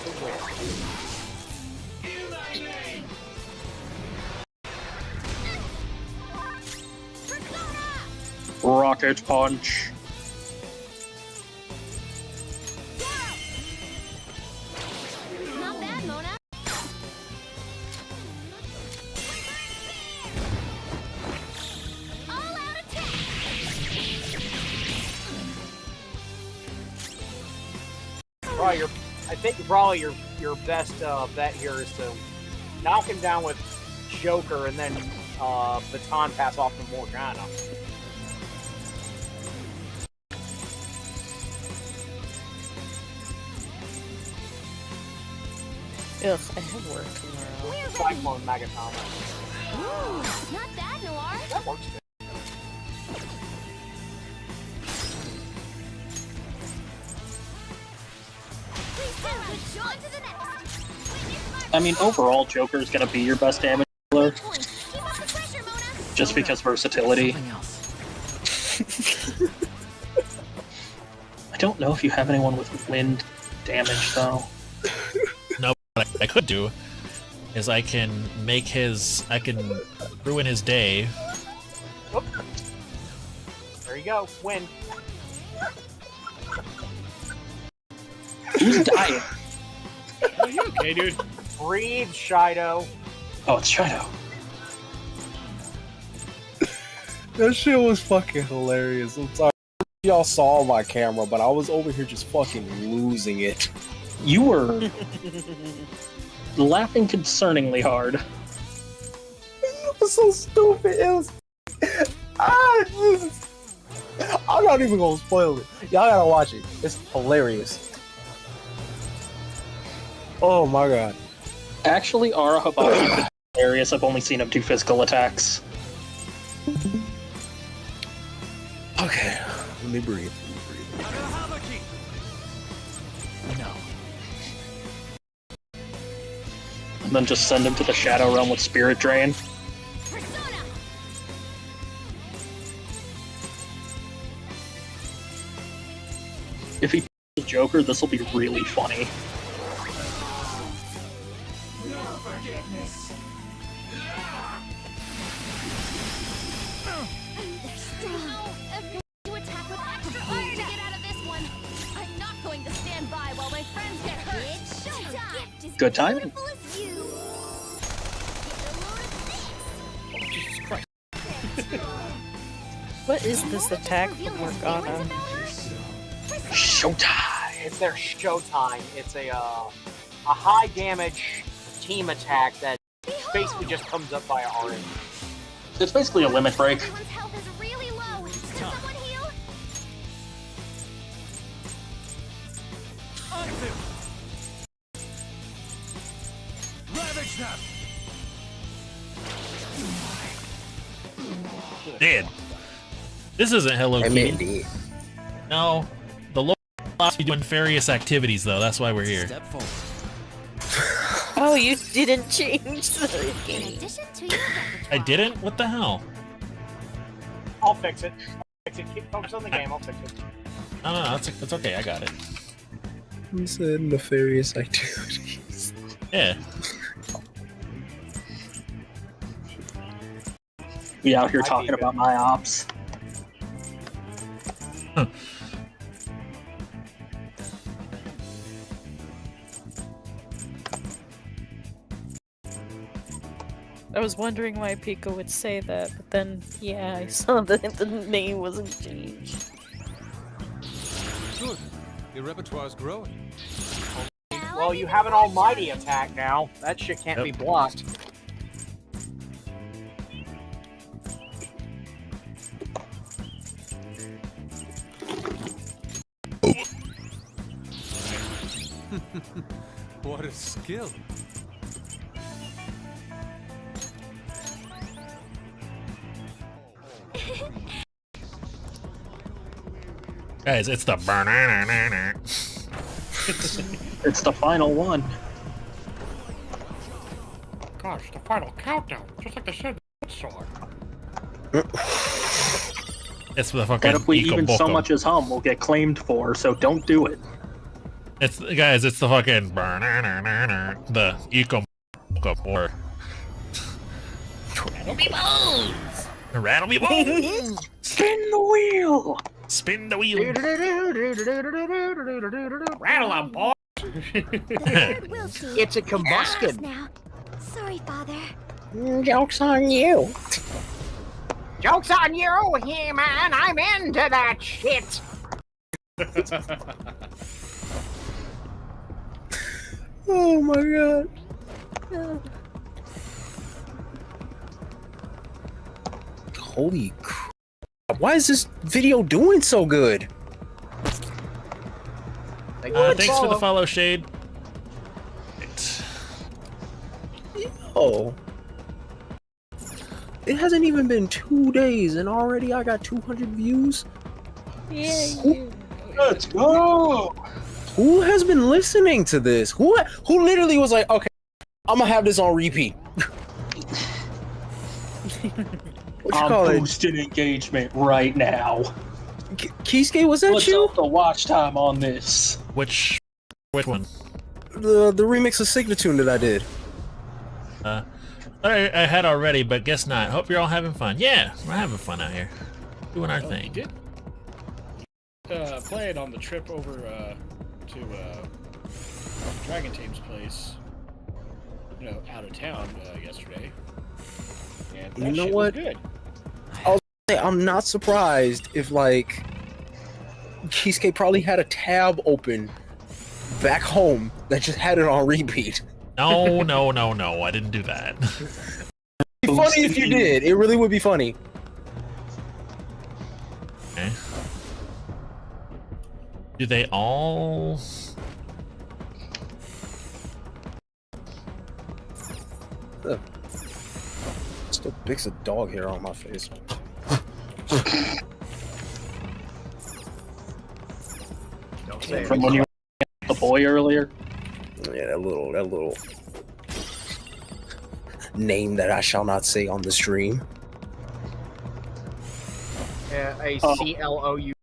Rocket punch. Not bad, Mona. Probably I think probably your best bet here is to knock him down with Joker and then baton pass off to Morgana. Ugh, I have work tomorrow. Cyclone Magatama. Ooh, not bad, Noir. That works good. On to the next. I mean, overall, Joker's gonna be your best damage dealer, Keep up the pressure, Mona. just because versatility. Something else. I don't know if you have anyone with wind damage, though. No, what I could do is I can ruin his day. Whoop. There you go. Win. Who's dying? Are you okay, dude? Breathe, Shido. Oh, it's Shadow. That shit was fucking hilarious. I'm sorry y'all saw my camera, but I was over here just fucking losing it. You were laughing concerningly hard. It was so stupid. It was. I'm not even gonna spoil it. Y'all gotta watch it. It's hilarious. Oh my god. Actually, Ara Hibachi is hilarious. I've only seen him do physical attacks. Okay, let me breathe. No. And then just send him to the Shadow Realm with Spirit Drain. Persona. If he plays Joker, this will be really funny. To attack with extra oomph to get out of this one. I'm not going to stand by while my friends get hurt. It's showtime. Good timing. Beautiful as you. Get a load of Jesus Christ. What is this attack from Morgana? Showtime! It's their showtime. It's a high damage team attack that basically just comes up by RN. It's basically a limit break. Everyone's health is really low. Can someone heal? Ravage them. Dead. This isn't Hello Kitty. No, the low be doing nefarious activities though. That's why we're here. Step forward. Oh, you didn't change the In game. addition to your repertoire. I didn't. What the hell? I'll fix it. Keep focus on the game. I'll fix it. No, it's okay. I got it. He said nefarious activities. Yeah. We out here talking about my ops. I was wondering why Pika would say that, but then, yeah, I saw that the name wasn't changed. Good. Your repertoire's growing. Well, you have an almighty attack now. That shit can't be blocked. What a skill. Guys, it's the banana. It's the final one. Gosh, the final countdown, just like the Shenanigans song. It's the fucking. And if we Eco even so Boko. much as hum, we'll get claimed for, so don't do it. It's guys. It's the fucking banana. The Eco or. Rattle me bones. Rattle me bones. Spin the wheel! Spin the wheel. Rattle on, boy! Third will see. It's a combustion. Now. Sorry, Father. Joke's on you. Joke's on you, He-Man. I'm into that shit. Oh my god. Holy crap. Why is this video doing so good? Thanks for the follow, Shade. Oh. It hasn't even been 2 days and already I got 200 views? Yeah. Let's go. Who has been listening to this? Who literally was like, okay, I'm gonna have this on repeat. What you call I'm it? boosting engagement right now. Kiske, was that What's you? up the watch time on this? Which one? The remix of Signatune that I did. I had already, but guess not. Hope you're all having fun. Yeah, we're having fun out here, doing our thing. Did play it on the trip over to Dragon Tame's place, you know, out of town yesterday. And that You know shit what? Was good. I'm not surprised if like Kiske probably had a tab open back home that just had it on repeat. No, I didn't do that. It'd be funny if you did. It really would be funny. Okay. Do they all? Still bits of dog hair on my face. Don't say From it. when you were the boy earlier. Yeah, that little name that I shall not say on the stream. A CLOU.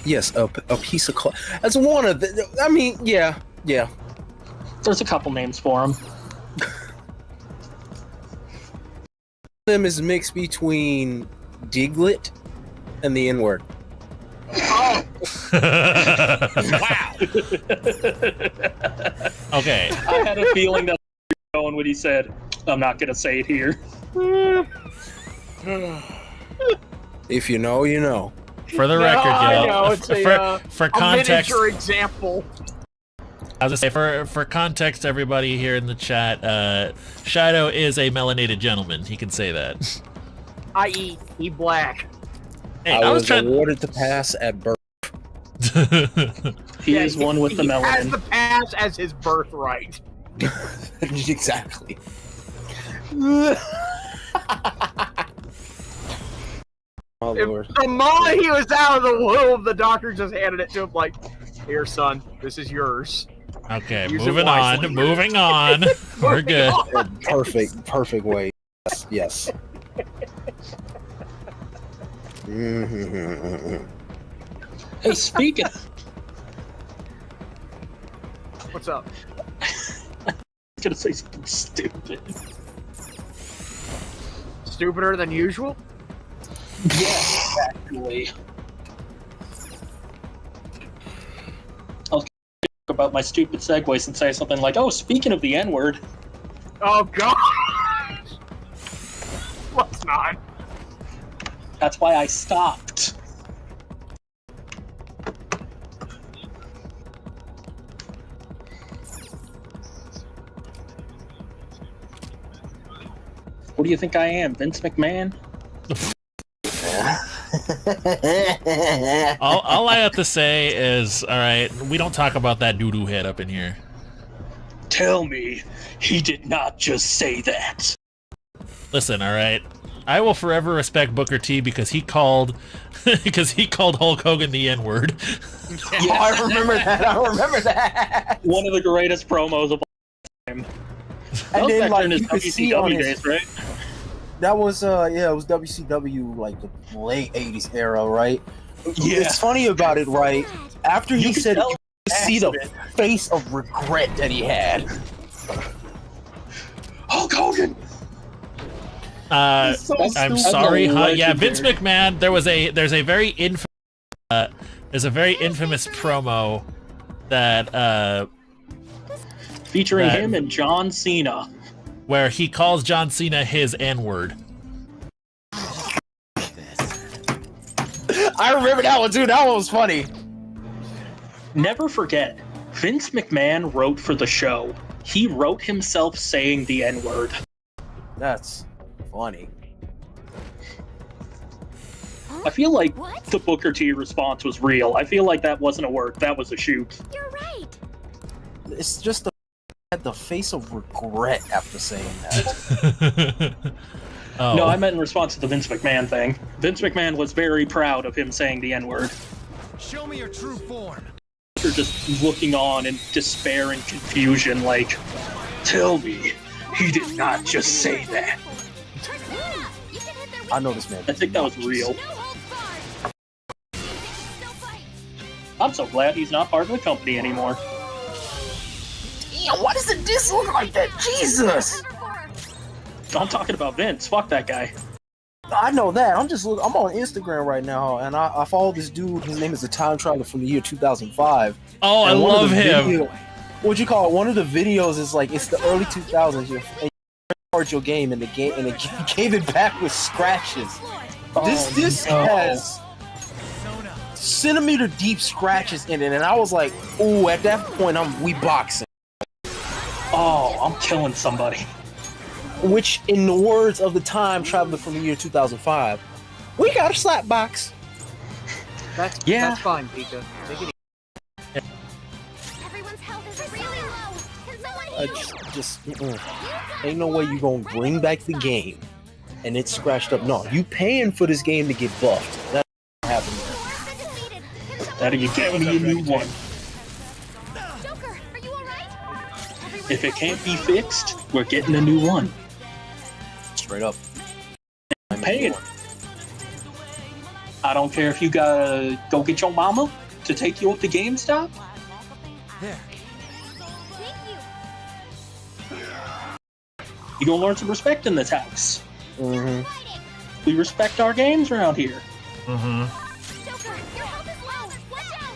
Yes, a piece of that's one of the. I mean, yeah. There's a couple names for him. Them is mixed between Diglett and the N-word. Oh, Wow. Okay. I had a feeling that going when he said, "I'm not gonna say it here." If you know, you know. For the no, record, I yo. know it's a, For a context, miniature example. I was gonna say for context, everybody here in the chat, Shido is a melanated gentleman. He can say that. I.e., he black. Hey, I was trying. awarded the pass at birth. He is one with the He has melanin. the pass as his birthright. Exactly. Oh Lord. The moment he was out of the womb, the doctor just handed it to him like, "Here, son, this is yours." Okay, Use it moving on. wisely. Moving on. We're good. Perfect way. Yes. Hey, speaking. What's up? I'm gonna say something stupid. Stupider than usual? Yes, actually. I'll talk about my stupid segues and say something like, "Oh, speaking of the N-word." Oh God! Let's not. That's why I stopped. What do you think I am, Vince McMahon? All I have to say is, all right, we don't talk about that doo-doo head up in here. Tell me, he did not just say that. Listen, all right, I will forever respect Booker T because he called Hulk Hogan the N-word. Oh, I remember that. One of the greatest promos of all time. That was then, back in like, his you could see on WCW his- days, right? That was yeah, it was WCW like the late '80s era, right? Yeah. It's funny about it, right? After he said, tell you could see the face of regret that he had. Hulk Hogan! I'm stupid. sorry, That's huh? Yeah, Vince legendary. McMahon. There's a very infamous promo that Featuring That- him and John Cena. where he calls John Cena his N-word. I remember that one too. That one was funny. Never forget Vince McMahon wrote for the show. He wrote himself saying the N-word. That's funny. I feel like What? the Booker T response was real. I feel like that wasn't a work, that was a shoot. You're right. It's just had the face of regret after saying that. Oh. No, I meant in response to the Vince McMahon thing. Vince McMahon was very proud of him saying the N-word. Show me your true form. You're just looking on in despair and confusion, like, tell me, he did not just say that. You can hit their I know this man. I think that was real. No holds barred. Still fight. I'm so glad he's not part of the company anymore. Why does the disc look like that? Jesus! Number 4. I'm talking about Vince. Fuck that guy. I know that. I'm on Instagram right now, and I follow this dude. His name is a time traveler from the year 2005. Oh, I And one of love the him. What'd you call it? One of the videos is like it's the early 2000s. You charge your game, and it gave it back with scratches. This disc has centimeter deep scratches in it, and I was like, "Ooh!" At that point, we boxing. Oh, I'm killing somebody. Which, in the words of the time traveler from the year 2005, we got a slap box. That's fine, Pika. Take it Everyone's health is really low. Can someone heal? Ain't no way you gonna bring back the game and it's scratched up. No, you paying for this game to get buffed. That's not happening. Been defeated. Can someone That'll you get me a new one. Joker, are you alright? If it can't be fixed, we're getting a new one. Straight up. I'm paying. I don't care if you gotta go get your mama to take you up to GameStop. There. Thank you. You gonna learn some respect in this house. Mm-hmm. Fighting. We respect our games around here. Mm-hmm. Joker, your health is low. Watch out.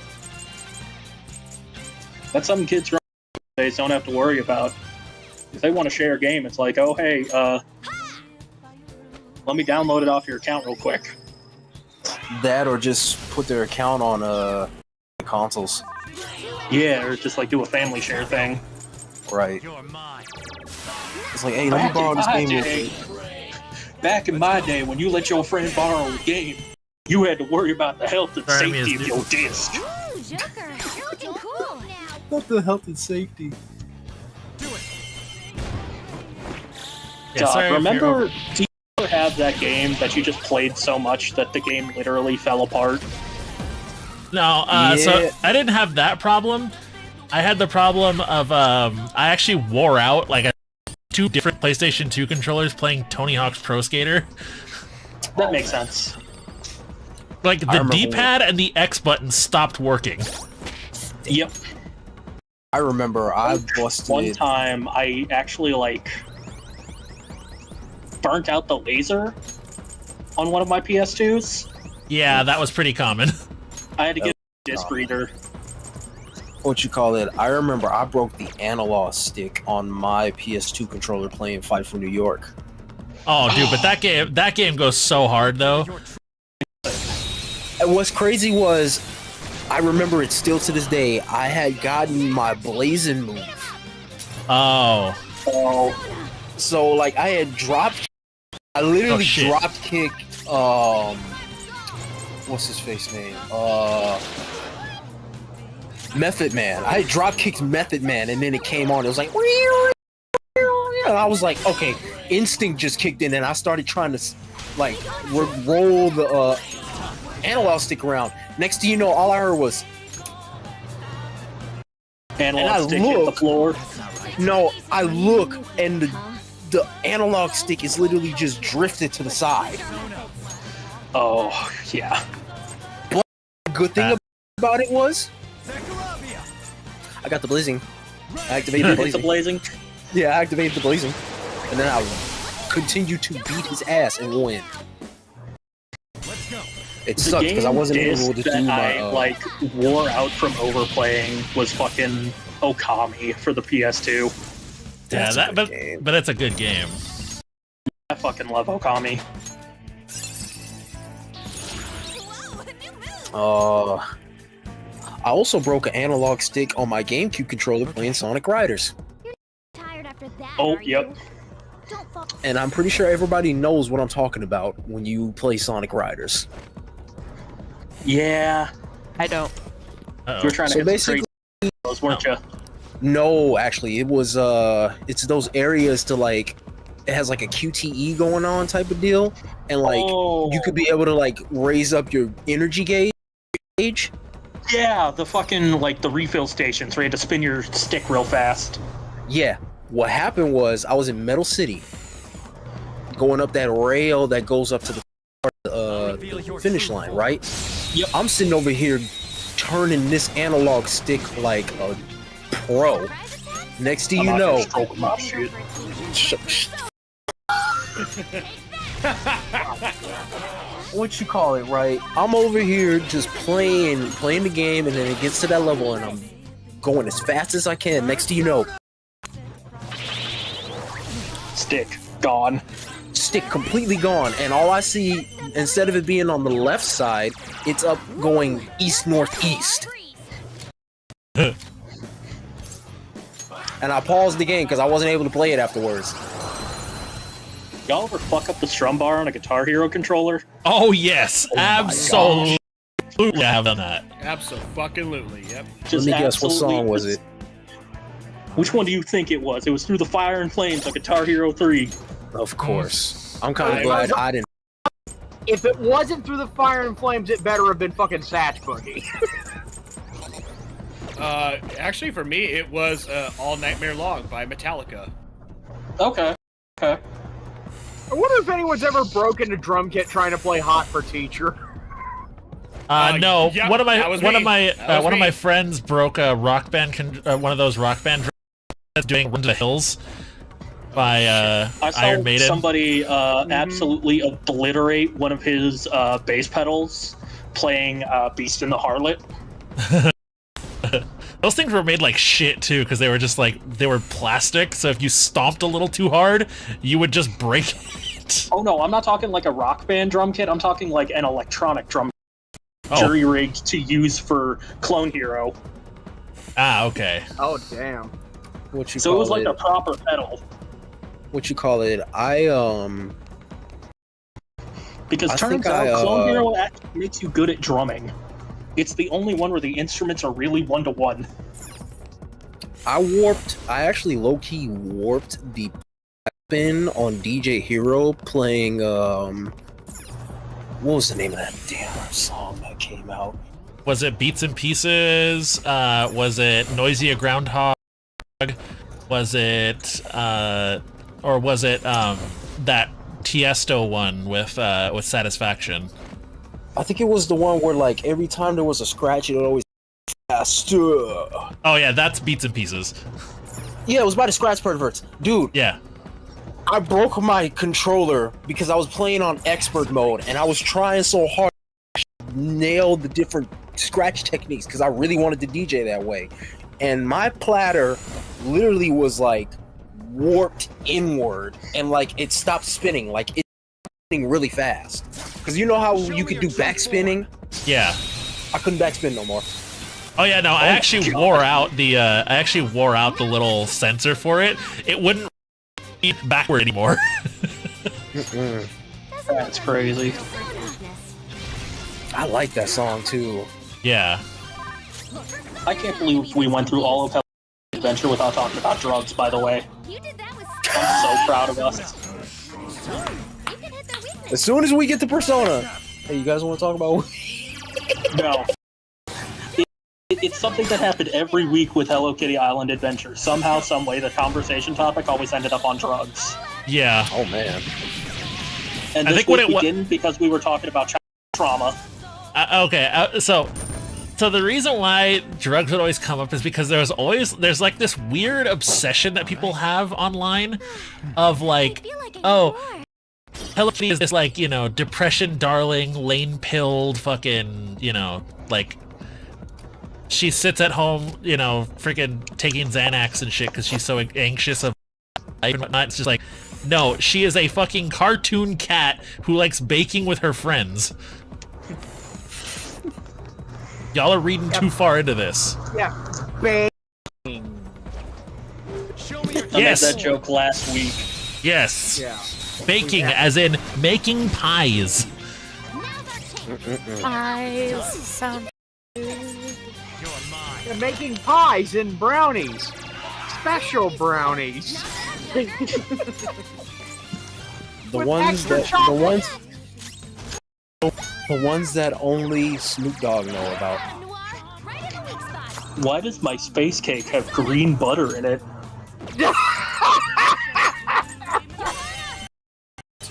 That's something kids nowadays don't have to worry about. If they want to share a game, it's like, oh hey, let me download it off your account real quick. That or just put their account on consoles. Yeah, or just like do a family share thing. Right. You're mine. It's like, hey, let me borrow this game real quick. Back in my day, when you let your friend borrow a game, you had to worry about the health and Sorry, safety Miss of your disc. Ooh, Joker, you're looking cool now. What the health and safety? Yeah, sorry if you're remember, over- do you ever have that game that you just played so much that the game literally fell apart? No, so I didn't have that problem. I had the problem of I actually wore out like 2 different PlayStation 2 controllers playing Tony Hawk's Pro Skater. That makes sense. Like the D-pad and the X button stopped working. Yep. I remember I busted. One time, I actually like burnt out the laser on one of my PS2s. Yeah, that was pretty common. I had to get a disc reader. What you call it? I remember I broke the analog stick on my PS2 controller playing Fight for New York. Oh, dude, but that game goes so hard though. And what's crazy was, I remember it still to this day. I had gotten my blazing move. Oh. So like I had dropped. I literally dropped kicked. What's his face name? Method Man. I had drop kicked Method Man, and then it came on. It was like, and I was like, okay, instinct just kicked in, and I started trying to like roll the analog stick around. Next thing you know, all I heard was analog stick hit the floor. No, I look, and the analog stick is literally just drifted to the side. Oh, yeah. But the good thing about it was, I got the blazing. I activated the blazing. Yeah, I activated the blazing. And then I continued to beat his ass and win. It sucked because I wasn't able to do my... like, wore out from overplaying was fucking Okami for the PS2. Yeah, but it's a good game. I fucking love Okami. I also broke an analog stick on my GameCube controller playing Sonic Riders. Tired after that, Oh, are yep. you? Don't fall. And I'm pretty sure everybody knows what I'm talking about when you play Sonic Riders. Yeah. I don't. Uh-oh. You were trying to So hit some basically, crazy those, weren't you? no, actually, it was it's those areas to like, it has like a QTE going on type of deal, and like you could be able to like raise up your energy gauge. Yeah, the fucking, like, the refill stations where you had to spin your stick real fast. Yeah, what happened was I was in Metal City, going up that rail that goes up to the finish line, right? Yep. I'm sitting over here turning this analog stick like a pro. Next to you know, Stroke my shit. what you call it, right? I'm over here just playing the game, and then it gets to that level, and I'm going as fast as I can. Next to you know, Stick. Gone. stick completely gone, and all I see, instead of it being on the left side, it's up going east northeast. And I paused the game because I wasn't able to play it afterwards. Y'all ever fuck up the strum bar on a Guitar Hero controller? Oh yes, absolutely. I have done that. Absolutely, yep. Just Let me guess, what absolutely song was it? Which one do you think it was? It was Through the Fire and Flames on Guitar Hero 3. Of course. I'm kind of glad I didn't. If it wasn't Through the Fire and Flames, it better have been fucking Thatch Boogie. Actually, for me, it was All Nightmare Long by Metallica. Okay. Okay. I wonder if anyone's ever broken a drum kit trying to play Hot for Teacher. No. yeah, one of that was me. my friends broke a rock band one of those rock band drums doing Run to the Hills by I saw Iron Maiden. somebody absolutely obliterate one of his bass pedals playing Beast in the Harlot. Those things were made like shit too, because they were just like, they were plastic, so if you stomped a little too hard, you would just break it. Oh no, I'm not talking like a rock band drum kit, I'm talking like an electronic drum Oh. jury rigged to use for Clone Hero. Ah, okay. Oh, damn. What you So call it was like it? a proper pedal. What you call it? Because I turns think out I, Clone Hero actually makes you good at drumming. It's the only one where the instruments are really one-to-one. I actually low-key warped the spin on DJ Hero playing, what was the name of that damn song that came out? Was it Beats and Pieces? Was it Noisy a Groundhog? Was it, or was it, that Tiesto one with Satisfaction? I think it was the one where, like, every time there was a scratch, it would always faster. Oh yeah, that's Beats and Pieces. Yeah, it was by the Scratch Perverts. Dude, Yeah. I broke my controller because I was playing on expert mode, and I was trying so hard to nail the different scratch techniques because I really wanted to DJ that way. And my platter literally was, like, warped inward, and, like, it stopped spinning. Like, it's spinning really fast. Because you know how you could do backspinning? Yeah. I couldn't backspin no more. Oh yeah, no, I actually wore out the little sensor for it. It wouldn't be backward anymore. That's crazy. I like that song too. Yeah. I can't believe we went through all of Hell's Adventure without talking about drugs, by the way. You did that with I'm so proud of us. You can hit their weakness. As soon as we get to Persona, hey, you guys want to talk about? No. It's something that happened every week with Hello Kitty Island Adventure. Somehow, someway, the conversation topic always ended up on drugs. Yeah. Oh man. And I this think what week it we didn't because we were talking about trauma. Okay, so the reason why drugs would always come up is because there's like this weird obsession that people have online of like, oh, Hello Kitty is this, like, you know, depression darling, lane-pilled fucking, you know, like, she sits at home, you know, freaking taking Xanax and shit because she's so anxious of life and whatnot. It's just like, no, she is a fucking cartoon cat who likes baking with her friends. Y'all are reading too far into this. Yeah. Bang. Show me your I made Yes. that joke last week. Yes. Yeah. Baking, Yeah. as in making pies. Eyes sound. You're mine. They're making pies and brownies. Special brownies. The With ones extra that chocolate. the ones that only Snoop Dogg know about. Noir, right in the weak spot. Why does my space cake have green butter in it?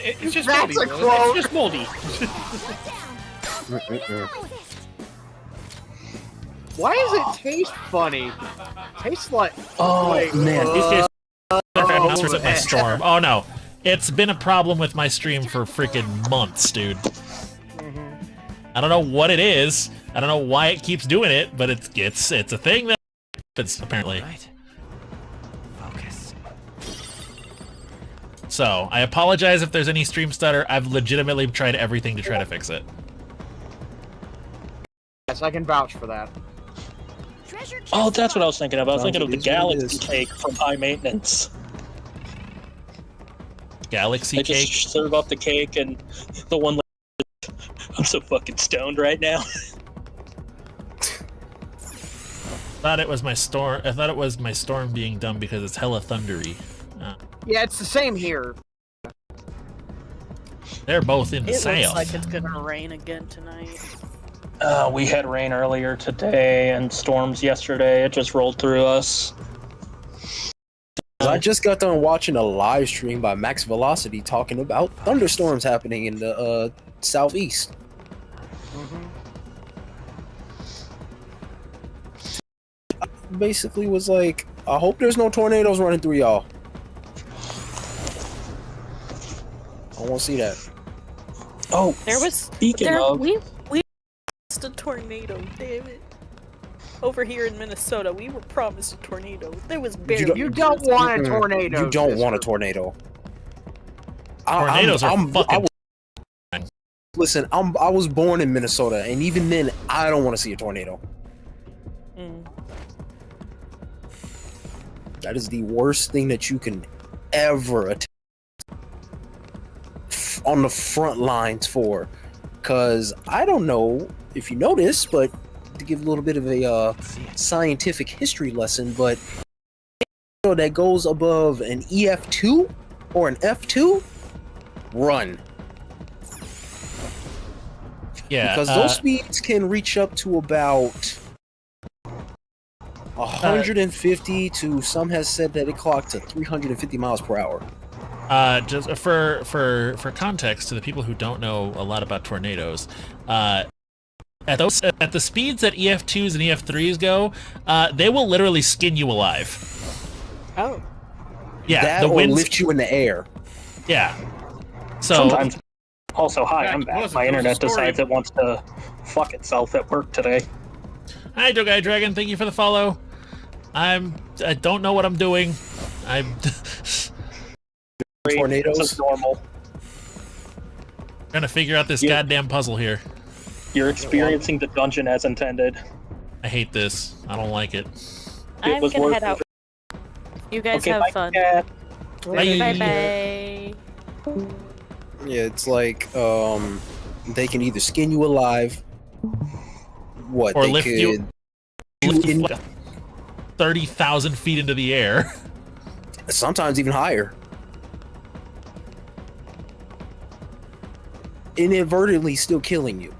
It's just That's moldy. a Will. quote. It's just moldy. Why does it taste funny? Tastes like. Oh, like, man. Monsters at my storm. Oh no, it's been a problem with my stream for freaking months, dude. I don't know what it is. I don't know why it keeps doing it, but it's a thing that happens apparently. Right. Focus. So I apologize if there's any stream stutter. I've legitimately tried everything to try to fix it. Yes, I can vouch for that. Treasure chest Oh, that's what I was thinking of. I was Sounds thinking of the it is what it Galaxy is. cake from High Maintenance. Galaxy They cake. just serve up the cake and the one. I'm so fucking stoned right now. Thought it was my storm. I thought it was my storm being dumb because it's hella thundery. Yeah, it's the same here. They're both in It looks sale. like it's gonna rain again tonight. We had rain earlier today and storms yesterday. It just rolled through us. I just got done watching a live stream by Max Velocity talking about thunderstorms happening in the southeast. Basically was like, I hope there's no tornadoes running through y'all. I won't see that. Oh, There was speaking there of, we promised a tornado. Damn it! Over here in Minnesota, we were promised a tornado. There was barely. You don't want a tornado. You don't want a sister. tornado. Tornadoes are fucking. Listen, I was born in Minnesota, and even then, I don't want to see a tornado. Mm. That is the worst thing that you can ever attack on the front lines for. Because I don't know if you know this, but to give a little bit of a scientific history lesson, but that goes above an EF2 or an F2, run. Yeah, Because those speeds can reach up to about 150 to, some has said that it clocked to 350 miles per hour. just for context to the people who don't know a lot about tornadoes, at the speeds that EF2s and EF3s go, they will literally skin you alive. Oh. Yeah, That the or winds. lift you in the air. Yeah. So sometimes. Also, hi, Yeah, I'm it back. was a My internet story. decides it wants to fuck itself at work today. hi, Joe Guy Dragon. Thank you for the follow. I don't know what I'm doing. I'm Tornadoes? It's normal. trying to figure out this Yeah. goddamn puzzle here. You're experiencing the dungeon as intended. I hate this. I don't like it. I'm was gonna worth head out. You guys Okay, have bye, fun. cat. Bye. Bye bye. Yeah, it's like they can either skin you alive, what Or they lift could you- Lift you in- like 30,000 feet into the air. sometimes even higher. Inadvertently still killing you.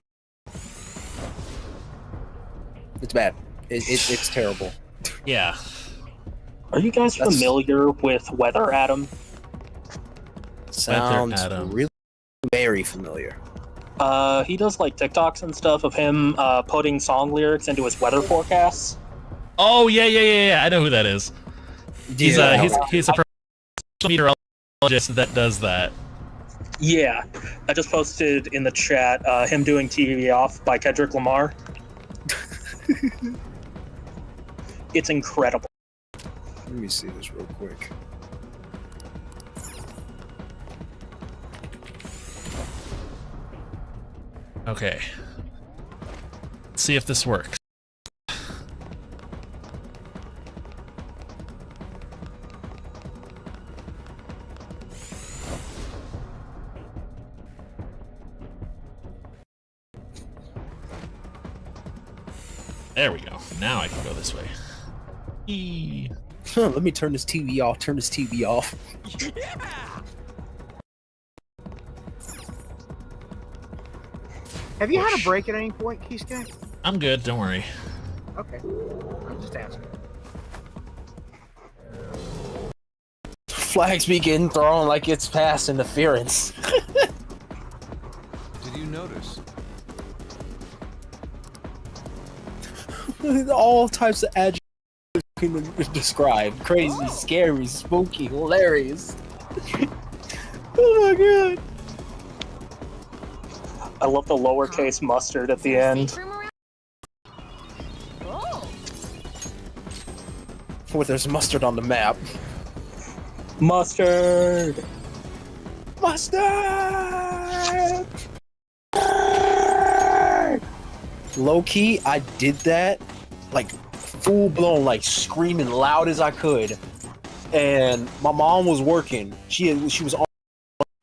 It's bad. It's terrible. Yeah. Are you guys That's- familiar with Weather Adam? Sounds Adam. really very familiar. He does like TikToks and stuff of him putting song lyrics into his weather forecasts. Oh yeah. I know who that is. He's Yeah. he's a meteorologist that does that. Yeah, I just posted in the chat him doing TV Off by Kendrick Lamar. It's incredible. Let me see this real quick. Okay. see if this works. There we go. Now I can go this way. Eee. Let me turn this TV off. Turn this TV off. Have you had a break at any point, Kiske? I'm good. Don't worry. Okay. I'm just asking. Flags be getting thrown like it's past interference. Did you notice? All types of adjectives can describe. Crazy, scary, spooky, hilarious. Oh my god. I love the lowercase mustard at the end. Oh. Where there's mustard on the map. Mustard! Mustard! Low key, I did that like full blown, like screaming loud as I could. And my mom was working. She was on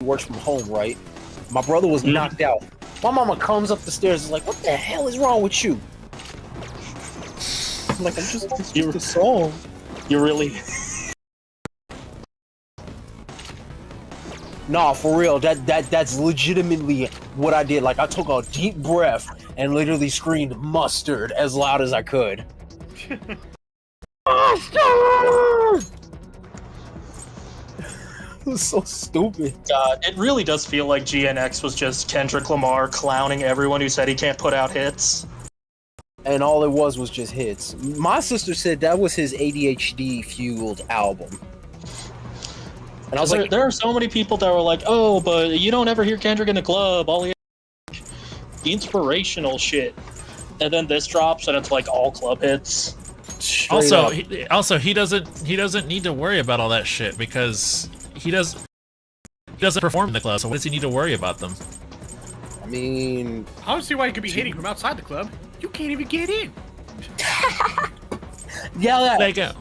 works from home, right? My brother was knocked out. My mama comes up the stairs and is like, "What the hell is wrong with you?" I'm like, "I'm just the song." You really? Nah, for real. That's legitimately what I did. Like, I took a deep breath and literally screamed mustard as loud as I could. Mustard! It was so stupid. God, it really does feel like GNX was just Kendrick Lamar clowning everyone who said he can't put out hits. And all it was just hits. My sister said that was his ADHD-fueled album. And I was like, there are so many people that were like, "Oh, but you don't ever hear Kendrick in the club. All he inspirational shit." And then this drops, and it's like all club hits. Also, he doesn't need to worry about all that shit because he doesn't perform in the club. So what does he need to worry about them? I mean, I don't see why you could be hitting from outside the club. You can't even get in. yell at. They go.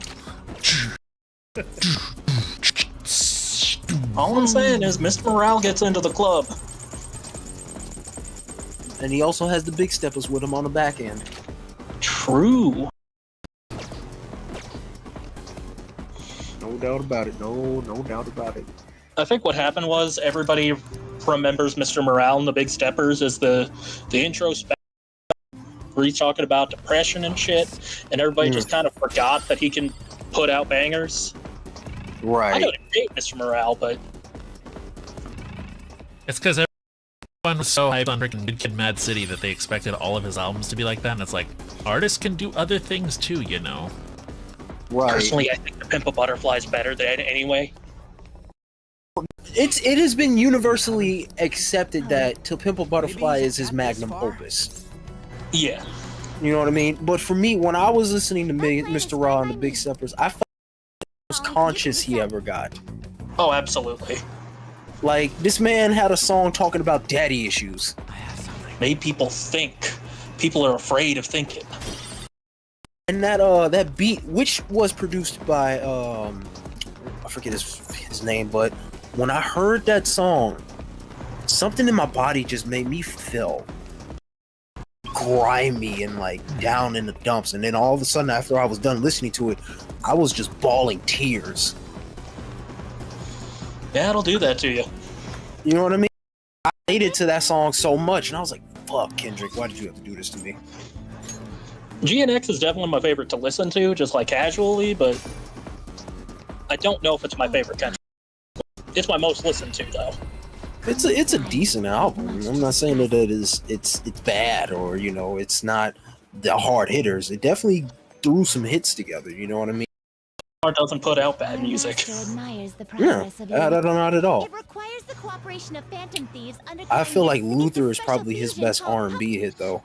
All I'm saying is Mr. Morale gets into the club. And he also has the big steppers with him on the back end. True. No doubt about it. No doubt about it. I think what happened was everybody remembers Mr. Morale and the Big Steppers as the intro spec where he's talking about depression and shit, and everybody just kind of forgot that he can put out bangers. Right. I don't hate Mr. Morale, but It's because everyone was so hyped on freaking Good Kid, Mad City that they expected all of his albums to be like that, and it's like, artists can do other things too, you know? Right. personally I think The Pimp a Butterfly is better than anyway. It has been universally accepted that To Pimp a Butterfly is his magnum opus. Yeah. You know what I mean? But for me, when I was listening to Mr. Raw and the Big Steppers, I felt the most conscious he ever got. Oh, absolutely. Like, this man had a song talking about daddy issues. Made people think. People are afraid of thinking. And that beat, which was produced by I forget his name, but when I heard that song, something in my body just made me feel grimy and like down in the dumps. And then all of a sudden, after I was done listening to it, I was just bawling tears. Yeah, it'll do that to you. You know what I mean? I related to that song so much, and I was like, fuck, Kendrick, why did you have to do this to me? GNX is definitely my favorite to listen to, just like casually, but I don't know if it's my favorite Kendrick. It's my most listened to, though. It's a decent album. I'm not saying that it's bad or, you know, it's not the hard hitters. It definitely threw some hits together, you know what I mean? Doesn't put out bad music. Yeah, not at all. It requires the cooperation of phantom thieves under I feel like Luther is probably his best R&B hit, though.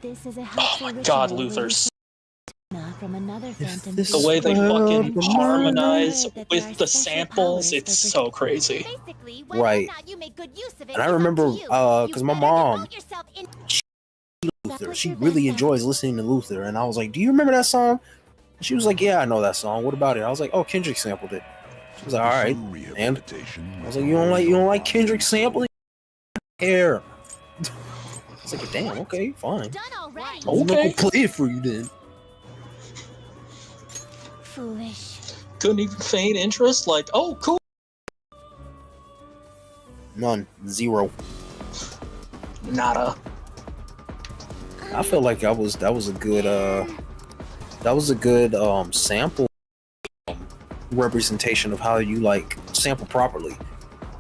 Oh my god, Luther's. From another phantom The way they fucking harmonize with the samples, it's so crazy. Right. And I remember, because my mom, Luther. She really enjoys listening to Luther. And I was like, do you remember that song? She was like, yeah, I know that song. What about it? I was like, oh, Kendrick sampled it. She was like, all right. And I was like, you don't like Kendrick sampling? Hair. I was like, damn, okay, fine. Done already. I'm not gonna play it for you then. Foolish. Couldn't even feign interest. Like, oh, cool. None. Zero. Nada. I feel like that was a good sample representation of how you like sample properly.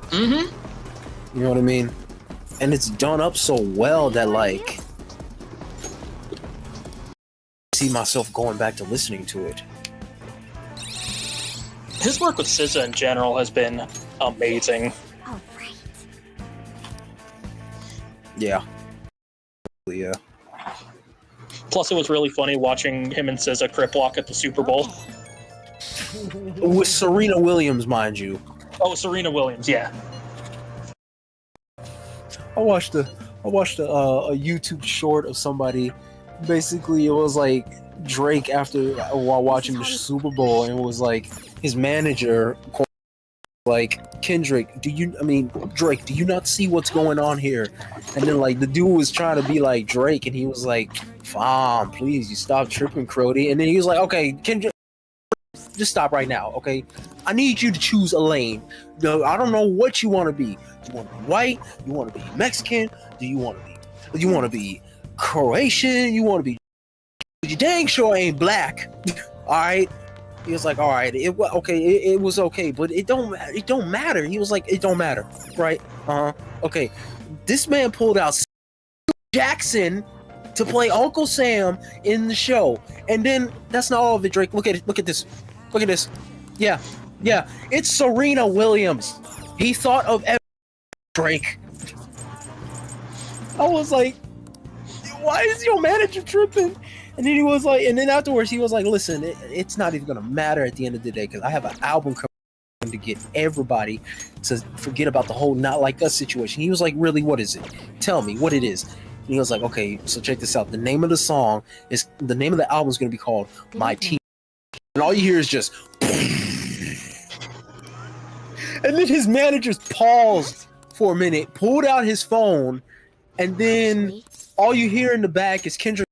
Mm-hmm. You know what I mean? And it's done up so well that like I see myself going back to listening to it. His work with SZA in general has been amazing. All right. Yeah. Yeah. Plus, it was really funny watching him and SZA crip walk at the Super Bowl. With Serena Williams, mind you. Oh, Serena Williams, yeah. I watched a YouTube short of somebody. Basically, it was like Drake while watching the Super Bowl, and it was like his manager, like, Drake, do you not see what's going on here? And then like the dude was trying to be like Drake, and he was like, "Fine, please, you stop tripping, Crody." And then he was like, "Okay, Kendrick, just stop right now, okay? I need you to choose a lane. No, I don't know what you want to be. You want to be white? You want to be Mexican? Do you want to be Croatian? You want to be? You dang sure ain't black, all right?" He was like, "All right, it was okay, but it don't matter." He was like, "It don't matter, right? Okay." This man pulled out Jackson to play Uncle Sam in the show, and then that's not all of it, Drake. Look at this. Yeah, it's Serena Williams. He thought of Drake. I was like, why is your manager tripping? And then he was like, and then afterwards he was like, listen, it's not even gonna matter at the end of the day because I have an album coming to get everybody to forget about the whole Not Like Us situation. He was like, really, what is it? Tell me what it is. And he was like, okay, so check this out. The name of the album is gonna be called My Team. And all you hear is just and then his managers paused for a minute, pulled out his phone, and then all you hear in the back is Kendrick.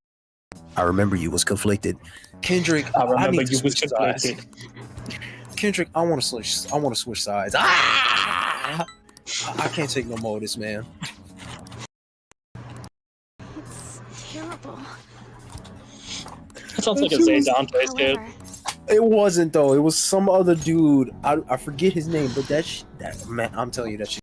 I remember you was conflicted. Kendrick, I need to switch sides. Kendrick, I want to switch sides. I can't take no more of this, man. It's terrible. That sounds like a Zay Dante skit. It wasn't though. It was some other dude. I forget his name, but that man, I'm telling you that shit.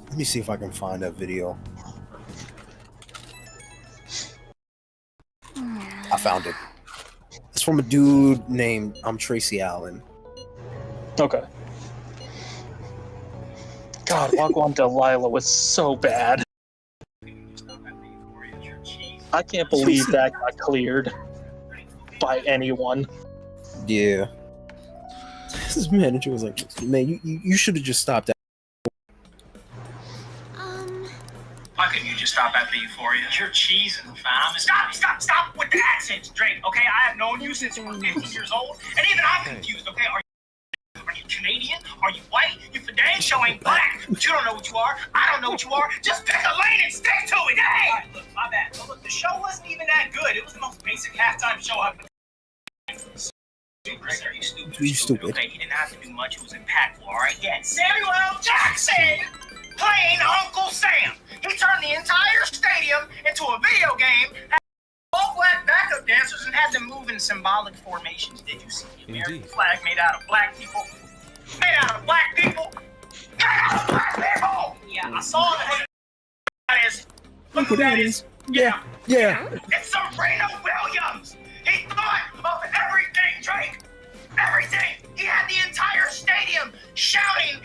Let me see if I can find that video. I found it. It's from a dude named Tracy Allen. Okay. God, Wagwan Delilah was so bad. I can't believe that got cleared by anyone. Yeah. His manager was like, man, you should have just stopped that. Why couldn't you just stop after Euphoria? You're cheesing, fam. Stop with the accents, Drake, okay? I have known you since you were 15 years old, and even I'm confused, okay? Are you Canadian? Are you white? You for dang show ain't black, but you don't know what you are. I don't know what you are. Just pick a lane and stick to it, hey! All right, look, my bad. But look, the show wasn't even that good. It was the most basic halftime show I've been. Are you stupid? You stupid. Okay, he didn't have to do much. It was impactful, all right? Yeah, Samuel L. Jackson playing Uncle Sam. He turned the entire stadium into a video game, had all black backup dancers, and had them move in symbolic formations. Did you see the American flag made out of black people? Made out of black people? Made out of black people! Yeah, I saw that. That is. Look who that is. Yeah. It's Serena Williams! He thought of everything, Drake! Everything! He had the entire stadium shouting.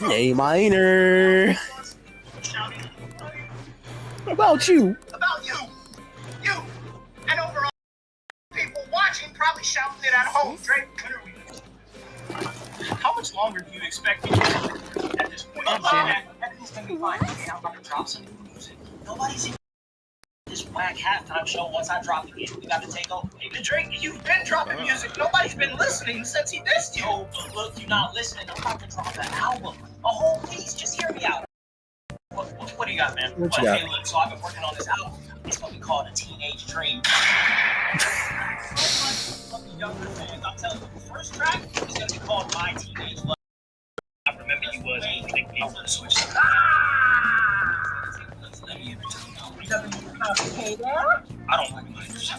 A minor. About you. About you. You. And overall, people watching probably shouting it at home. Drake, when are we how much longer do you expect me to at this point? Everything's gonna be fine. Okay, I'm about to drop some new music. Nobody's in this whack halftime show once I drop again. We got to take over. Hey, Drake, you've been dropping music. Nobody's been listening since he dissed you. Oh, but look, you're not listening. I'm about to drop an album. A whole piece. Just hear me out. What do you got, man? What you got? Hey, look, so I've been working on this album. It's gonna be called A Teenage Dream. So much of the younger fans, I'm telling you, the first track is gonna be called My Teenage Love. I remember you was a big deal. I'm gonna switch. Hey there. I don't like minors.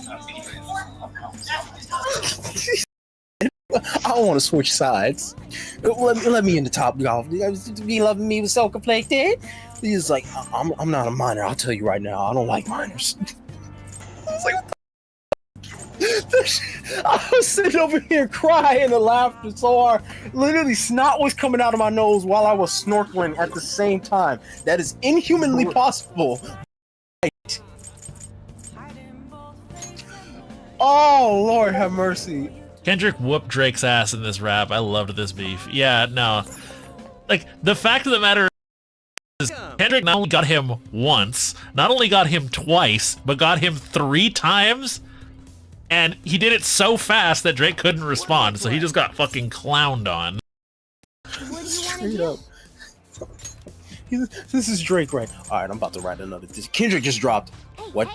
I don't want to switch sides. Let me in the top golf. Be loving me with self-conflicted. He's like, I'm not a minor. I'll tell you right now. I don't like minors. I was like, what the I was sitting over here crying and laughing so hard. Literally, snot was coming out of my nose while I was snorkeling at the same time. That is inhumanly possible. Oh, Lord have mercy. Kendrick whooped Drake's ass in this rap. I loved this beef. Yeah, no. Like, the fact of the matter is, Kendrick not only got him once, not only got him twice, but got him 3 times. And he did it so fast that Drake couldn't respond, so he just got fucking clowned on. Straight up. This is Drake, right? Alright, I'm about to write another. Kendrick just dropped. What?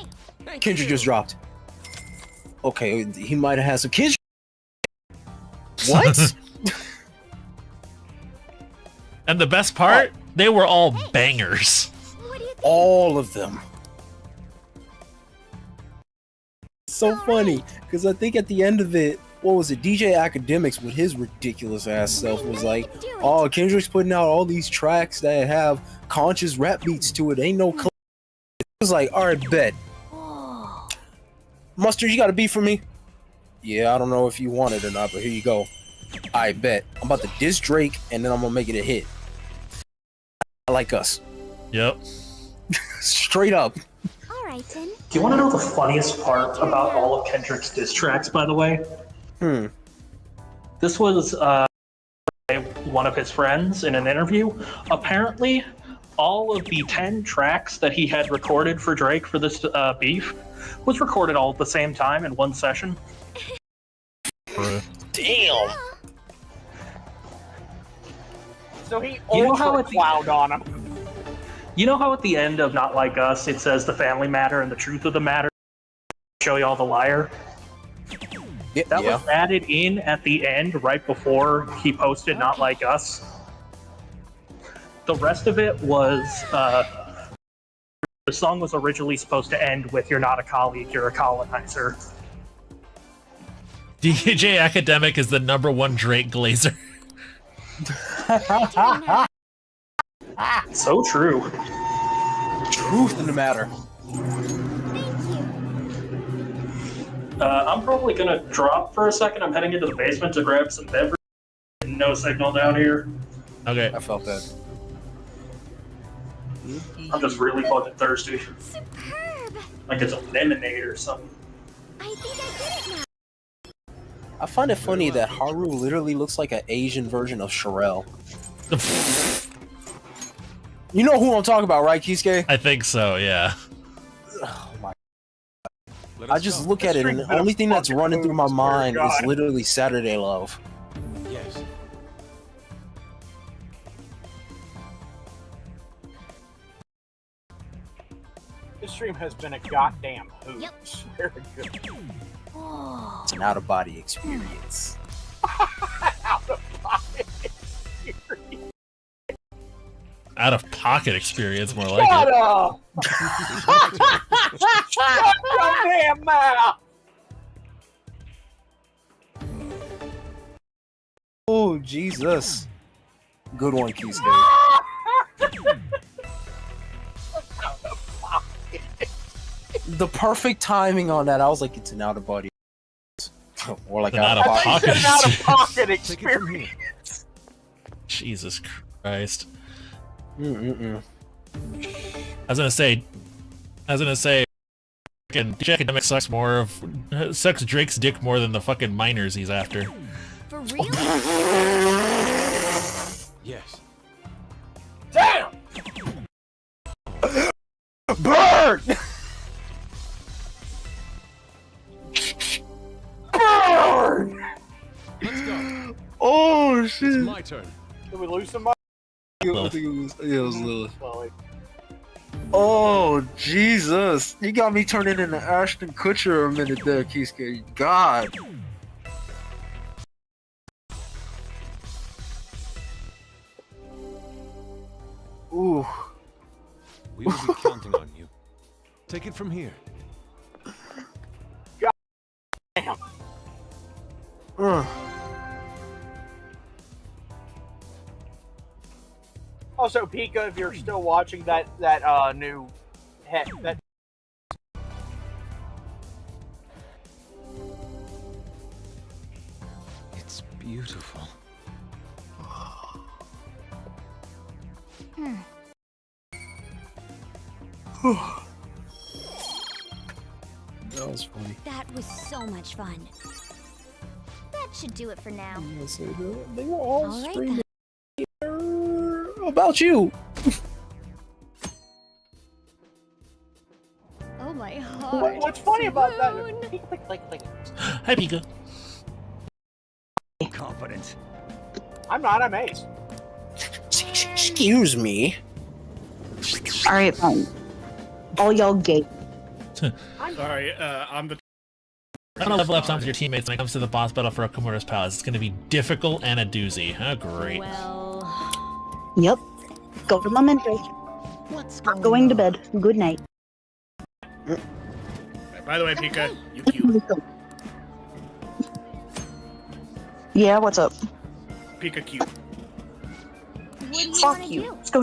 Kendrick just dropped. Okay, he might have had some Kendrick. What? And the best part, they were all bangers. All of them. So funny, because I think at the end of it, what was it? DJ Academics with his ridiculous ass self was like, "Oh, Kendrick's putting out all these tracks that have conscious rap beats to it. Ain't no." It was like, "All right, bet." Mustard, you got a beat for me? Yeah, I don't know if you want it or not, but here you go. I bet. I'm about to diss Drake, and then I'm gonna make it a hit. I like us. Yep. Straight up. Alright then. Do you want to know the funniest part about all of Kendrick's diss tracks, by the way? This was one of his friends in an interview. Apparently, all of the 10 tracks that he had recorded for Drake for this beef was recorded all at the same time in one session. Damn. So he You know how ultra cloud on him. You know how at the end of Not Like Us, it says the family matter and the truth of the matter? Show y'all the liar? That was added in at the end right before he posted Not Like Us. The rest of it was, the song was originally supposed to end with "You're not a colleague, you're a colonizer." DJ Academic is the #1 Drake glazer. So true. Truth in the matter. I'm probably gonna drop for a second. I'm heading into the basement to grab some beverage. No signal down here. Okay. I felt that. I'm just really fucking thirsty. Superb. Like it's a lemonade or something. I think I get it now. I find it funny that Haru literally looks like an Asian version of Sherelle. You know who I'm talking about, right, Kiske? I think so, yeah. Oh my God. I just look at it and the only thing that's running through my mind is literally Saturday Love. Yes. This stream has been a goddamn hoot. Yep. Very good. Oh. It's an out-of-body experience. Out of pocket experience, more like Shut it. up! Shut your damn mouth! Oh, Jesus. Good one, Kiske. The perfect timing on that, I was like, it's an out-of-body. Or like An out-of-pocket It's an out-of-pocket experience. Jesus Christ. Mm-mm-mm. I was gonna say, fucking DJ Academic sucks Drake's dick more than the fucking minors he's after. For real? Yes. Damn! Burn! Burn! Let's go. Oh It's shit! my turn. Did we lose somebody? I think it was Lilith. Slowly. Oh Jesus! You got me turning into Ashton Kutcher a minute there, Kiske. God. Ooh. We will be counting on you. Take it from here. Damn. Also, Pika, if you're still watching that new that It's beautiful. That was funny. That was so much fun. That should do it for now. They were all All right, screaming about you. Oh my heart. what's funny about that? Swoon. Hi, Pika. Confidence. I'm not. I'm Ace. Excuse me. Alright, fine. All y'all gay. Sorry, I'm the. I'm gonna level up some with your teammates when it comes to the boss battle for Okamura's Palace. It's gonna be difficult and a doozy. Oh, great. Well, Yep. Go to my mentor. I'm going to bed. Good night. By the way, Pika, you cute. Yeah, what's up? Pika cute. what do you Fuck want to you. do? Let's go.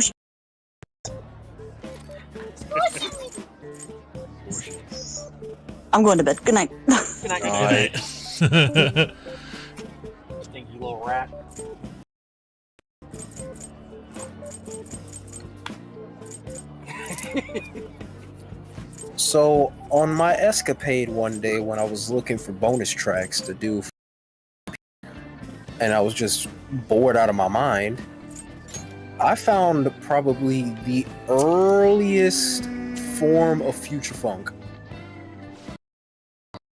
I'm going to bed. Good night. Good night, All right. stinky little rat. So on my escapade one day when I was looking for bonus tracks to do, and I was just bored out of my mind, I found probably the earliest form of future funk.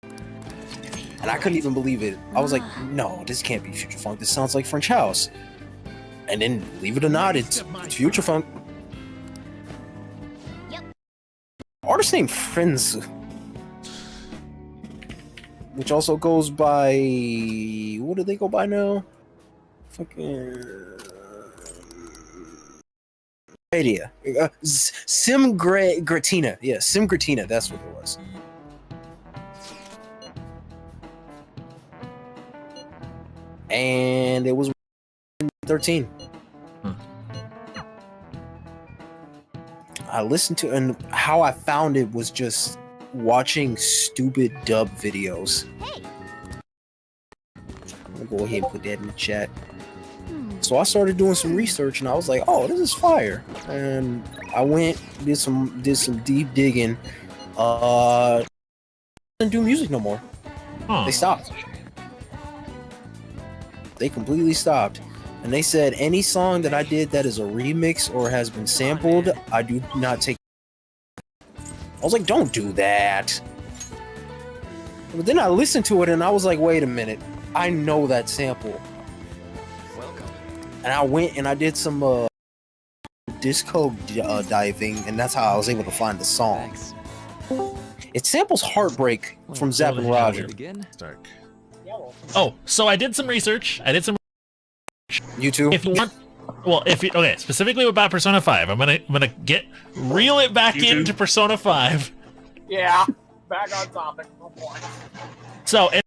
And I couldn't even believe it. I was like, no, this can't be future funk. This sounds like French house. And then, believe it or not, it's future funk. Yep. Artist named Frenz, which also goes by, what do they go by now? Fucking idea. Sim Gratina. Yeah, Sim Gratina. That's what it was. And it was 13. I listened to, and how I found it was just watching stupid dub videos. Hey. I'm gonna go ahead and put that in the chat. So I started doing some research, and I was like, "Oh, this is fire!" And I went did some deep digging. Didn't do music no more. Huh. They stopped. They completely stopped. And they said any song that I did that is a remix or has been sampled, I do not take. I was like, don't do that. But then I listened to it and I was like, wait a minute. I know that sample. Welcome. And I went and I did some disco diving, and that's how I was able to find the song. Thanks. It samples Heartbreak from Zapp and Roger. Begin. Stark. Oh, so I did some research. You too? If you want, well, okay, specifically about Persona 5, I'm gonna reel it back into Persona 5. Yeah, back on topic. No point. So, in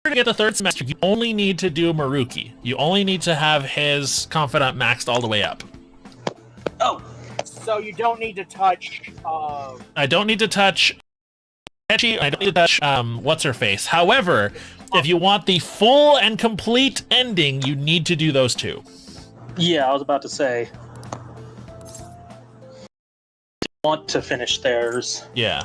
order to get the third semester, you only need to do Maruki. You only need to have his confidant maxed all the way up. Oh, so you don't need to touch. I don't need to touch Ecchi. I don't need to touch what's her face. However, if you want the full and complete ending, you need to do those two. Yeah, I was about to say. Want to finish theirs. Yeah.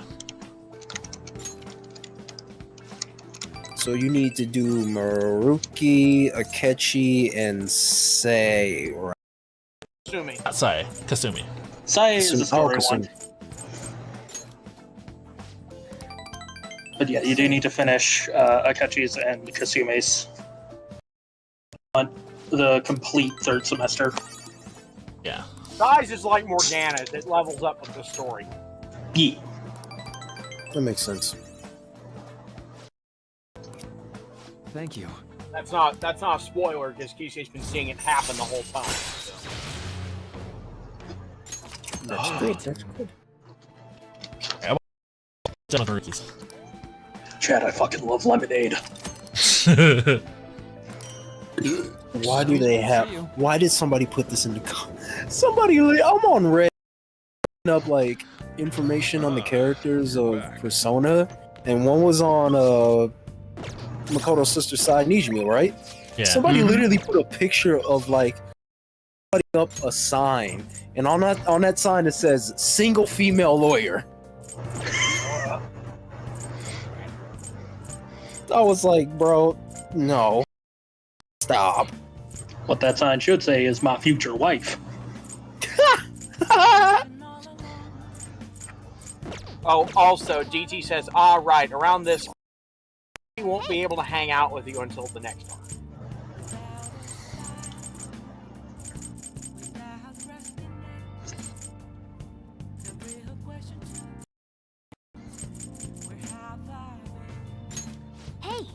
So you need to do Maruki, Akechi, and Sei. Right? Kasumi. Sai, Kasumi. Sai is a story Kasumi. one. But yeah, you do need to finish Akechi's and Kasume's on the complete third semester. Yeah. Sai's is like Morgana's. It levels up with the story. Yeah. That makes sense. Thank you. That's not a spoiler because Kise's been seeing it happen the whole time. So. That's good. That's good. Done with rookies. Chad, I fucking love lemonade. Why do they have? Why did somebody put this in the? Somebody, I'm on Reddit up like information on the characters of Persona, and one was on Makoto's sister side, Nijimi, right? Yeah. Somebody literally put a picture of like putting up a sign, and on that sign it says "single female lawyer." I was like, bro, no, stop. What that sign should say is my future wife. Oh, also, DT says, right, around this, he won't be able to hang out with you until the next one. Hey,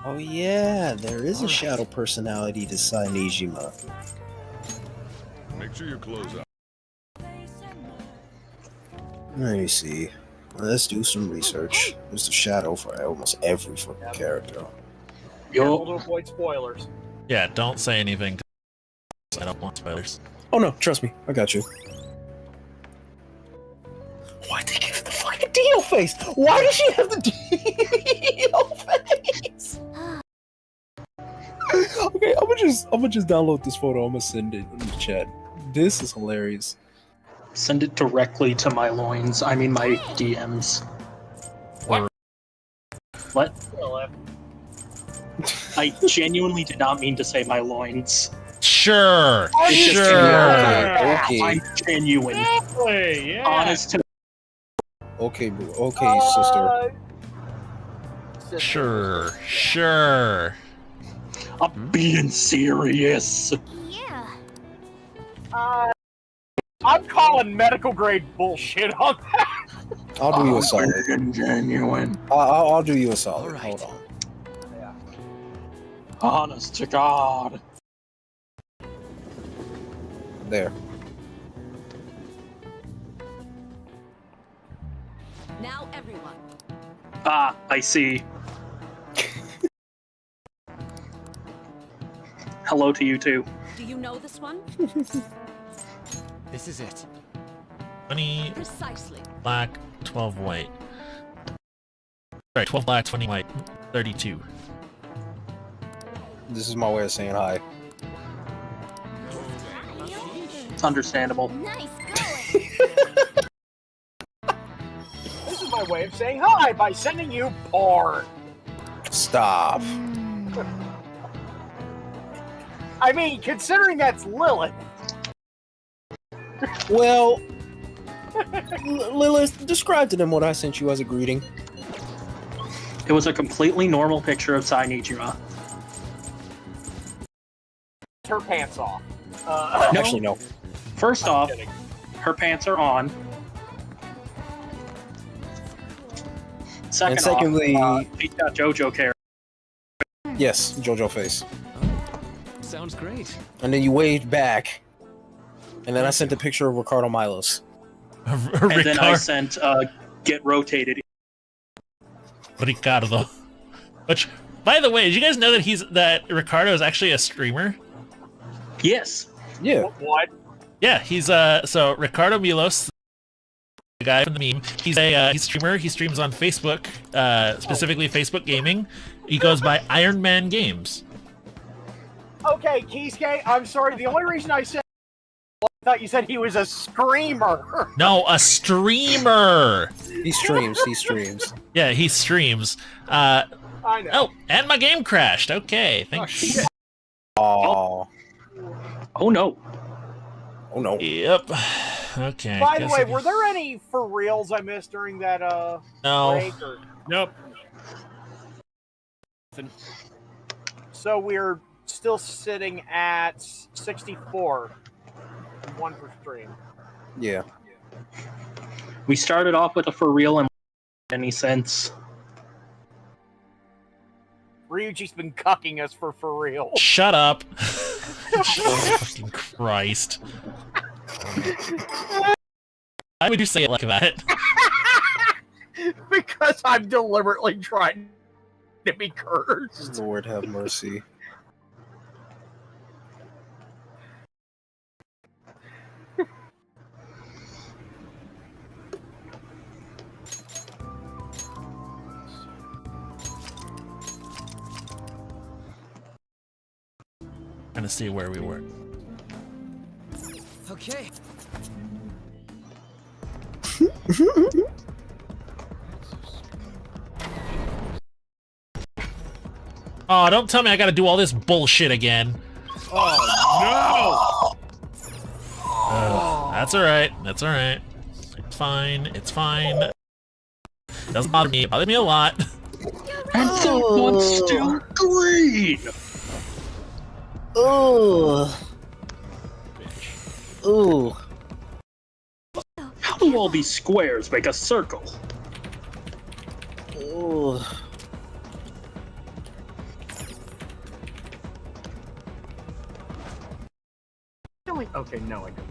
Oh yeah, there is a shadow personality to Sai Nijima. Make sure your clothes out. Let me see. Let's do some research. There's a shadow for almost every fucking character. Careful to avoid spoilers. Yeah, don't say anything. I don't want spoilers. Oh no, trust me, I got you. Why'd they give it the fucking Dio face? Why does she have the Dio face? Okay, I'm gonna just download this photo. I'm gonna send it in the chat. This is hilarious. Send it directly to my loins. I mean my DMs. What? I genuinely did not mean to say my loins. Sure. It's just Okay. I'm genuine. Yeah. Honest to Okay, boo. Okay, sister. Sure. I'm being serious. yeah. I'm calling medical grade bullshit on that. I'll do you a solid. Being genuine. I'll do you a solid. Hold on. Honest to God. There. Now everyone. Ah, I see. Hello to you too. Do you know this one? This is it. 20 Precisely. black, 12 white. Sorry, 12 black, 20 white, 32. This is my way of saying hi. It's understandable. Nice This is my way of saying hi by sending you porn. Stop. I mean, considering that's Lilith. Well, Lilith, describe to them what I sent you as a greeting. It was a completely normal picture of Sai Nijima. Her pants off. Actually, no. First off, her pants are on. And secondly, she's got JoJo character. yes, JoJo face. Sounds great. And then you waved back. And then I sent a picture of Ricardo Milos. And then I sent get rotated. Ricardo. Which, by the way, did you guys know that Ricardo is actually a streamer? Yes. Yeah. What? Yeah, he's so Ricardo Milos, the guy from the meme. He's a streamer. He streams on Facebook, specifically Facebook Gaming. He goes by Iron Man Games. Okay, Kiske, I'm sorry. The only reason I said I thought you said he was a screamer. No, a streamer. He streams. Yeah, he streams. I know. Oh, and my game crashed. Okay, thanks. Oh. Oh no. Oh no. Yep. Okay. By the way, were there any for reals I missed during that No. break? Or... Nope. So we're still sitting at 64. One per stream. Yeah. We started off with a for real and any sense. Ryuji's been cucking us for real. Shut up. Fucking Christ. Why would you say it like that? Because I'm deliberately trying to be cursed. Lord have mercy. Trying to see where we were. Okay. Oh, don't tell me I gotta do all this bullshit again. Oh That's alright. That's alright. It's fine. It's fine. Doesn't bother me. It bothers me a lot. And someone's still green! Ooh. Ooh. How do all these squares make a circle? Ooh. Okay, no, I don't.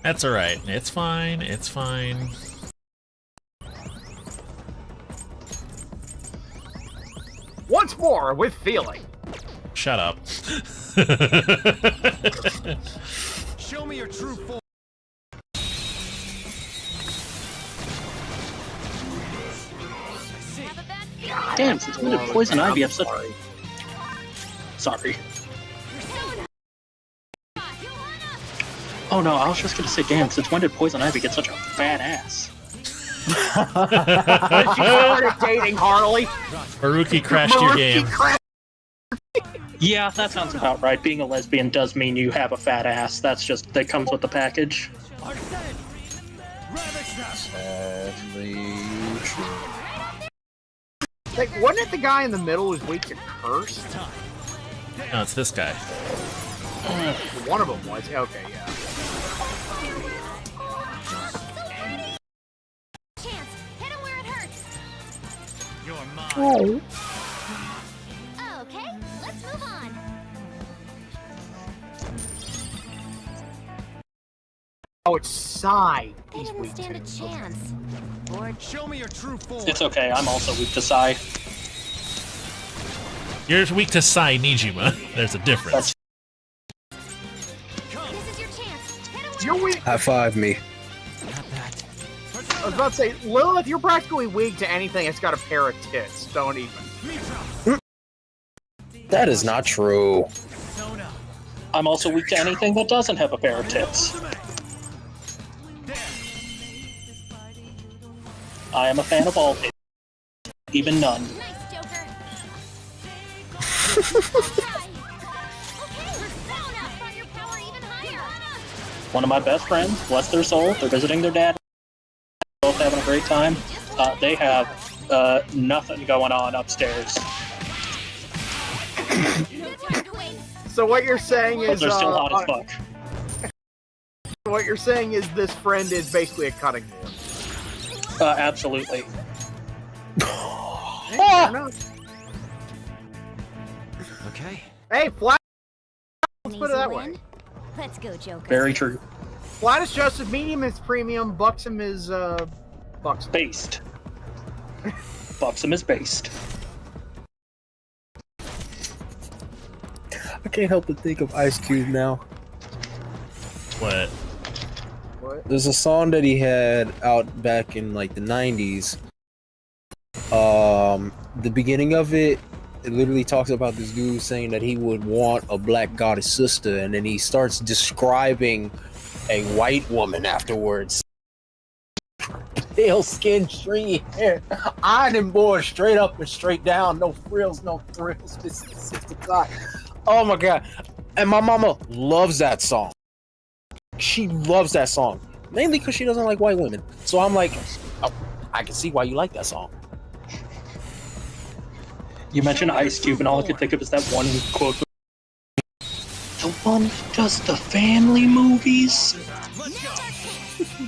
That's alright. It's fine. It's fine. Once more with feeling. Shut up. Show me your true form. Damn, since when did Poison Ivy have such... Sorry. Oh no, I was just gonna say, damn, since when did Poison Ivy get such a fat ass? She started dating Harley. Haruki crashed your game. Yeah, that sounds about right. Being a lesbian does mean you have a fat ass. That's just, that comes with the package. Sadly true. Like, wasn't it the guy in the middle who's weak to curse? No, it's this guy. One of them was. Okay, yeah. Chance, hit him where it hurts. You're mine. Oh. Okay, let's move on. Oh, it's Psy. They He's didn't weak stand a to. chance. Or Show me your true form. It's okay, I'm also weak to Psy. You're weak to Sai Nijima. There's a difference. this is your chance. Hit him where You're weak. High five me. Not that. I was about to say, Lilith, you're practically weak to anything that's got a pair of tits. Don't even. That is not true. I'm also weak to anything that doesn't have a pair of tits. I am a fan of all, even none. Nice, Joker. One of my best friends, bless their soul, they're visiting their dad. Both having a great time. They have nothing going on upstairs. So what you're saying But is, they're still hot as fuck. what you're saying is this friend is basically a cutting board. Absolutely. Okay. Hey, flat. Let's put it that way. Let's go, Joker. Very true. Flat is justice, medium is premium, buxom is buxom. Based. Buxom is based. I can't help but think of Ice Cube now. What? What? There's a song that he had out back in like the 90s. The beginning of it, it literally talks about this dude saying that he would want a black goddess sister, and then he starts describing a white woman afterwards. Pale skin, stringy hair. I done bore straight up and straight down. No frills, no frills. This is 6 o'clock. Oh my god. And my mama loves that song. She loves that song. Mainly because she doesn't like white women. So I'm like, oh, I can see why you like that song. You mentioned Ice Cube, and all I could think of is that one quote. The one who does the family movies?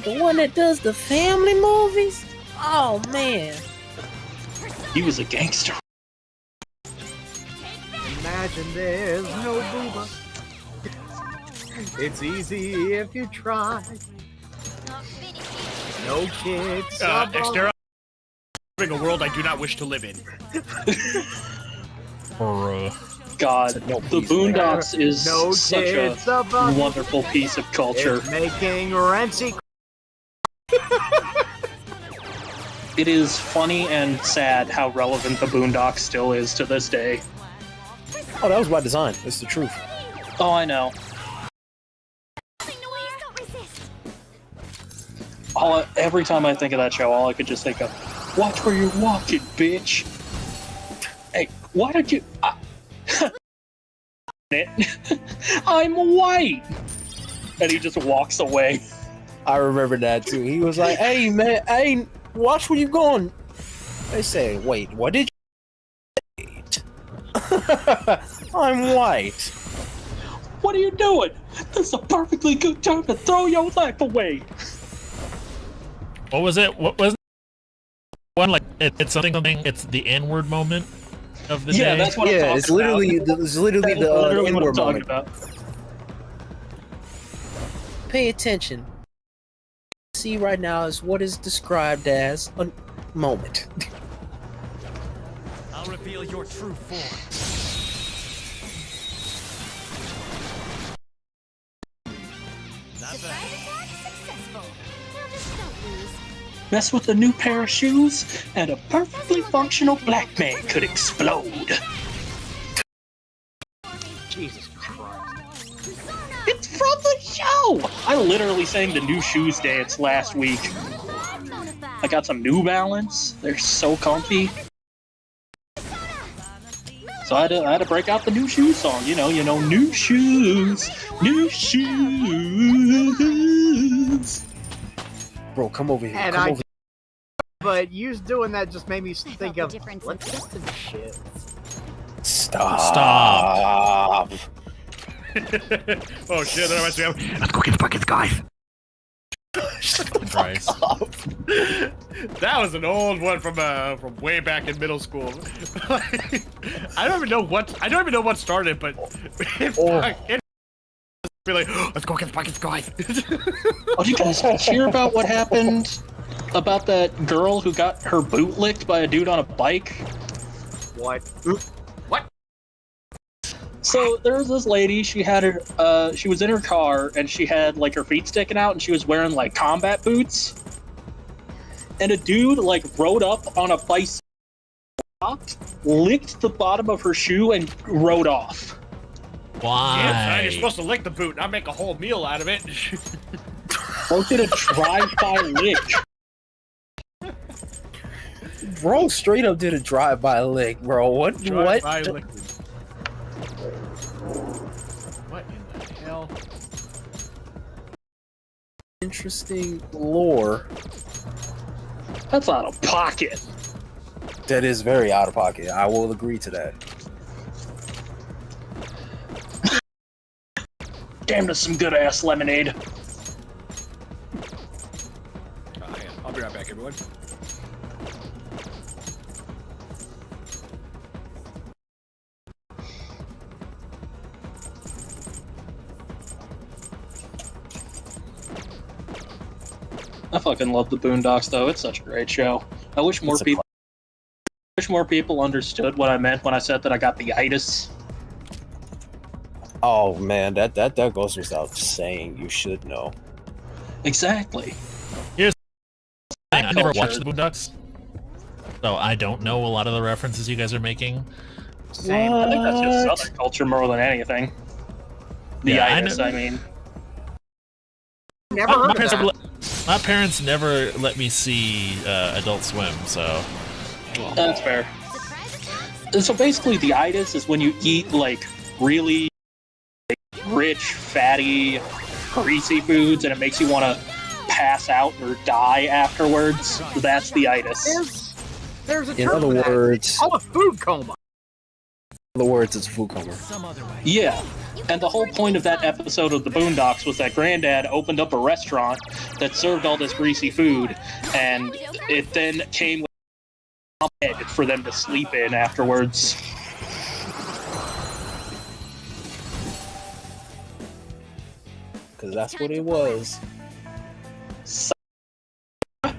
The one that does the family movies? Oh, man. He was a gangster. Imagine there's no booba. It's easy if you try. No kids. Dexter, living a world I do not wish to live in. God, the Boondocks is such a wonderful piece of culture. It's making Rentsy. It is funny and sad how relevant the Boondocks still is to this day. Oh, that was by design. It's the truth. Oh, I know. Every time I think of that show, all I could just think of, watch where you're walking, bitch. Hey, why did you... I'm white! And he just walks away. I remember that too. He was like, hey man, hey, watch where you going. They say, wait, what did you wait? I'm white. What are you doing? This is a perfectly good time to throw your life away. What was it? What was one like? It's something. It's the N-word moment of the day. Yeah, that's what I'm talking it's literally, about. It's literally the N-word moment. About. Pay attention. See right now is what is described as a moment. I'll reveal your true form. Not bad. Mess with a new pair of shoes, and a perfectly functional black man could explode. Jesus Christ. It's from the show! I literally sang the New Shoes dance last week. I got some New Balance. They're so comfy. So I had to break out the New Shoes song. You know, New Shoes, New Shoes. Bro, come over here. And Come over. But you doing that just made me think of let's get some shit. Stop. Oh shit, that reminds me of. Let's go get the buckets, guys. Christ. That was an old one from way back in middle school. I don't even know what started, but it be like, let's go get the buckets, guys. Oh, did you guys hear about what happened about that girl who got her boot licked by a dude on a bike? What? What? So there was this lady. She had her. She was in her car and she had like her feet sticking out, and she was wearing like combat boots. And a dude like rode up on a bicycle, licked the bottom of her shoe, and rode off. Why? Yeah, you're supposed to lick the boot, not make a whole meal out of it. Bro did a drive-by lick. Bro, straight up did a drive-by lick, bro. What? Drive-by lick. What in the hell? Interesting lore. That's out of pocket. That is very out of pocket. I will agree to that. Damn, that's some good-ass lemonade. Hang on. I'll be right back, everyone. I fucking love the Boondocks, though. It's such a great show. I wish more people understood what I meant when I said that I got the itis. Oh man, that goes without saying. You should know. Exactly. Here's the thing. I never watched the Boondocks, so I don't know a lot of the references you guys are making. Same. I think that's just Southern culture more than anything. The itis, I mean. Never heard of that. My parents never let me see Adult Swim, so. That's fair. So basically, the itis is when you eat like really rich, fatty, greasy foods, and it makes you want to pass out or die afterwards. That's the itis. There's a In term other for that. words, It's called a food coma. In other words, it's a food coma. Yeah. And the whole point of that episode of the Boondocks was that Granddad opened up a restaurant that served all this greasy food, and it then came with a bed for them to sleep in afterwards. Because that's what it was.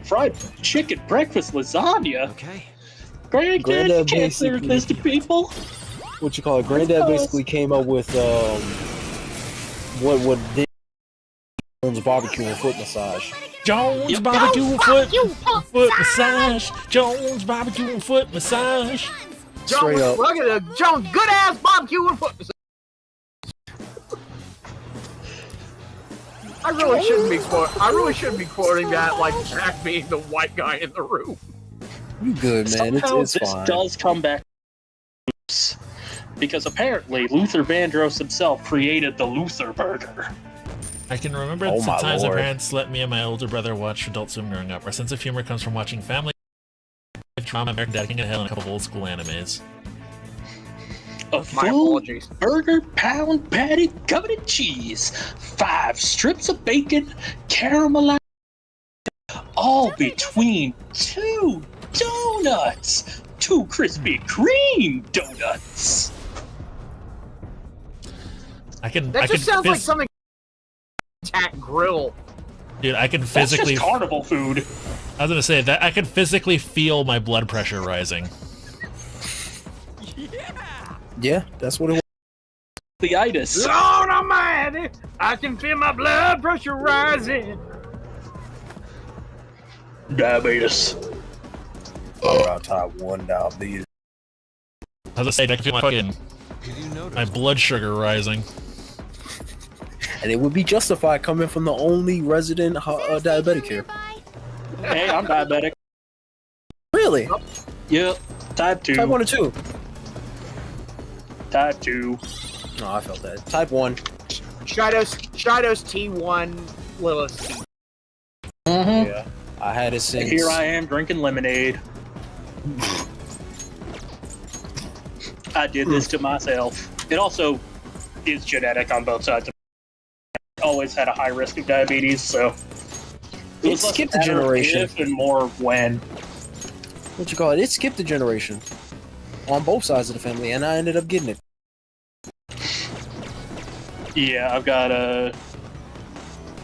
Fried chicken breakfast lasagna. Okay. Granddad, you can't serve this to people. What you call it? Granddad basically came up with what Jones barbecue and foot massage. Jones barbecue and foot massage. Jones barbecue and foot massage. Straight up. Look at the Jones good ass barbecue and foot massage. I really shouldn't be quoting that like Jack being the white guy in the room. You good, man? Somehow It's this fine. does come back because apparently Luther Vandross himself created the Luther Burger. I can remember Oh, the my times my Lord. parents let me and my older brother watch Adult Swim growing up. Our sense of humor comes from watching Family Drama, American Dad, King of Hell, and a couple of old school animes. A My full apologies. burger pound patty covered in cheese, 5 strips of bacon, caramelized, all between 2 donuts, 2 Krispy Kreme donuts. That just sounds like something Attack Grill. Dude, I can That's physically. just carnival food. I was gonna say that I can physically feel my blood pressure rising. Yeah, that's what it was. The itis. Lord Almighty, I can feel my blood pressure rising. Diabetes. Alright, type 1 diabetes. I was gonna say I can feel my blood sugar rising. And it would be justified coming from the only resident diabetic here. Hey, I'm diabetic. Really? Yep. Type 2. Type 1 or 2? Type 2. No, I felt that. Type 1. Shido's T1 Lilith. Mm-hmm. Yeah. I had it since. Here I am drinking lemonade. I did this to myself. It also is genetic on both sides. I always had a high risk of diabetes, so It was less skipped a matter of generation. if and more when. What you call it? It skipped a generation. On both sides of the family, and I ended up getting it. Yeah,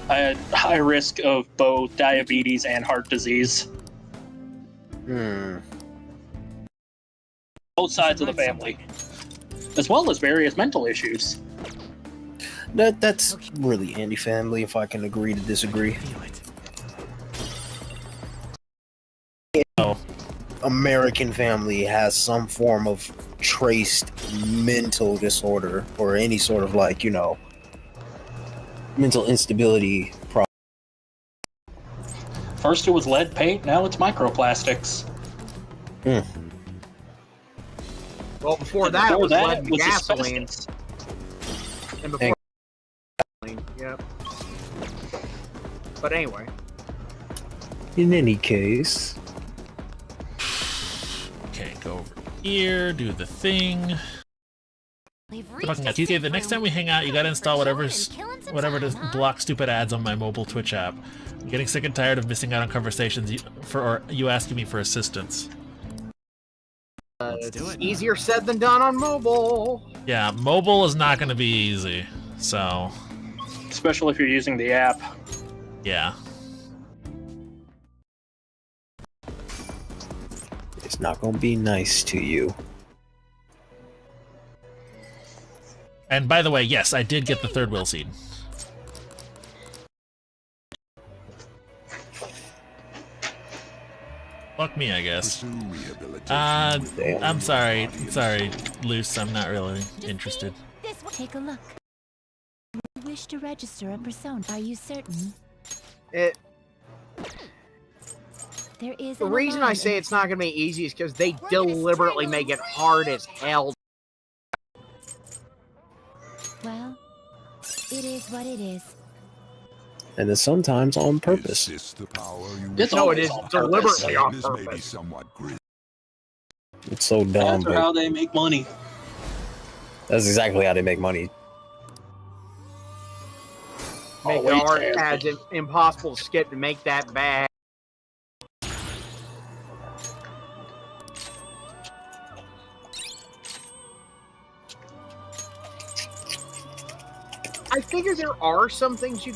I had high risk of both diabetes and heart disease. Both sides of the family. As well as various mental issues. That's really anti-family, if I can agree to disagree. Oh. American family has some form of traced mental disorder or any sort of mental instability problem. First it was lead paint, now it's microplastics. Well, before that, it was lead and was gasoline. asbestos. And before gasoline, yep. But anyway. In any case. Okay, go over here, do the thing. Fucking Kiske, the next time we hang out, you gotta install whatever to block stupid ads on my mobile Twitch app. I'm getting sick and tired of missing out on conversations or you asking me for assistance. It's easier said than done on mobile. Yeah, mobile is not gonna be easy, so. Especially if you're using the app. Yeah. It's not gonna be nice to you. And by the way, yes, I did get the 3rd will seed. Fuck me, I guess. I'm sorry, Luce, I'm not really interested. Take a look. You wish to register a persona. Are you certain? It. There is The reason I say it's not going to be easy is because they deliberately make it hard as hell. Well, it is what it is. And then sometimes on purpose. Is this the power you It's No, it always is on deliberately on This may be purpose. somewhat grim. It's so dumb, That's but how they make money. that's exactly how they make money. Make Always the art has as impossible to skip to make that bad. I figure there are some things you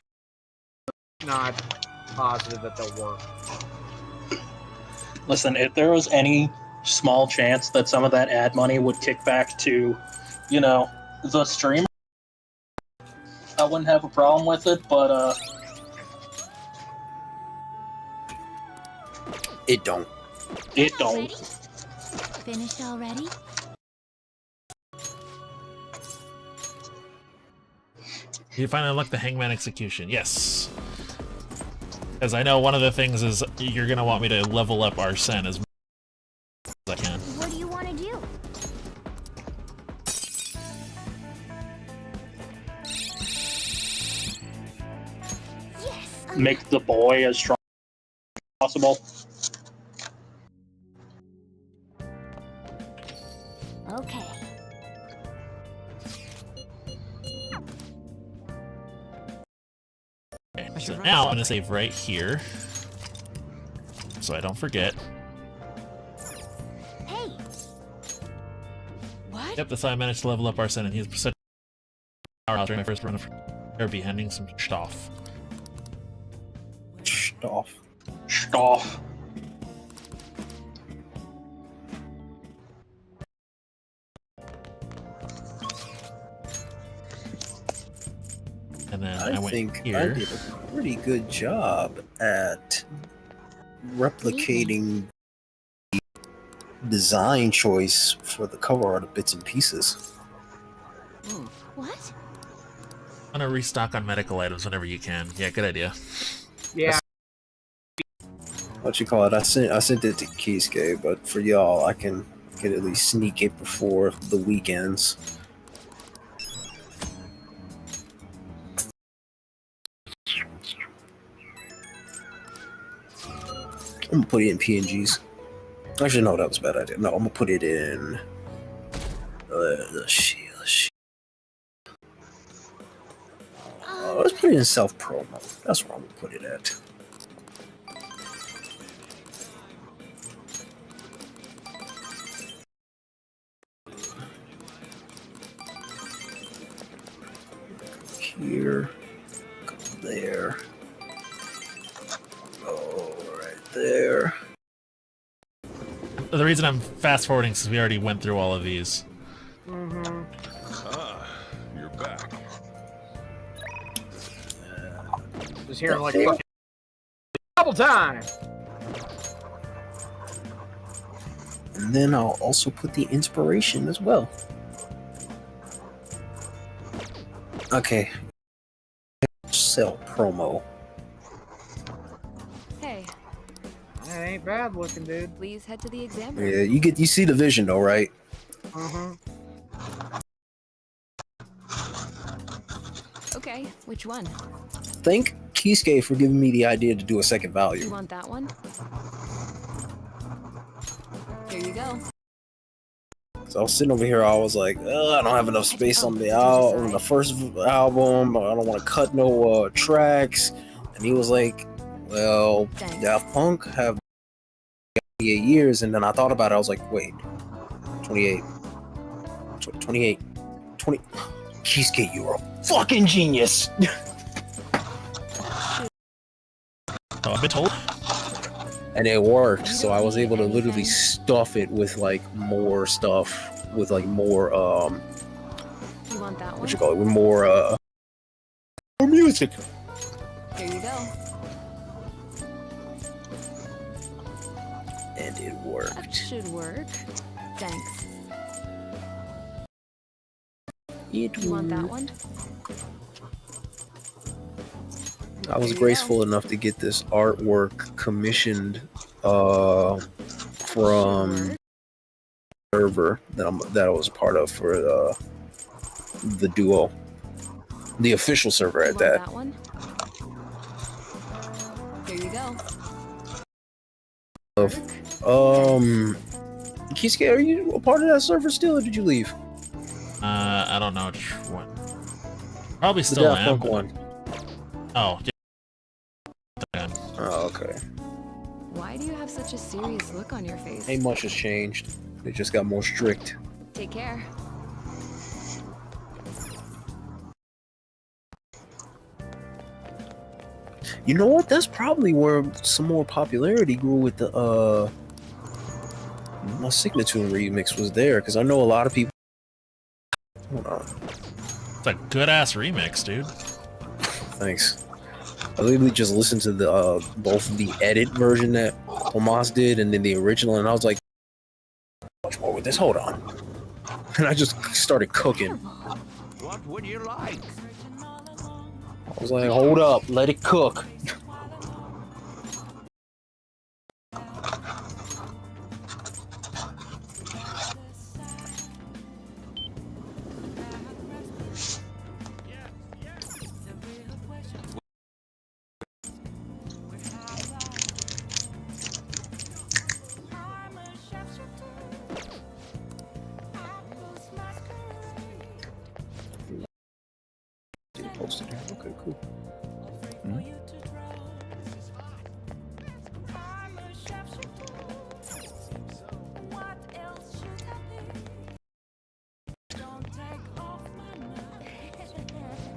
not positive that they'll work. Listen, if there was any small chance that some of that ad money would kick back to, you know, the streamer, I wouldn't have a problem with it, but It don't. it don't. Finished already? You finally unlock the Hangman Execution. Yes. Because I know one of the things is you're going to want me to level up Arsene as much as I can. What do you want to do? Yes. Make the boy as strong as possible. Okay. Okay, so now I'm going to save right here. So I don't forget. Hey. What? Yep, that's how I managed to level up Arsene, and he's such a power during my first run of be handing some stuff. Stuff. Stuff. And then I went think here. I did a pretty good job at replicating the design choice for the cover art of bits and pieces. What? I'm gonna restock on medical items whenever you can. Yeah, good idea. Yeah. What you call it? I sent it to Kiske, but for y'all, I can at least sneak it before the weekends. I'm gonna put it in PNGs. Actually, no, that was a bad idea. No, I'm gonna put it in. Let's see. Let's put it in self promo. That's where I'm gonna put it at. Here, go there. Go right there. The reason I'm fast forwarding is because we already went through all of these. Mm-hmm. Ah, you're back. Just hearing like fucking double time. And then I'll also put the inspiration as well. Okay. Sell promo. Hey, That ain't bad looking, dude. please head to the exam room. Yeah, you see the vision though, right? Mm-hmm. Okay, which one? Thank Kiske for giving me the idea to do a second You value. want that one? Here you go. So I was sitting over here, I was like, I don't have enough space on the first album. I don't want to cut no tracks. And he was like, well, Daft Punk have 28 years. And then I thought about it. I was like, wait, 28. 28. 20. Kiske, you're a fucking genius. So I've been told. And it worked. So I was able to literally stuff it with like more stuff, with like more You want that one? what you call it, with more music. Here you go. And it That worked. should work. Thanks. It You want that worked. one? I was graceful enough to get this artwork commissioned from server that I was part of for the duo, the official server at that. That one? Here you go. Kiske, are you a part of that server still, or did you leave? I don't know which one. Probably The still Daft am. Punk one. Oh, yeah. Oh, okay. Why do you have such a serious look on your face? Ain't much has changed. They just got more strict. Take care. You know what? That's probably where some more popularity grew with the my Signatune remix was there, because I know a lot of people. Hold on. It's a good ass remix, dude. Thanks. I literally just listened to the both the edit version that Tomas did and then the original, and I was like, much more with this. Hold on. And I just started cooking. What would you like? I was like, hold up, let it cook. Posted here. Okay, cool.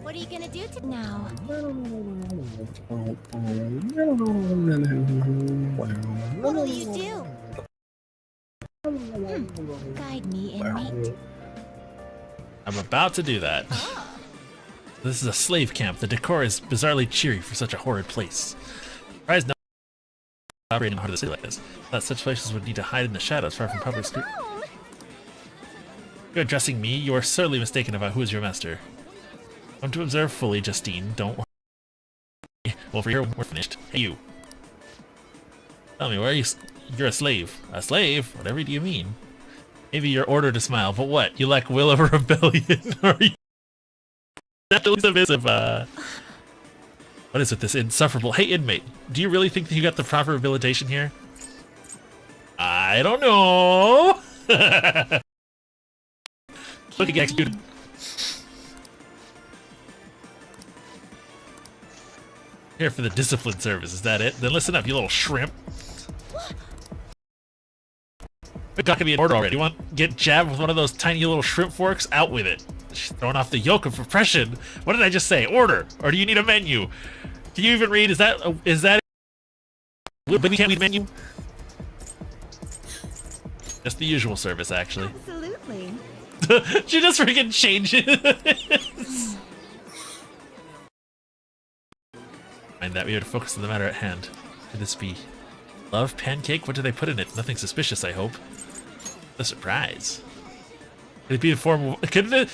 What are you gonna do now? What will you do? Guide me, inmate. I'm about to do that. This is a slave camp. The decor is bizarrely cheery for such a horrid place. Surprised no operating in the heart of the city like this. That such places would need to hide in the shadows far from public scrutiny. You're addressing me? You are sorely mistaken about who is your master. Come to observe fully, Justine. Don't worry. Well, for here, we're finished. Hey, you. Tell me, where are you? You're a slave. A slave? Whatever do you mean? Maybe you're ordered to smile, but what? You lack will of a rebellion? Or are you naturally submissive? What is with this insufferable? Hey, inmate, do you really think that you got the proper rehabilitation here? I don't know. Look at executed. Here for the discipline service, is that it? Then listen up, you little shrimp. We're not gonna be in order already. You want get jabbed with one of those tiny little shrimp forks? Out with it. Throwing off the yoke of oppression. What did I just say? Order, or do you need a menu? Can you even read? Is that? But we can't read menu. Just the usual service, actually. Absolutely. She just freaking changes. Mind that we are to focus on the matter at hand. Could this be love pancake? What do they put in it? Nothing suspicious, I hope. A surprise. Could it be a form of, could it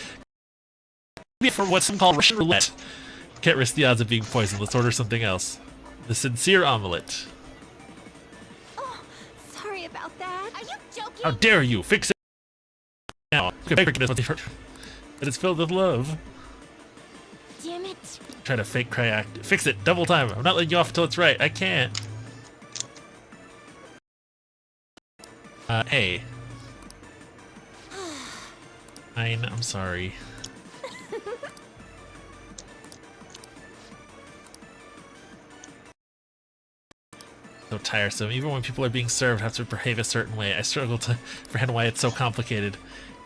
be for what some call Russian roulette? Can't risk the odds of being poisoned. Let's order something else. The sincere omelette. Oh, sorry about that. Are you joking? How dare you? Fix it now. But it's filled with love. Damn it. Try to fake cry act. Fix it. Double time. I'm not letting you off until it's right. I can't. Hey. Fine, I'm sorry. So tiresome. Even when people are being served have to behave a certain way. I struggle to comprehend why it's so complicated.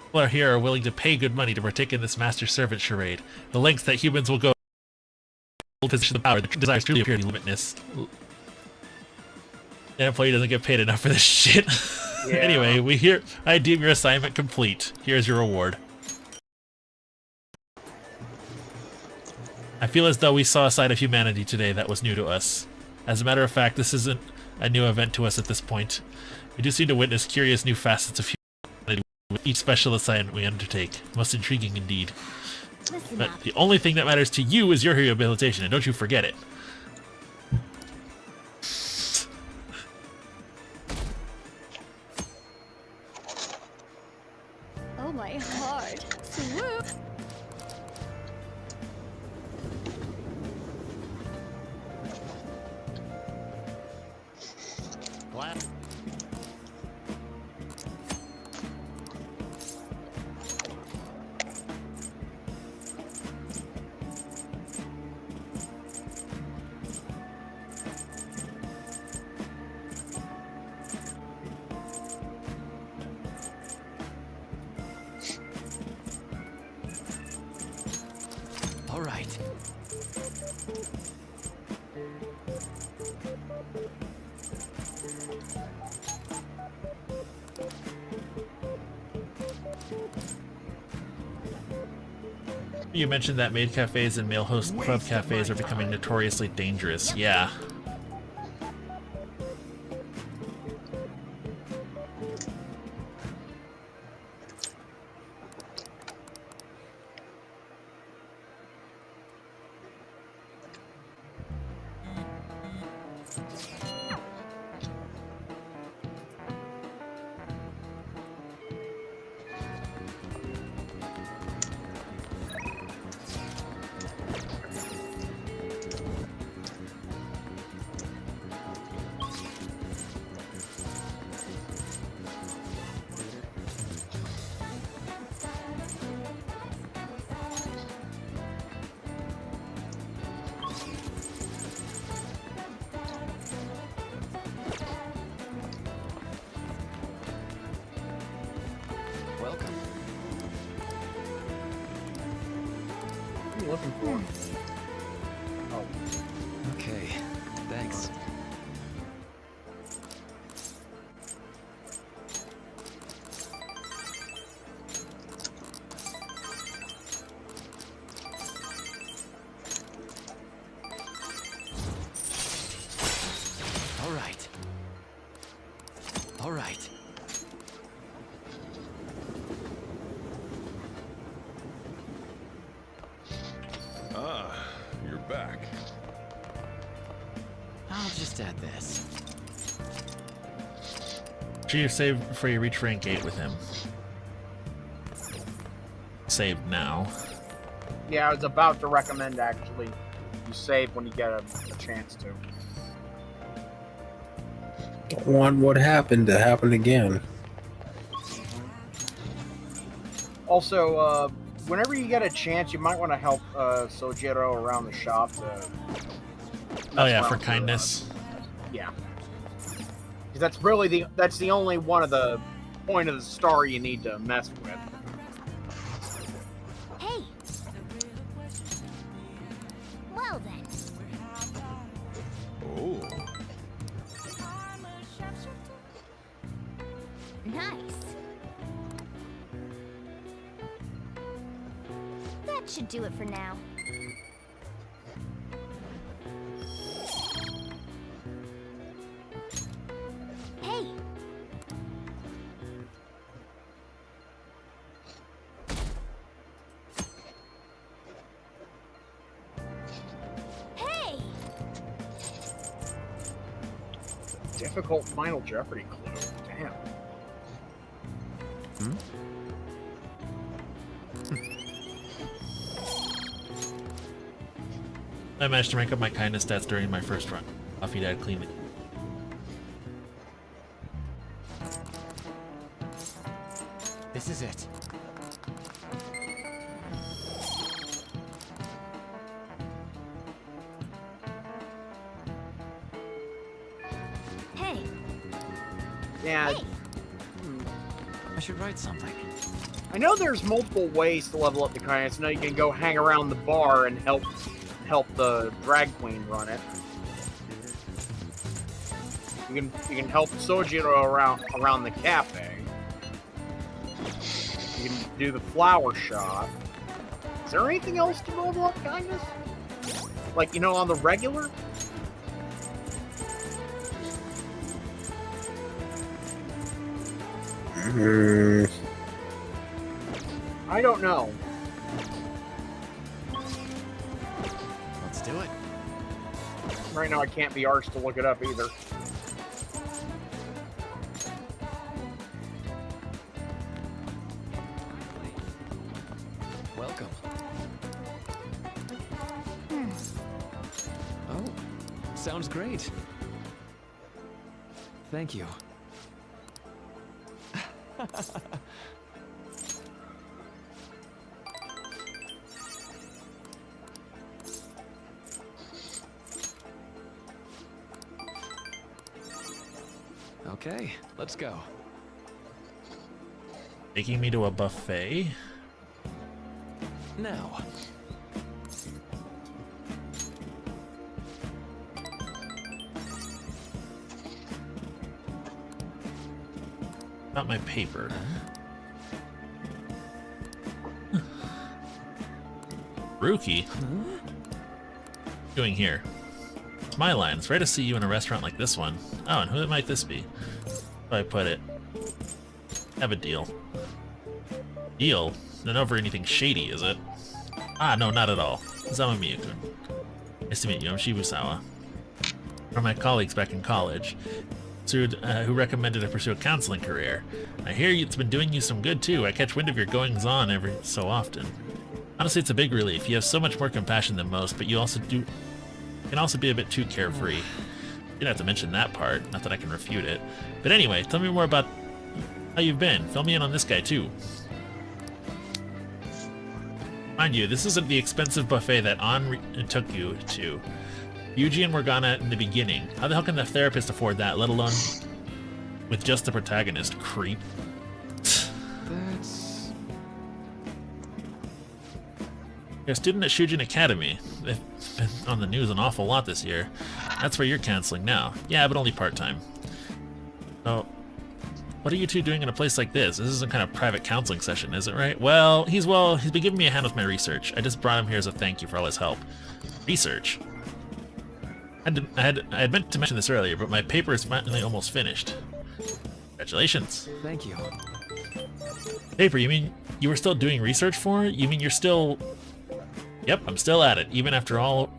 People here are willing to pay good money to partake in this master-servant charade. The lengths that humans will go to position the power, the desires truly appear to be limitless. The employee doesn't get paid enough for this shit. Yeah. Anyway, I deem your assignment complete. Here's your reward. I feel as though we saw a side of humanity today that was new to us. As a matter of fact, this isn't a new event to us at this point. We do seem to witness curious new facets of humanity with each special assignment we undertake. Most intriguing indeed. But the only thing that matters to you is your rehabilitation, and don't you forget it. Oh my heart. Swoop. What? All right. You mentioned that maid cafes and male host club cafes are becoming notoriously dangerous. Yeah. Welcome. What are you looking for? Oh. Okay. Thanks. All right. All right. Ah, you're back. I'll just add this. Sure you save before you reach rank 8 with him. Saved now. Yeah, I was about to recommend actually you save when you get a chance to. Don't want what happened to happen again. Also, whenever you get a chance, you might want to help Sojiro around the shop. Oh yeah, for kindness. Yeah, because that's really that's the only one of the point of the star you need to mess with. Hey. Well then. Oh. Nice. That should do it for now. Hey. Hey. Difficult Final Jeopardy clue. Damn. Hmm? I managed to rank up my kindness stats during my first run. Coffee Dad cleaned it. This is it. Hey. Yeah. I should write something. I know there's multiple ways to level up the kindness. I know you can go hang around the bar and help the drag queen run it. You can help Sojiro around the cafe. You can do the flower shop. Is there anything else to level up kindness? Like, you know, on the regular? I don't know. Let's do it. Right now I can't be arsed to look it up either. welcome. Oh, sounds great. Thank you. Okay, let's go. Taking me to a buffet? Now. Not my paper. Rookie? Doing here? It's my line. It's rare to see you in a restaurant like this one. Oh, and who might this be? How do I put it? Have a deal. Deal? Not over anything shady, is it? Ah, no, not at all. Zamamiya-kun. Nice to meet you. I'm Shibusawa. One of my colleagues back in college, who recommended I pursue a counseling career. I hear it's been doing you some good too. I catch wind of your goings-on every so often. Honestly, it's a big relief. You have so much more compassion than most, but you can also be a bit too carefree. You didn't have to mention that part, not that I can refute it. But anyway, tell me more about how you've been. Fill me in on this guy too. Mind you, this isn't the expensive buffet that An took you to. Yuji and Morgana in the beginning. How the hell can the therapist afford that, let alone with just the protagonist? Creep. That's... You're a student at Shujin Academy. They've been on the news an awful lot this year. That's where you're canceling now. Yeah, but only part-time. So, what are you two doing in a place like this? This isn't kind of private counseling session, is it, right? Well, he's been giving me a hand with my research. I just brought him here as a thank you for all his help. Research? I had meant to mention this earlier, but my paper is finally almost finished. Congratulations. Thank you. Paper, you mean you were still doing research for it? You mean you're still... Yep, I'm still at it, even after all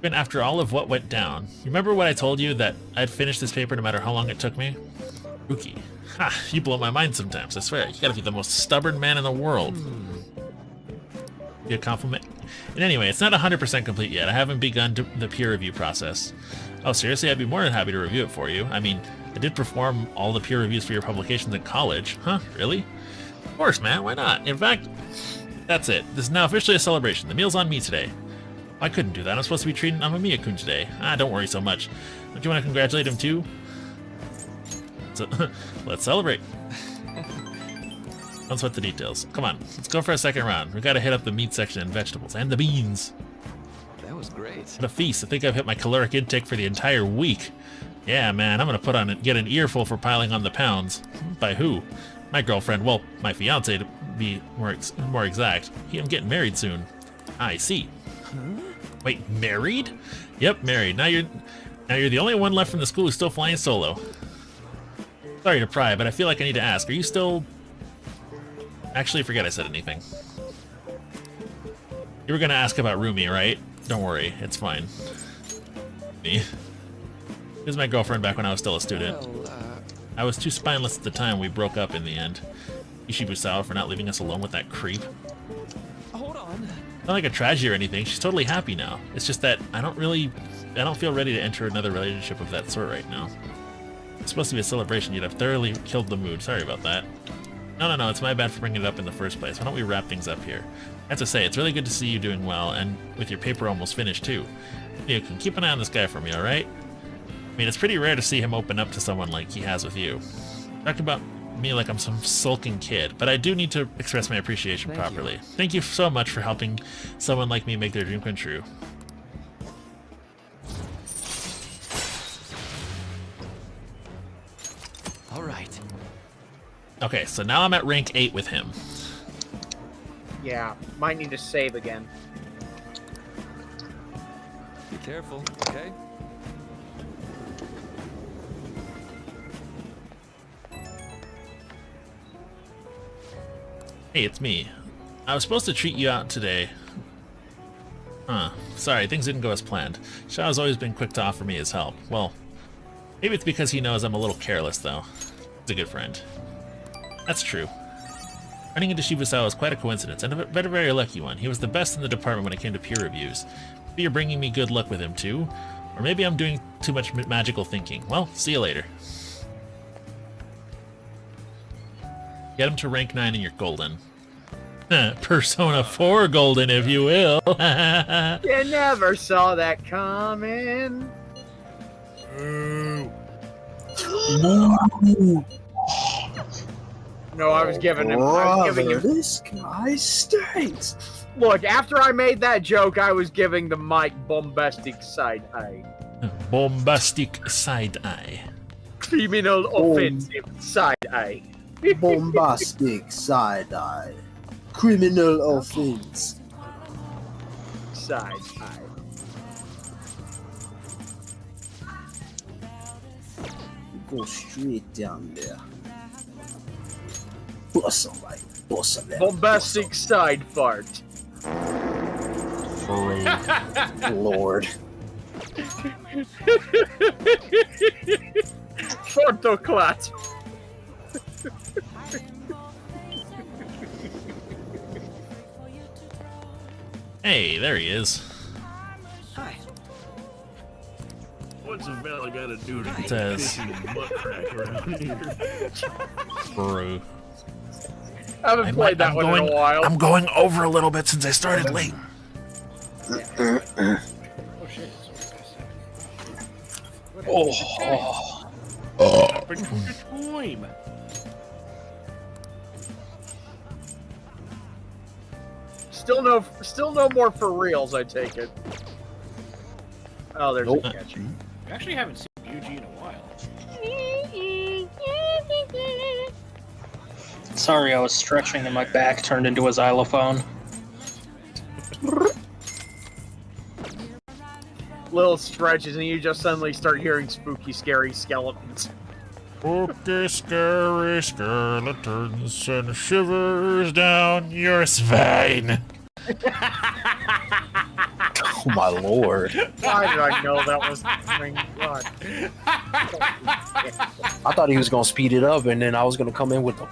of what went down. You remember what I told you, that I'd finish this paper no matter how long it took me? Rookie. Ha, you blow my mind sometimes, I swear. You gotta be the most stubborn man in the world. Be a compliment? And anyway, it's not 100% complete yet. I haven't begun the peer review process. Oh, seriously? I'd be more than happy to review it for you. I mean, I did perform all the peer reviews for your publications in college. Huh? Really? Of course, man. Why not? In fact, that's it. This is now officially a celebration. The meal's on me today. I couldn't do that. I'm supposed to be treating Amamiya-kun today. Ah, don't worry so much. Don't you want to congratulate him too? So, let's celebrate. Don't sweat the details. Come on, let's go for a second round. We gotta hit up the meat section and vegetables and the beans. That was great. What a feast! I think I've hit my caloric intake for the entire week. Yeah, man, I'm gonna get an earful for piling on the pounds. By who? My girlfriend. Well, my fiance to be more exact. I'm getting married soon. I see. Huh? Wait, married? Yep, married. Now you're the only one left from the school who's still flying solo. Sorry to pry, but I feel like I need to ask. Are you still... Actually, forget I said anything. You were gonna ask about Rumi, right? Don't worry, it's fine. Me. She was my girlfriend back when I was still a student. Well, I was too spineless at the time. We broke up in the end. Ishibusawa for not leaving us alone with that creep. hold on. Not like a tragedy or anything. She's totally happy now. It's just that I don't feel ready to enter another relationship of that sort right now. It's supposed to be a celebration, yet I've thoroughly killed the mood. Sorry about that. No, it's my bad for bringing it up in the first place. Why don't we wrap things up here? I have to say, it's really good to see you doing well, and with your paper almost finished too. You can keep an eye on this guy for me, alright? I mean, it's pretty rare to see him open up to someone like he has with you. Talk about me like I'm some sulking kid, but I do need to express my appreciation properly. Thank you so much for helping someone like me make their dream come true. Alright. Okay, so now I'm at rank 8 with him. Yeah, might need to save again. Be careful, okay? Hey, it's me. I was supposed to treat you out today. Sorry, things didn't go as planned. Shao's always been quick to offer me his help. Well, maybe it's because he knows I'm a little careless, though. He's a good friend. That's true. Running into Shibusawa was quite a coincidence, and a very lucky one. He was the best in the department when it came to peer reviews. Maybe you're bringing me good luck with him too, or maybe I'm doing too much magical thinking. Well, see you later. Get him to rank 9 and you're golden. Persona 4 golden, if you will. You never saw that coming. No, I was giving him. This guy stinks. Look, after I made that joke, I was giving the mic bombastic side eye. Bombastic side eye. Criminal offensive side eye. Bombastic side eye. Criminal offense. Side eye. Go straight down there. Bust somebody. Bust somebody. Bombastic side fart. Lord. Photoclat. Hey, there he is. Hi. What's a fella gotta do to It says, butt crack around here? Bro. I haven't played that one in a while. I'm going over a little bit since I started late. Oh shit. Pretty good time. Still no more for reals, I take it. Oh, there's a catch. I actually haven't seen Yuji in a while. Sorry, I was stretching and my back turned into a xylophone. Little stretches and you just suddenly start hearing spooky, scary skeletons. Spooky, scary skeletons send shivers down your spine. Oh my lord. Why did I know that was coming? God. I thought he was gonna speed it up and then I was gonna come in with the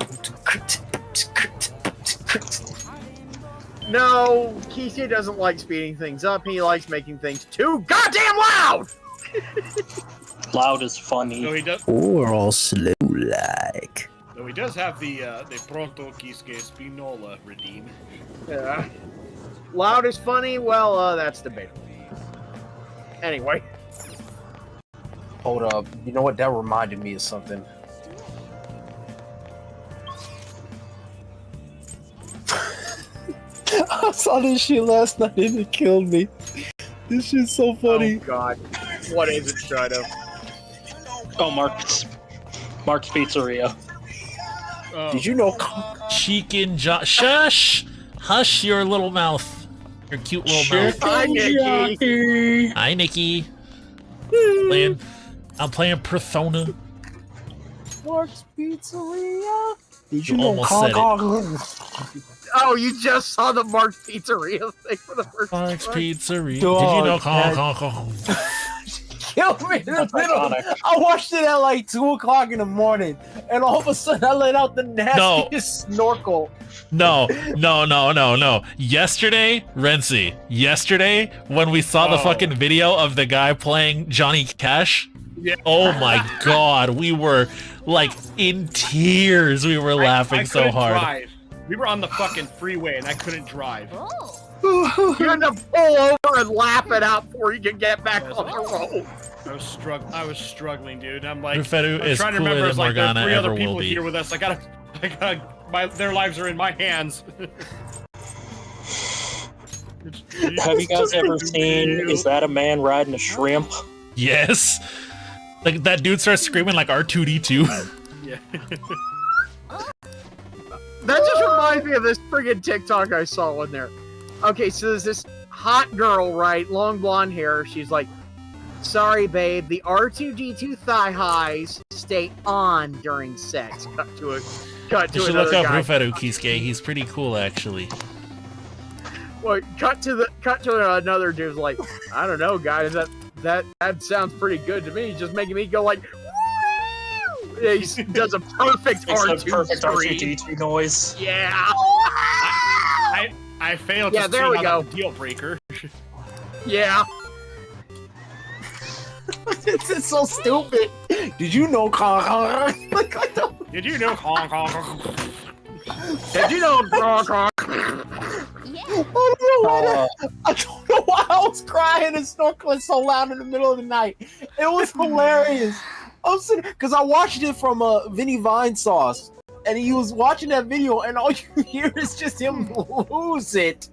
No, Kiske doesn't like speeding things up. He likes making things too goddamn loud! Loud is funny. No, he does. Or all slow like. No, he does have the Pronto Kiske Spinola redeem. Yeah. Loud is funny? Well, that's debatable. Anyway. Hold up. You know what? That reminded me of something. I saw this shit last night and it killed me. This shit's so funny. Oh god. What is it, Strido? Oh, Mark's Pizzeria. Did you know? Chicken Shush! Hush your little mouth. Your cute little mouth. Hi, Nikki. Hi, Nikki. I'm playing Persona. Mark's Pizzeria. Did You almost said it. Oh, you just saw the Mark's Pizzeria thing for the first time. Mark's Pizzeria. Dog, Did you know? Killed me in the That's middle. iconic. I watched it at like 2 o'clock in the morning, and all of a sudden I let out the nastiest snorkel. No. Yesterday, Renzi, when we saw the fucking video of the guy playing Johnny Cash, oh my god, we were like in tears. We were laughing so couldn't hard. drive. We were on the fucking freeway and I couldn't drive. You had to pull over and laugh it out before you could get back on the road. I was struggling, dude. I'm like, Rufetu I'm is trying to cooler remember. than It's like there are Morgana 3 ever other people will be. here with us. Their lives are in my hands. Have you guys ever seen Is That a Man Riding a Shrimp? Yes. Like that dude starts screaming like R2D2. Yeah. That just reminds me of this friggin' TikTok I saw in there. Okay, so there's this hot girl, right? Long blonde hair. She's like, sorry, babe, the R2D2 thigh highs stay on during sex. Cut to You should another look up guy. Rufetu Kiske. He's pretty cool, actually. Well, cut to another dude's like, I don't know, guys. That sounds pretty good to me. Just making me go like, woo! He does a perfect It's R2 a perfect scream. R2D2 noise. Yeah. I failed Yeah, to there see we how go. that's a deal breaker. Yeah. It's so stupid. Did you know? Like, what the? Did you know? Did you know? I don't know why I was crying and snorkeling so loud in the middle of the night. It was hilarious. I was sitting because I watched it from Vinny Vine Sauce, and he was watching that video, and all you hear is just him lose it.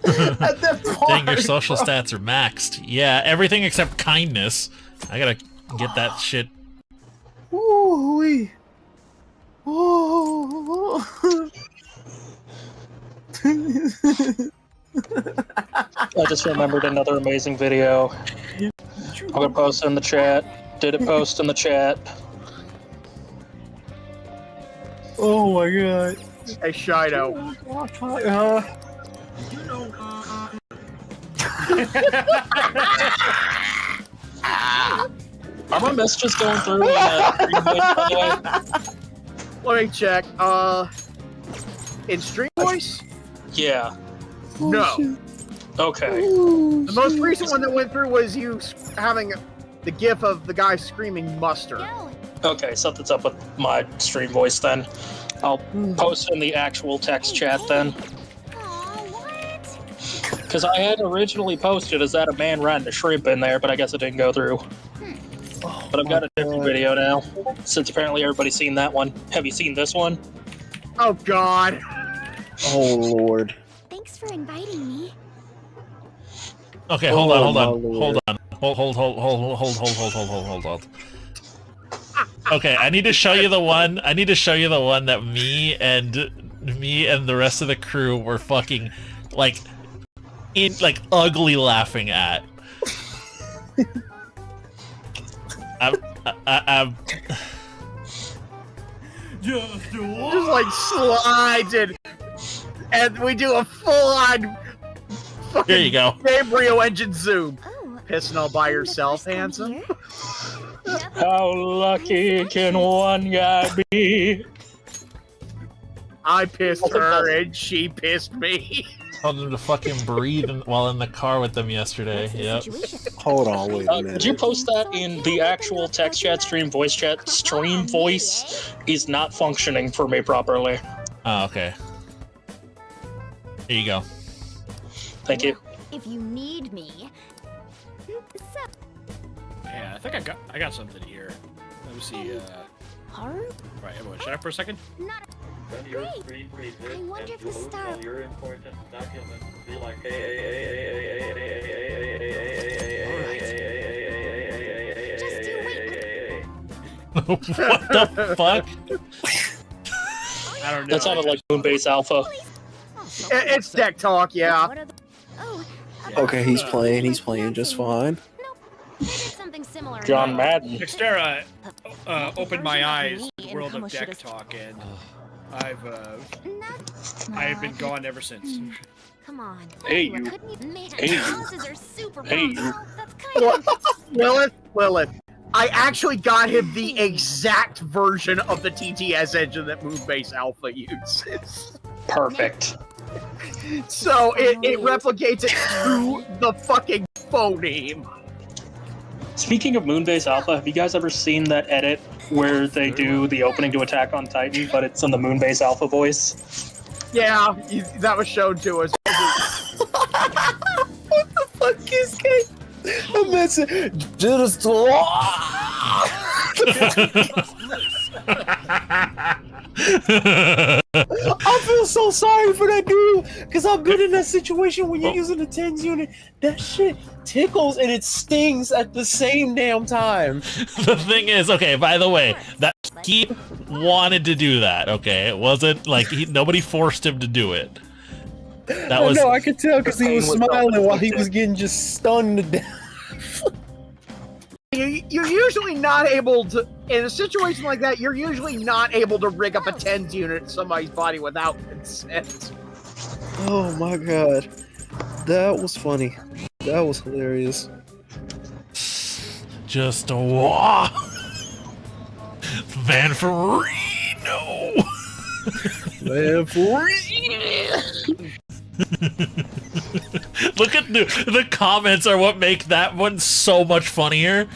At that part, Dang, your social stats are maxed. Yeah, everything except kindness. I gotta get that shit. Ooh-wee. Oh. I just remembered another amazing video. I'm gonna post it in the chat. Did it post in the chat? Oh my god. Hey, Shido. Are my messages going through? By the way? Let me check. In Stream Voice? Yeah. No. Okay. The most recent one that went through was you having the gif of the guy screaming mustard. Okay, something's up with my stream voice then. I'll post in the actual text chat then. Because I had originally posted as that a man riding a shrimp in there, but I guess it didn't go through. But I've got a different video now, since apparently everybody's seen that one. Have you seen this one? Oh god. Oh lord. Thanks for inviting me. Okay, hold on. Okay, I need to show you the one. I need to show you the one that me and the rest of the crew were fucking like ugly laughing at. I'm just like slides in, and we do a full-on fucking There you go. Gabriel engine zoom. Pissing all by yourself, handsome. How lucky can one guy be? I pissed her and she pissed me. told him to fucking breathe while in the car with them yesterday. Yep. Hold on, wait a minute. Could you post that in the actual text chat, stream voice chat? Stream voice is not functioning for me properly. Oh, okay. Here you go. Thank you. If you need me. Yeah, I think I got something here. Let me see. Right, everyone, shut up for a second. Great. I wonder if the star. You're important documents. Be like, What the fuck? I don't know. That sounded like Moonbase Alpha. It's deck talk, yeah. Okay, he's playing just fine. John Madden. Dextera opened my eyes to the world of deck talk, and I've been gone ever since. Come on. Hey, you. Hey, you. Lilith. I actually got him the exact version of the TTS engine that Moonbase Alpha uses. Perfect. So it replicates it to the fucking phoneme. Speaking of Moonbase Alpha, have you guys ever seen that edit where they do the opening to Attack on Titan, but it's in the Moonbase Alpha voice? Yeah, that was shown to us. What the fuck, Kiske? I'm missing. Just I feel so sorry for that dude, because I've been in that situation when you're using the TENS unit. That shit tickles and it stings at the same damn time. The thing is, okay, by the way, that he wanted to do that, okay? It wasn't like nobody forced him to do it. That was. No, I could tell because he was smiling while he was getting just stunned to death. You're usually not able to, in a situation like that, you're usually not able to rig up a TENS unit in somebody's body without consent. Oh my god. That was funny. That was hilarious. Just a wah. Vanfarino. Look at the comments are what make that one so much funnier.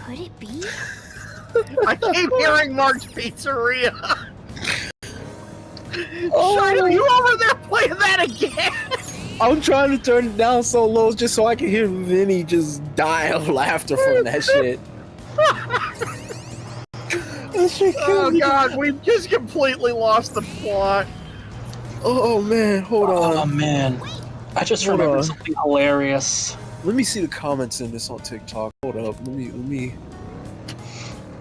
Could it be? I keep hearing Mark's Pizzeria. Shido, you over there playing that again? I'm trying to turn it down so low just so I can hear Vinny just die of laughter from that shit. Oh god, we've just completely lost the plot. Oh man, hold on. Oh man, I just remembered something hilarious. Let me see the comments in this on TikTok. Hold up, let me.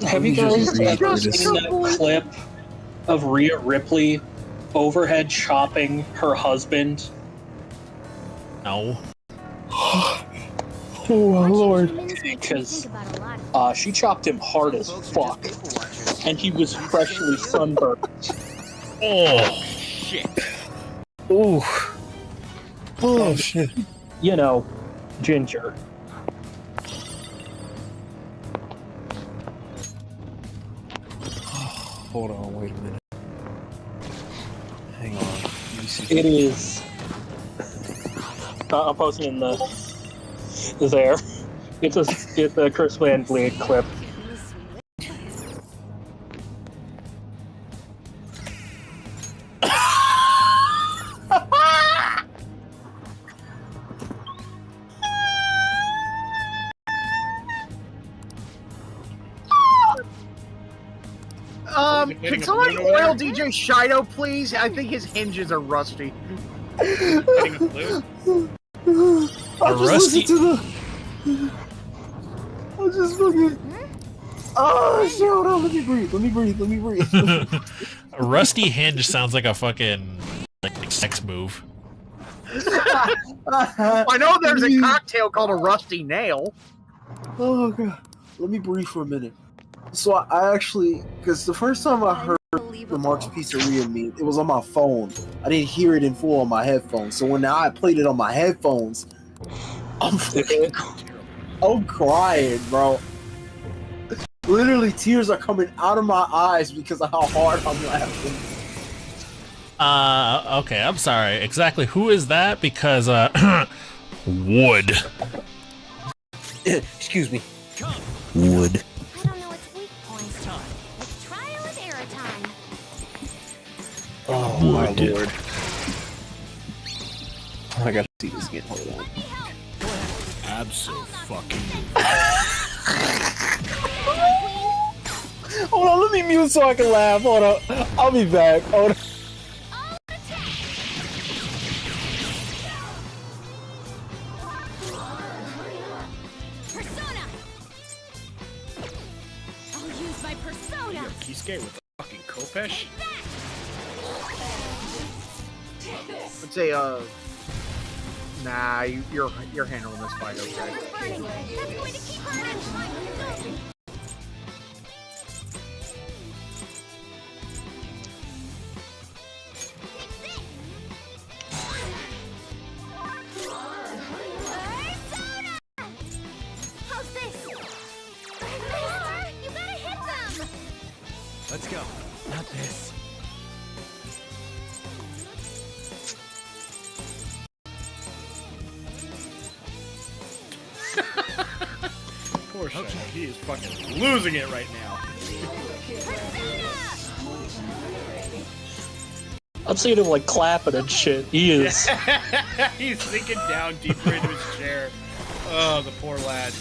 Have you guys ever seen that clip of Rhea Ripley overhead chopping her husband? No. Oh my lord. Because she chopped him hard as fuck, and he was freshly sunburned. Oh shit. Ooh. Oh shit. You know, ginger. Hold on, wait a minute. Hang on. Let me see. It is. I'm posting in the there. It's a Chris Van Vliet clip. Can somebody oil DJ Shido, please? I think his hinges are rusty. I'll just listen to the... I'll just fucking... Oh shit, hold on, let me breathe. A rusty hinge sounds like a fucking sex move. I know there's a cocktail called a rusty nail. Oh god. Let me breathe for a minute. So I actually, because the first time I heard the Mark's Pizzeria meme, it was on my phone. I didn't hear it in full on my headphones. So when now I played it on my headphones, I'm crying, bro. Literally, tears are coming out of my eyes because of how hard I'm laughing. Okay, I'm sorry. Exactly who is that? Because, Wood. Excuse me. Wood. Oh my lord. I gotta see this again. Hold on. Abso-fucking-lutely. Hold on, let me mute so I can laugh. Hold on. I'll be back. Hold on. Persona! I'll use my persona! Kiske with the fucking Kopesh? Let's say, nah, you're handling this fight okay. That's going to keep burning! How's this? You gotta hit them! Let's go. Not this. Poor Shido. He is fucking losing it right now. I'm seeing him like clapping and shit. He is. He's sinking down deeper into his chair. Oh, the poor lad.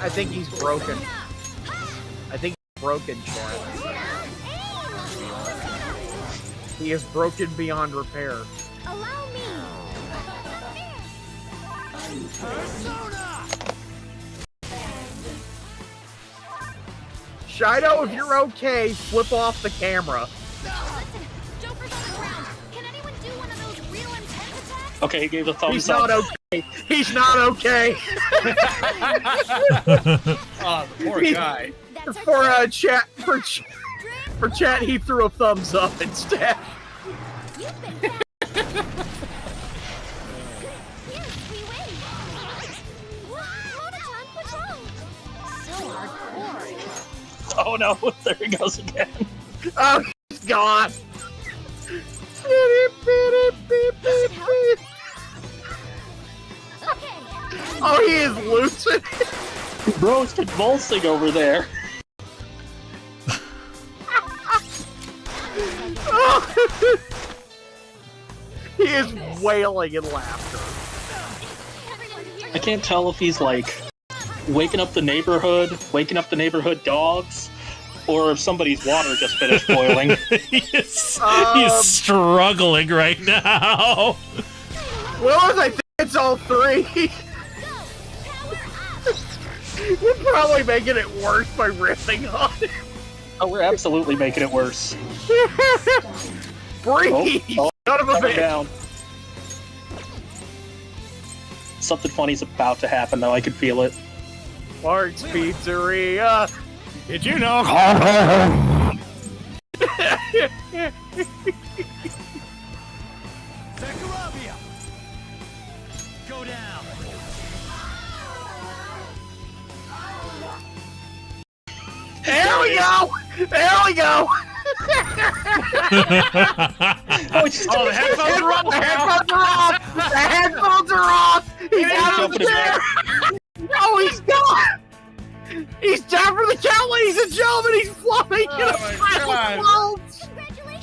I think he's broken. I think he's broken, Chad. He is broken beyond repair. Allow me! Shido, if you're okay, flip off the camera. Listen, Joker's on the ground. Can anyone do one of those real intense attacks? Okay, he gave a thumbs He's up. not okay. He's not okay. Oh, the poor guy. For chat, he threw a thumbs up instead. You've been Yes, we win. Mode-a-ton patrol. So hardcore. Oh no, there he goes again. Oh, he's gone. Oh, he is losing. Bro's convulsing over there. He is wailing in laughter. I can't tell if he's like waking up the neighborhood dogs, or if somebody's water just finished boiling. He's struggling right now. Willis, I think it's all three. We're probably making it worse by riffing on it. Oh, we're absolutely making it worse. Breathe! Oh, Son of a bitch! Down. Something funny's about to happen, though. I could feel it. Mark's Pizzeria. Did you know? Go down. There we go! There we go! Oh, the headphones are off! The headphones are off! The headphones are off! He's out of the chair! Oh, he's gone! He's down for the count, ladies and gentlemen! He's flopping! Oh my God.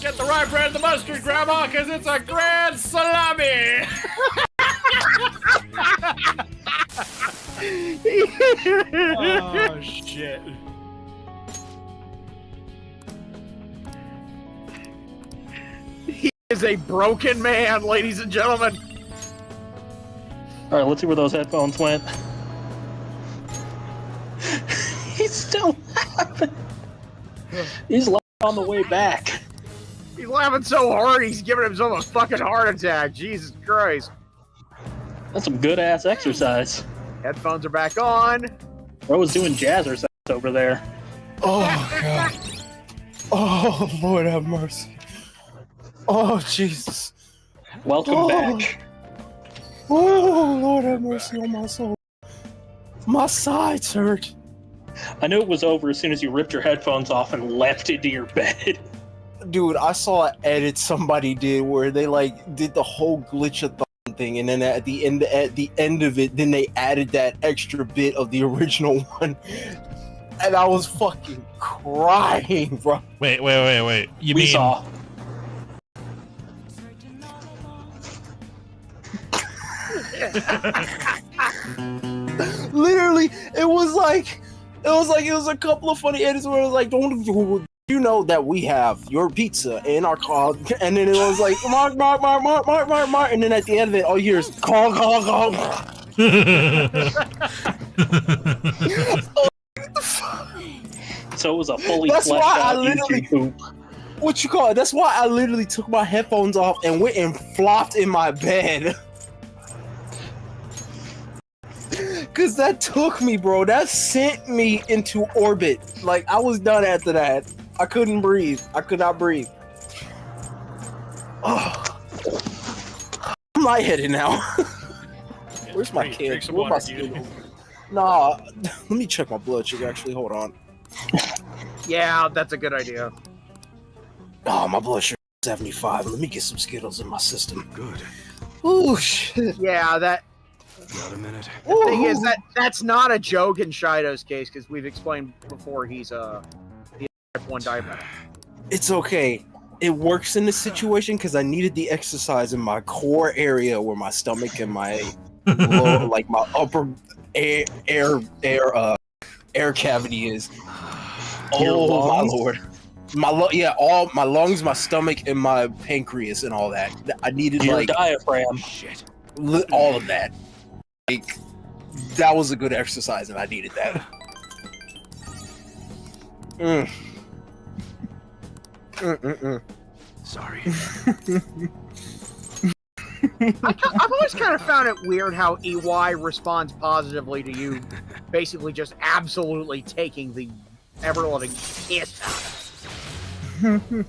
Get the rye bread and the mustard, Grandma, because it's a grand salami! Oh, shit. He is a broken man, ladies and gentlemen. Alright, let's see where those headphones went. He's still laughing. He's laughing on the way back. He's laughing so hard, he's giving himself a fucking heart attack. Jesus Christ. That's some good-ass exercise. Headphones are back on. Bro was doing jazzercise over there. Oh, God. Oh, Lord have mercy. Oh, Jesus. Welcome back. Oh, Lord have mercy on my soul. My sides hurt. I knew it was over as soon as you ripped your headphones off and leapt into your bed. Dude, I saw an edit somebody did where they like did the whole glitch-a-thon thing, and then at the end of it, then they added that extra bit of the original one, and I was fucking crying, bro. Wait. You We mean saw. Literally, it was a couple of funny edits where it was like, don't you know that we have your pizza in our car? And then it was like, Mark, and then at the end of it, all you hear is call. So it was a fully That's fleshed why I out literally- YouTube poop. What you call it? That's why I literally took my headphones off and went and flopped in my bed. Cause that took me, bro. That sent me into orbit. Like, I was done after that. I couldn't breathe. I could not breathe. Oh. I'm lightheaded now. Where's my kid? Drink some Where's my water, dude. Skittles? Nah, let me check my blood sugar. Actually, hold on. Yeah, that's a good idea. Oh, my blood sugar is 75. Let me get some Skittles in my system. Good. Oh shit. Yeah, that. Got a minute? The thing is that's not a joke in Shido's case, because we've explained before he's the type 1 diabetic. It's okay. It works in this situation because I needed the exercise in my core area where my stomach and my lower, like my upper air cavity is. Oh my lord. All my lungs, my stomach, and my pancreas and all that. I needed Your like diaphragm. Shit. all of that. Like, that was a good exercise, and I needed that. Sorry. I've always kind of found it weird how EY responds positively to you basically just absolutely taking the ever-loving piss out of it.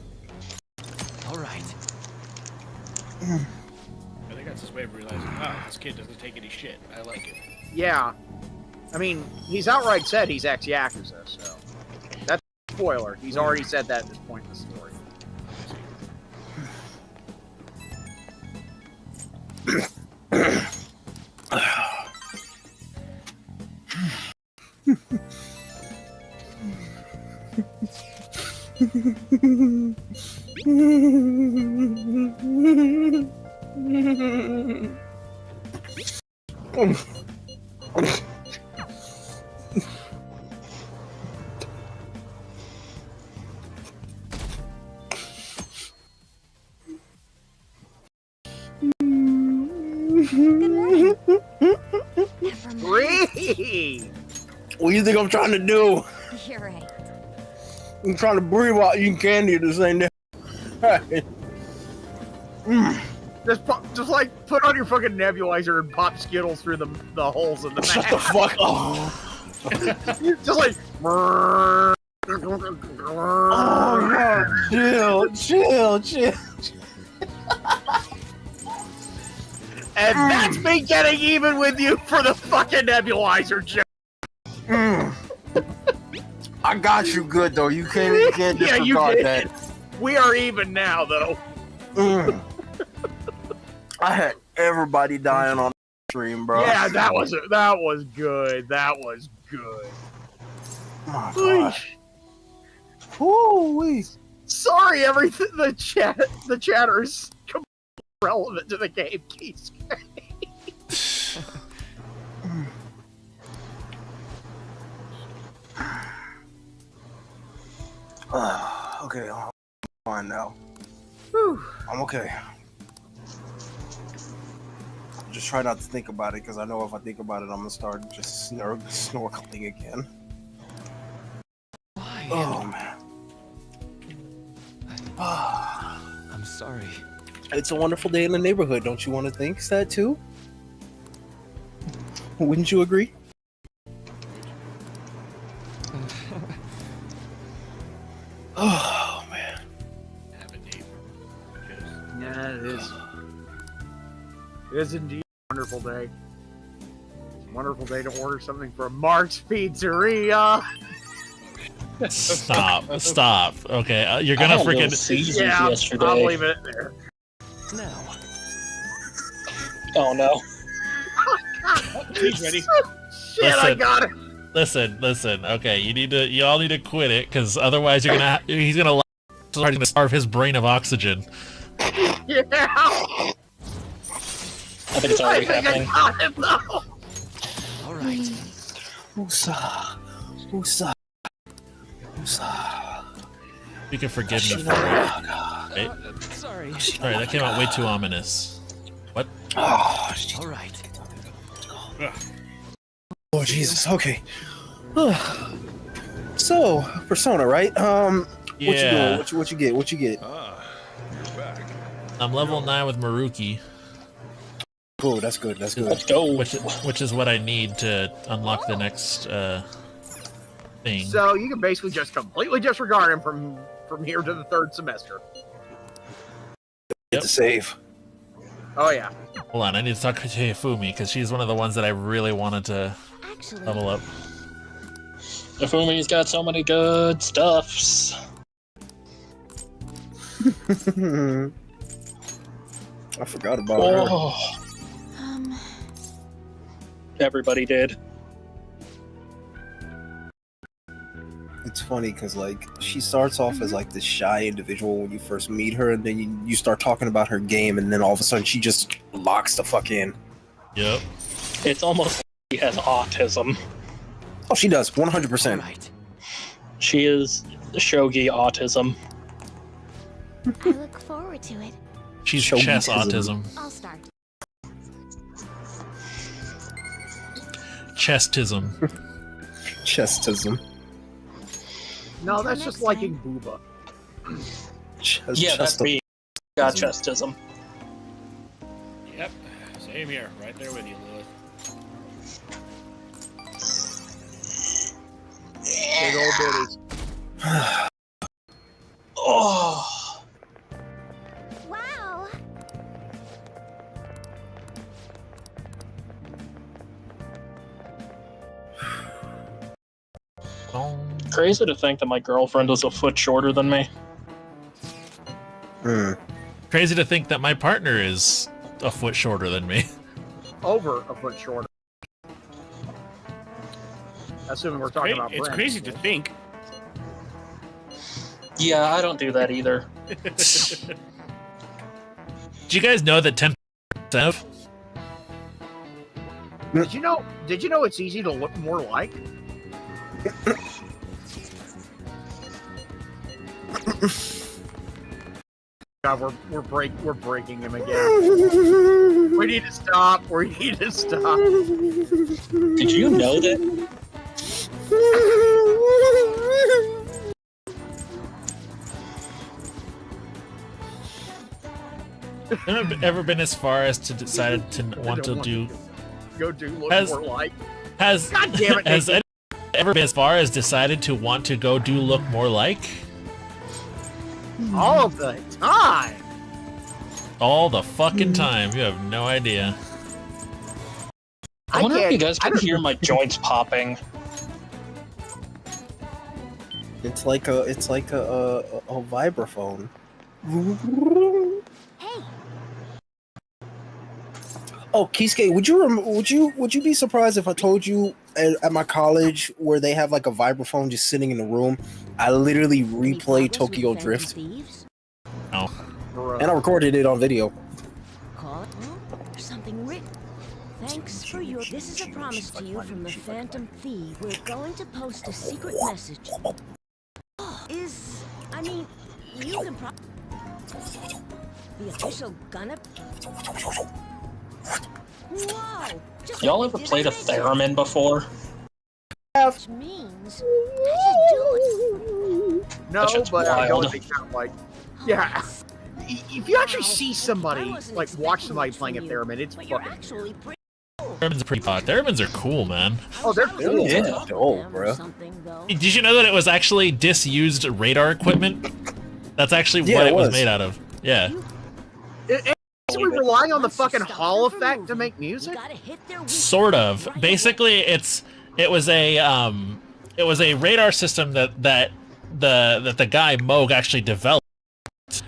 All right. I think that's his way of realizing, oh, this kid doesn't take any shit. I like it. Yeah. I mean, he's outright said he's ex-Yakuza, so... spoiler. He's already said that at this point in the story. Breathe! What do you think I'm trying to do? You're right. I'm trying to breathe while eating candy at the same time. Just like put on your fucking nebulizer and pop Skittles through the holes in the Shut mask. the fuck up. Just like. Oh, chill. And that's me getting even with you for the fucking nebulizer joke. I got you good though. You can't disregard that. We are even now though. I had everybody dying on the stream, bro. Yeah, that was good. That was good. Oh my gosh. Holy. Sorry, everything. The chatters relevant to the game, Kiske. Okay, I'm fine now. I'm okay. Just try not to think about it, because I know if I think about it, I'm gonna start just snorkeling again. Why? Oh man. I'm sorry. It's a wonderful day in the neighborhood, don't you want to think that too? Wouldn't you agree? Oh man. Have a neighbor. Yeah, it is. It is indeed a wonderful day. It's a wonderful day to order something from Mark's Pizzeria. Stop. Okay, you're gonna freaking. Yeah, yesterday. I'll leave it there. Now. Oh no. He's ready. Shit, I got it. Listen. Okay, you all need to quit it, because otherwise he's gonna starve his brain of oxygen. Yeah. I think it's already happening. I got it though. All right. Usa. You can forgive me for it. Right? Sorry. Alright, that came out way too ominous. What? Oh, All right. oh Jesus. Okay. So, Persona, right? What you Yeah. doing? What you get? You're back. I'm level 9 with Maruki, Cool, that's good. Let's go. which is what I need to unlock the next thing. So you can basically just completely disregard him from here to the third semester. Get the save. Oh yeah. Hold on, I need to talk to Hifumi, because she's one of the ones that I really wanted to level up. Nafumi's got so many good stuffs. I forgot about her. Oh. Everybody did. It's funny because like she starts off as like this shy individual when you first meet her, and then you start talking about her game, and then all of a sudden she just locks the fuck in. Yep. It's almost like she has autism. Oh, she does 100%. Right. She is shogi autism. I look forward to it. She's Show chess autism. autism. I'll start. Chestism. Chestism. No, that's just liking Booba. Yeah, that's me. Got chestism. Yep. Same here. Right there with you, Lewis. Big old bitties. Oh. Wow. Crazy to think that my girlfriend is a foot shorter than me. Crazy to think that my partner is a foot shorter than me. Over a foot shorter. Assuming we're talking about It's Brent. crazy to think. Yeah, I don't do that either. Do you guys know that 10%? Did you know it's easy to look more like? God, we're breaking him again. We need to stop. We need to stop. Did you know that? Ever been as far as to decide to want to do? Look more like. Has God damn it! has anyone ever been as far as decided to want to go do look more like? All the time. All the fucking time. You have no idea. I wonder if you guys can hear my joints popping. It's like a vibraphone. Oh, Kiske, would you be surprised if I told you at my college where they have like a vibraphone just sitting in the room, I literally replay Tokyo Drift. Oh. And I recorded it on video. There's something written. Thanks for your. This is a promise to you from the Phantom Thief. We're going to post a secret message. You can the official gonna. Whoa! Y'all ever played a theremin before? Which means No, That shit's but I know wild. what they sound like. Yeah. If you actually see somebody, like, watch somebody playing a theremin, it's fucking. Theremins are pretty hot. Theremins are cool, man. Oh, they're cool. Yeah. Oh, bro. Did you know that it was actually disused radar equipment? That's actually Yeah, what it it was was. made out of. Yeah. Are we relying on the fucking Hall effect to make music? Sort of. Basically, it was a radar system that the guy Moog actually developed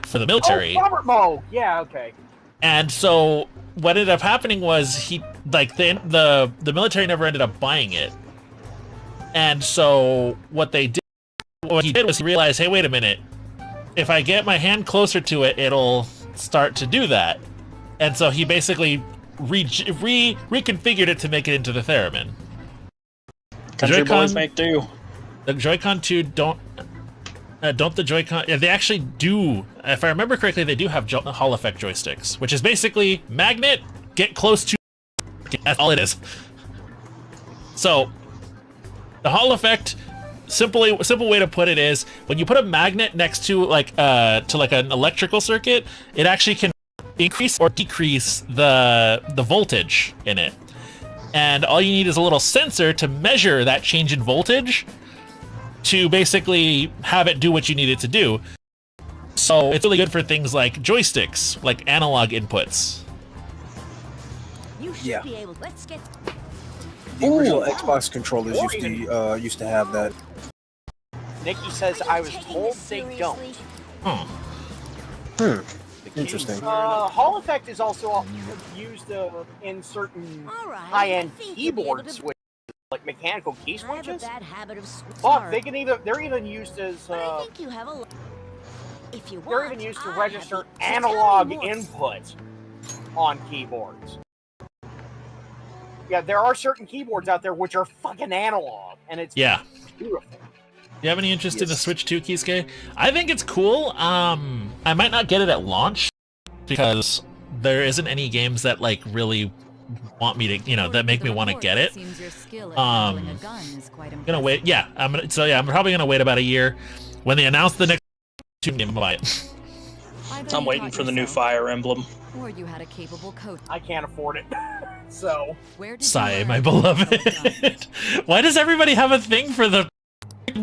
for the military. Oh, Robert Moog. Yeah, okay. And so what ended up happening was the military never ended up buying it. And so what he did was he realized, hey, wait a minute. If I get my hand closer to it, it'll start to do that. And so he basically reconfigured it to make it into the theremin. Country boys make do. The Joy-Con 2 don't the Joy-Con... Yeah, they actually do... If I remember correctly, they do have Hall effect joysticks, which is basically magnet, get close to... That's all it is. So, the Hall effect... Simple way to put it is when you put a magnet next to an electrical circuit, it actually can increase or decrease the voltage in it. And all you need is a little sensor to measure that change in voltage to basically have it do what you need it to do. So it's really good for things like joysticks, like analog inputs. Yeah. Be able. Let's get. The original Xbox controllers used to have that. Nikki says I was told they don't. Interesting. Hall effect is also used in certain high-end keyboards with like mechanical key switches. Fuck, they're even used as they're even used to register analog input on keyboards. Yeah, there are certain keyboards out there which are fucking analog, and it's beautiful. Do you have any interest in the Switch 2, Kiske? I think it's cool. I might not get it at launch because there isn't any games that like really want me to, that make me want to get it. I'm gonna wait. Yeah, I'm probably gonna wait about a year. When they announce the next game, I'm gonna buy it. I'm waiting for the new Fire Emblem. Or you had a capable coach. I can't afford it, so. Sigh, my beloved. Why does everybody have a thing for the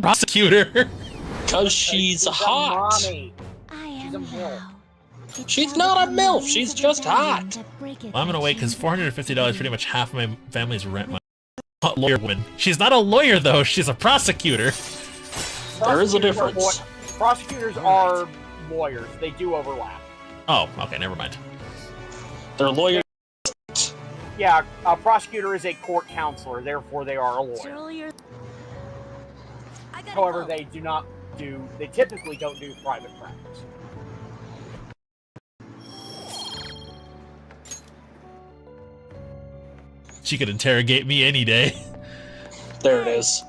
prosecutor? Because she's hot. She's a MILF. She's not a MILF, she's just hot. Well, I'm gonna wait because $450 is pretty much half my family's rent money. Lawyer woman. She's not a lawyer though, she's a prosecutor. There is a difference. Prosecutors are lawyers. They do overlap. Oh, okay, never mind. They're lawyers. Yeah, a prosecutor is a court counselor, therefore they are a lawyer. However, they typically don't do private practice. She could interrogate me any day. There it is.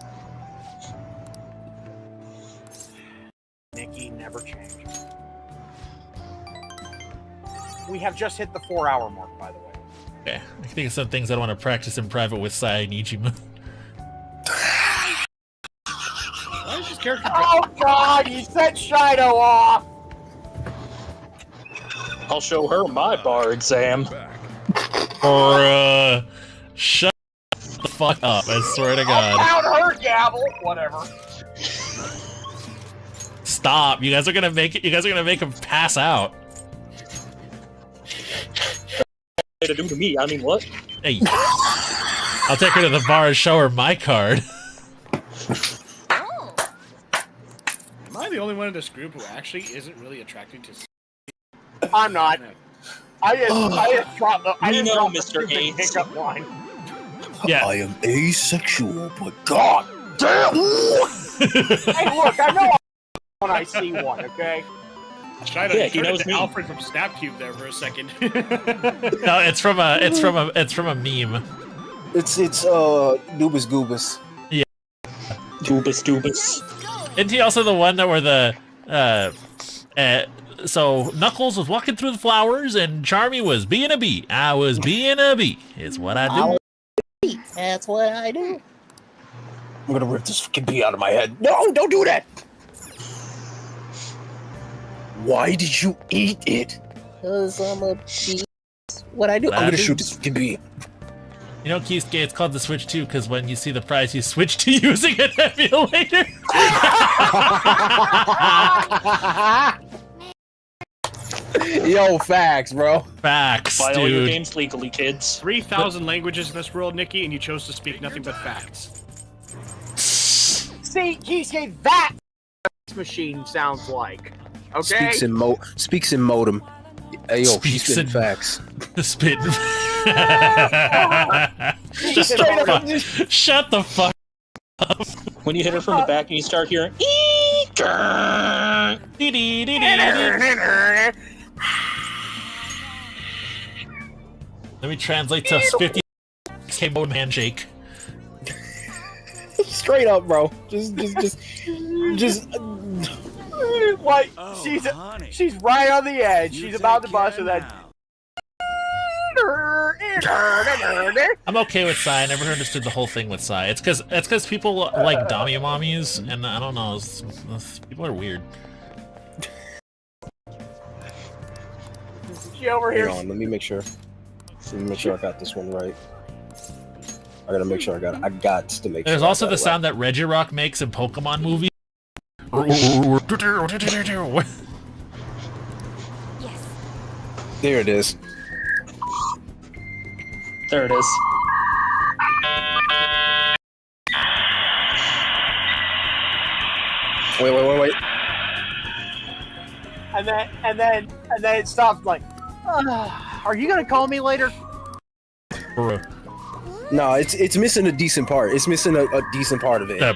Nikki never changed. We have just hit the 4-hour mark, by the way. Okay, I think of some things I don't want to practice in private with Sai and Ichima. Why is this character? Oh God! You set Shido off. I'll show her my bar exam. Or shut the fuck up! I swear to God. I'll count her gavel. Whatever. Stop! You guys are gonna make it. You guys are gonna make him pass out. To do to me, I mean, what? Hey, I'll take her to the bar and show her my card. Am I the only one in this group who actually isn't really attracted to? I'm not. I just dropped the. We know, Mr. Ace. Pickup line. Yeah. I am asexual, but God damn! Hey, look! I know when I see one. Okay. Shido, Yeah, he he knows knows me. Alfred from Snapcube there for a second. No, it's from a meme. It's Doobus Goobus. Yeah. Doobus. Isn't he also the one that were the so Knuckles was walking through the flowers and Charmy was being a bee. I was being a bee. It's what I do. That's what I do. I'm gonna rip this fucking bee out of my head. No, don't do that! Why did you eat it? Cause I'm a bee. What I do? What I'm I gonna do. shoot this fucking bee. You know, Kiske, it's called the Switch 2 because when you see the prize, you switch to using an emulator. Yo, facts, bro. Facts, Buy all your dude. games legally, kids. 3,000 languages in this world, Nikki, and you chose to speak nothing but facts. See, Kiske, that machine sounds like. Okay. Speaks in modem. Hey, yo, she's Speaks spitting in- facts. Spit. Just straight up. Shut the fuck up. When you hit her from the back and you start hearing, Let me translate to 50K modem handshake. Straight up, bro. Just. Like she's right on the edge. She's about to bust with that. I'm okay with Sai. I never understood the whole thing with Sai. It's because people like Dami mommies, and I don't know. People are weird. She over here. Hang on, let me make sure. Let me make sure I got this one right. I gotta make sure I got it. I got to make sure. There's also the sound that Regirock makes in Pokemon movies. There it is. there it is. Wait. And then it stopped. Like, are you gonna call me later? No, it's missing a decent part. It's missing a decent part of it. The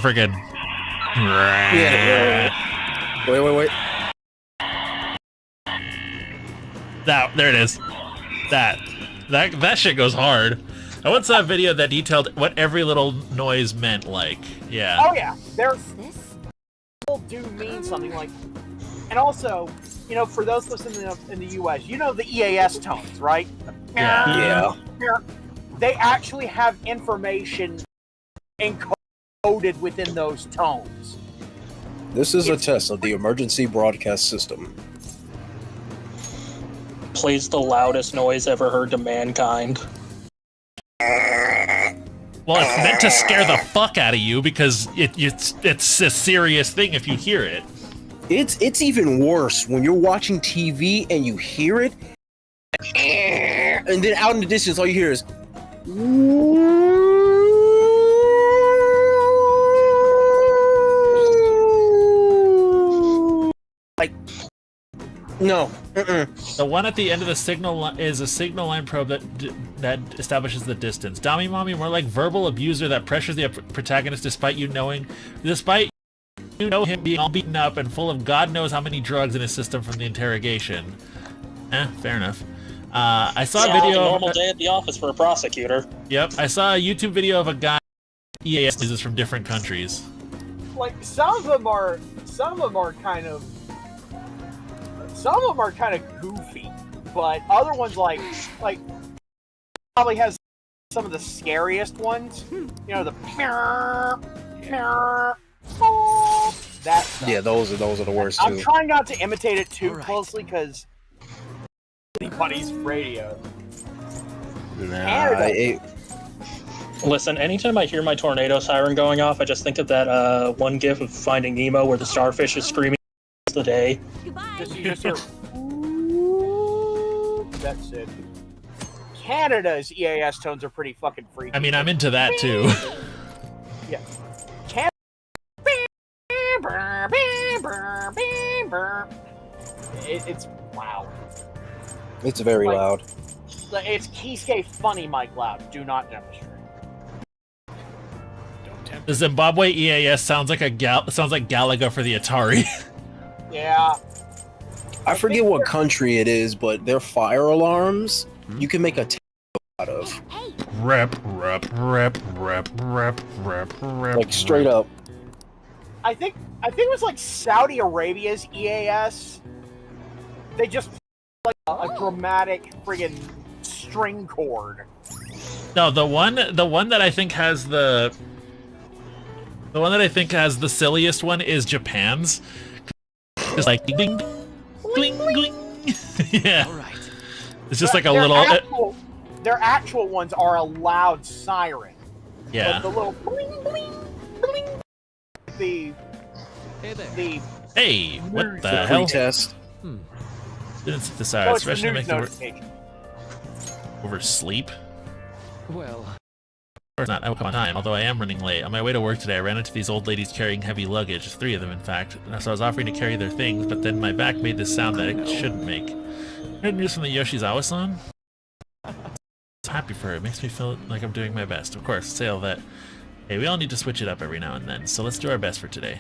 friggin' Yeah. Wait. There it is. That shit goes hard. I once saw a video that detailed what every little noise meant. Like, yeah. Oh yeah, there's do mean something like, and also, you know, for those listening in the U.S., you know the EAS tones, right? Yeah. They actually have information encoded within those tones. This is a test of the emergency broadcast system. Plays the loudest noise ever heard to mankind. Well, it's meant to scare the fuck out of you because it's a serious thing if you hear it. It's even worse when you're watching TV and you hear it, and then out in the distance, all you hear is. No. The one at the end of the signal is a signal line probe that establishes the distance. Dommy Mommy, more like verbal abuser that pressures the protagonist despite you know him being all beaten up and full of God knows how many drugs in his system from the interrogation. Fair enough. I saw a video of a normal day at the office for a prosecutor. Yep, I saw a YouTube video of a guy EAS uses from different countries. Like some of them are kind of goofy, but other ones like probably has some of the scariest ones. You know, the that stuff. Yeah, those are the worst too. I'm trying not to imitate it too closely because anybody's radio. Listen, anytime I hear my tornado siren going off, I just think of that one gif of Finding Nemo where the starfish is screaming the day. You just hear, that's it. Canada's EAS tones are pretty fucking freaky. I mean, I'm into that too. Yeah. It's loud. It's very loud. It's Kiske funny Mike loud. Do not demonstrate. The Zimbabwe EAS sounds like Galaga for the Atari. Yeah. I forget what country it is, but their fire alarms you can make a out of. Rep. Like straight up. I think it was like Saudi Arabia's EAS. They just like a dramatic friggin' string chord. No, the one that I think has the silliest one is Japan's. It's like ding, gling, gling. Yeah. All right. It's just like a little. Their actual ones are a loud siren. Yeah. But the little bling, bling, bling. Hey, what the hell? Test. Didn't synthesize, especially news to make oversleep. Well, It's not out on time, although I am running late. On my way to work today, I ran into these old ladies carrying heavy luggage, 3 of them in fact. So I was offering to carry their things, but then my back made this sound that it shouldn't make. Heard news from the Yoshizawa-san? I'm happy for her. It makes me feel like I'm doing my best. Of course, say all that. Hey, we all need to switch it up every now and then, so let's do our best for today.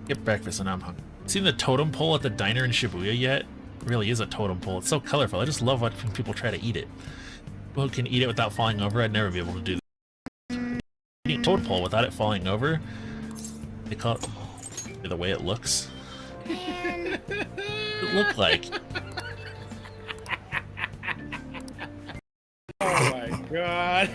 Get breakfast and I'm hungry. Seen the totem pole at the diner in Shibuya yet? It really is a totem pole. It's so colorful. I just love watching people try to eat it. People who can eat it without falling over, I'd never be able to do that. Eating a totem pole without it falling over, they call it the way it looks. It looked like. Oh my god.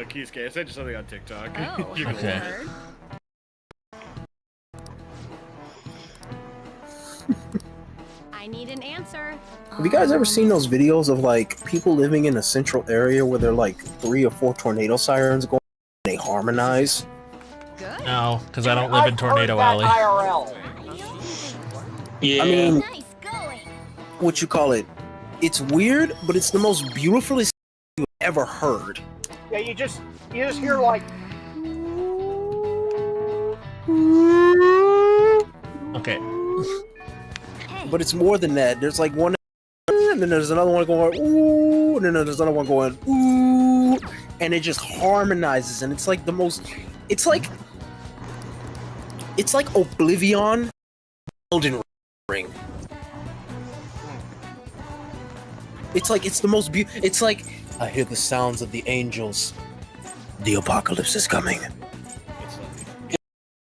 Kiske, I sent you something on TikTok. Oh, You can okay. watch it. I need an answer. Have you guys ever seen those videos of like people living in a central area where there are like 3 or 4 tornado sirens going and they harmonize? No, because I don't live in Tornado Alley. IRL. Yeah. I mean, Nice going. what you call it? It's weird, but it's the most beautifully you've ever heard. Yeah, you just hear like Okay. But it's more than that. There's like one, and then there's another one going ooh, and then there's another one going ooh, and it just harmonizes, and it's like the most. It's like Oblivion, Elden Ring. It's the most beautiful. It's like I hear the sounds of the angels. The apocalypse is coming.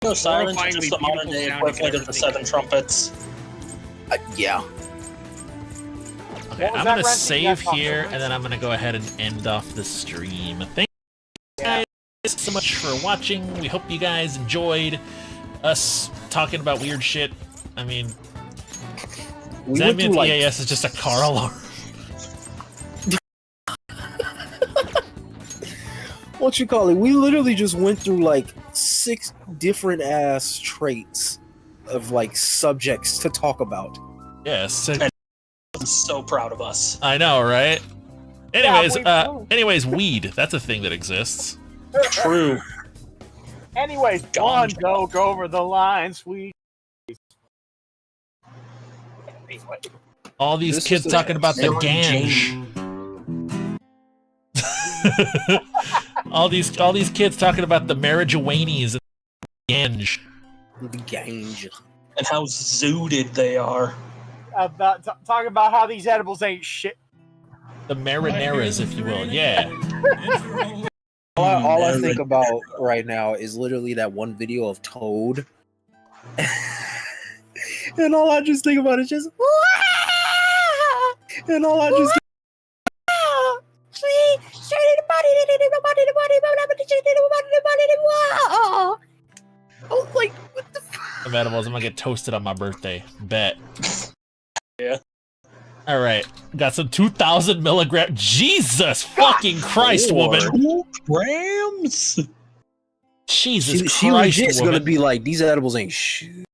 No sirens are just the modern day equivalent of the 7 trumpets. Yeah. Okay, I'm gonna save here, and then I'm gonna go ahead and end off the stream. Thank you guys so much for watching. We hope you guys enjoyed us talking about weird shit. I mean, Zambian's EAS is just a car alarm. What you call it? We literally just went through like 6 different ass traits of like subjects to talk about. Yes. I'm so proud of us. I know, right? Anyways, weed. That's a thing that exists. True. Anyways, one go over the line, sweet. Anyway. All these kids talking about the ganj. all these kids talking about the marijuanies and ganj. The ganj. And how zooted they are. Talking about how these edibles ain't shit. The marineras, if you will. Yeah. All I think about right now is literally that one video of Toad. And all I just think about is just and all I just I was like, what the fuck? Of edibles, I'm gonna get toasted on my birthday. Bet. Yeah. All right, got some 2,000 milligram. Jesus fucking Christ, woman! 2 grams. Jesus Christ, she legit's woman. gonna be like, these edibles ain't shit.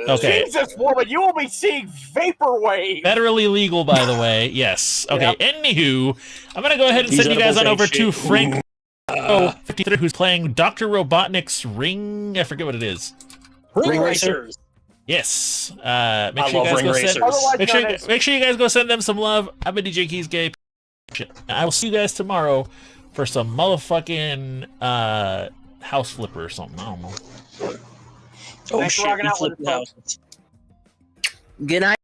Okay. Jesus, woman, you will be seeing vaporwave. Federally legal, by the way. Yes. Okay. Yep. Anywho, I'm gonna go ahead and send you guys on over to Frank 53, who's playing Dr. Robotnik's Ring. I forget what it is. Ring Racers. Yes. Make sure you guys go send them some love. I've been DJ Kiske. I will see you guys tomorrow for some motherfucking house flipper or something. I don't know. Oh shit! Good night. Good night.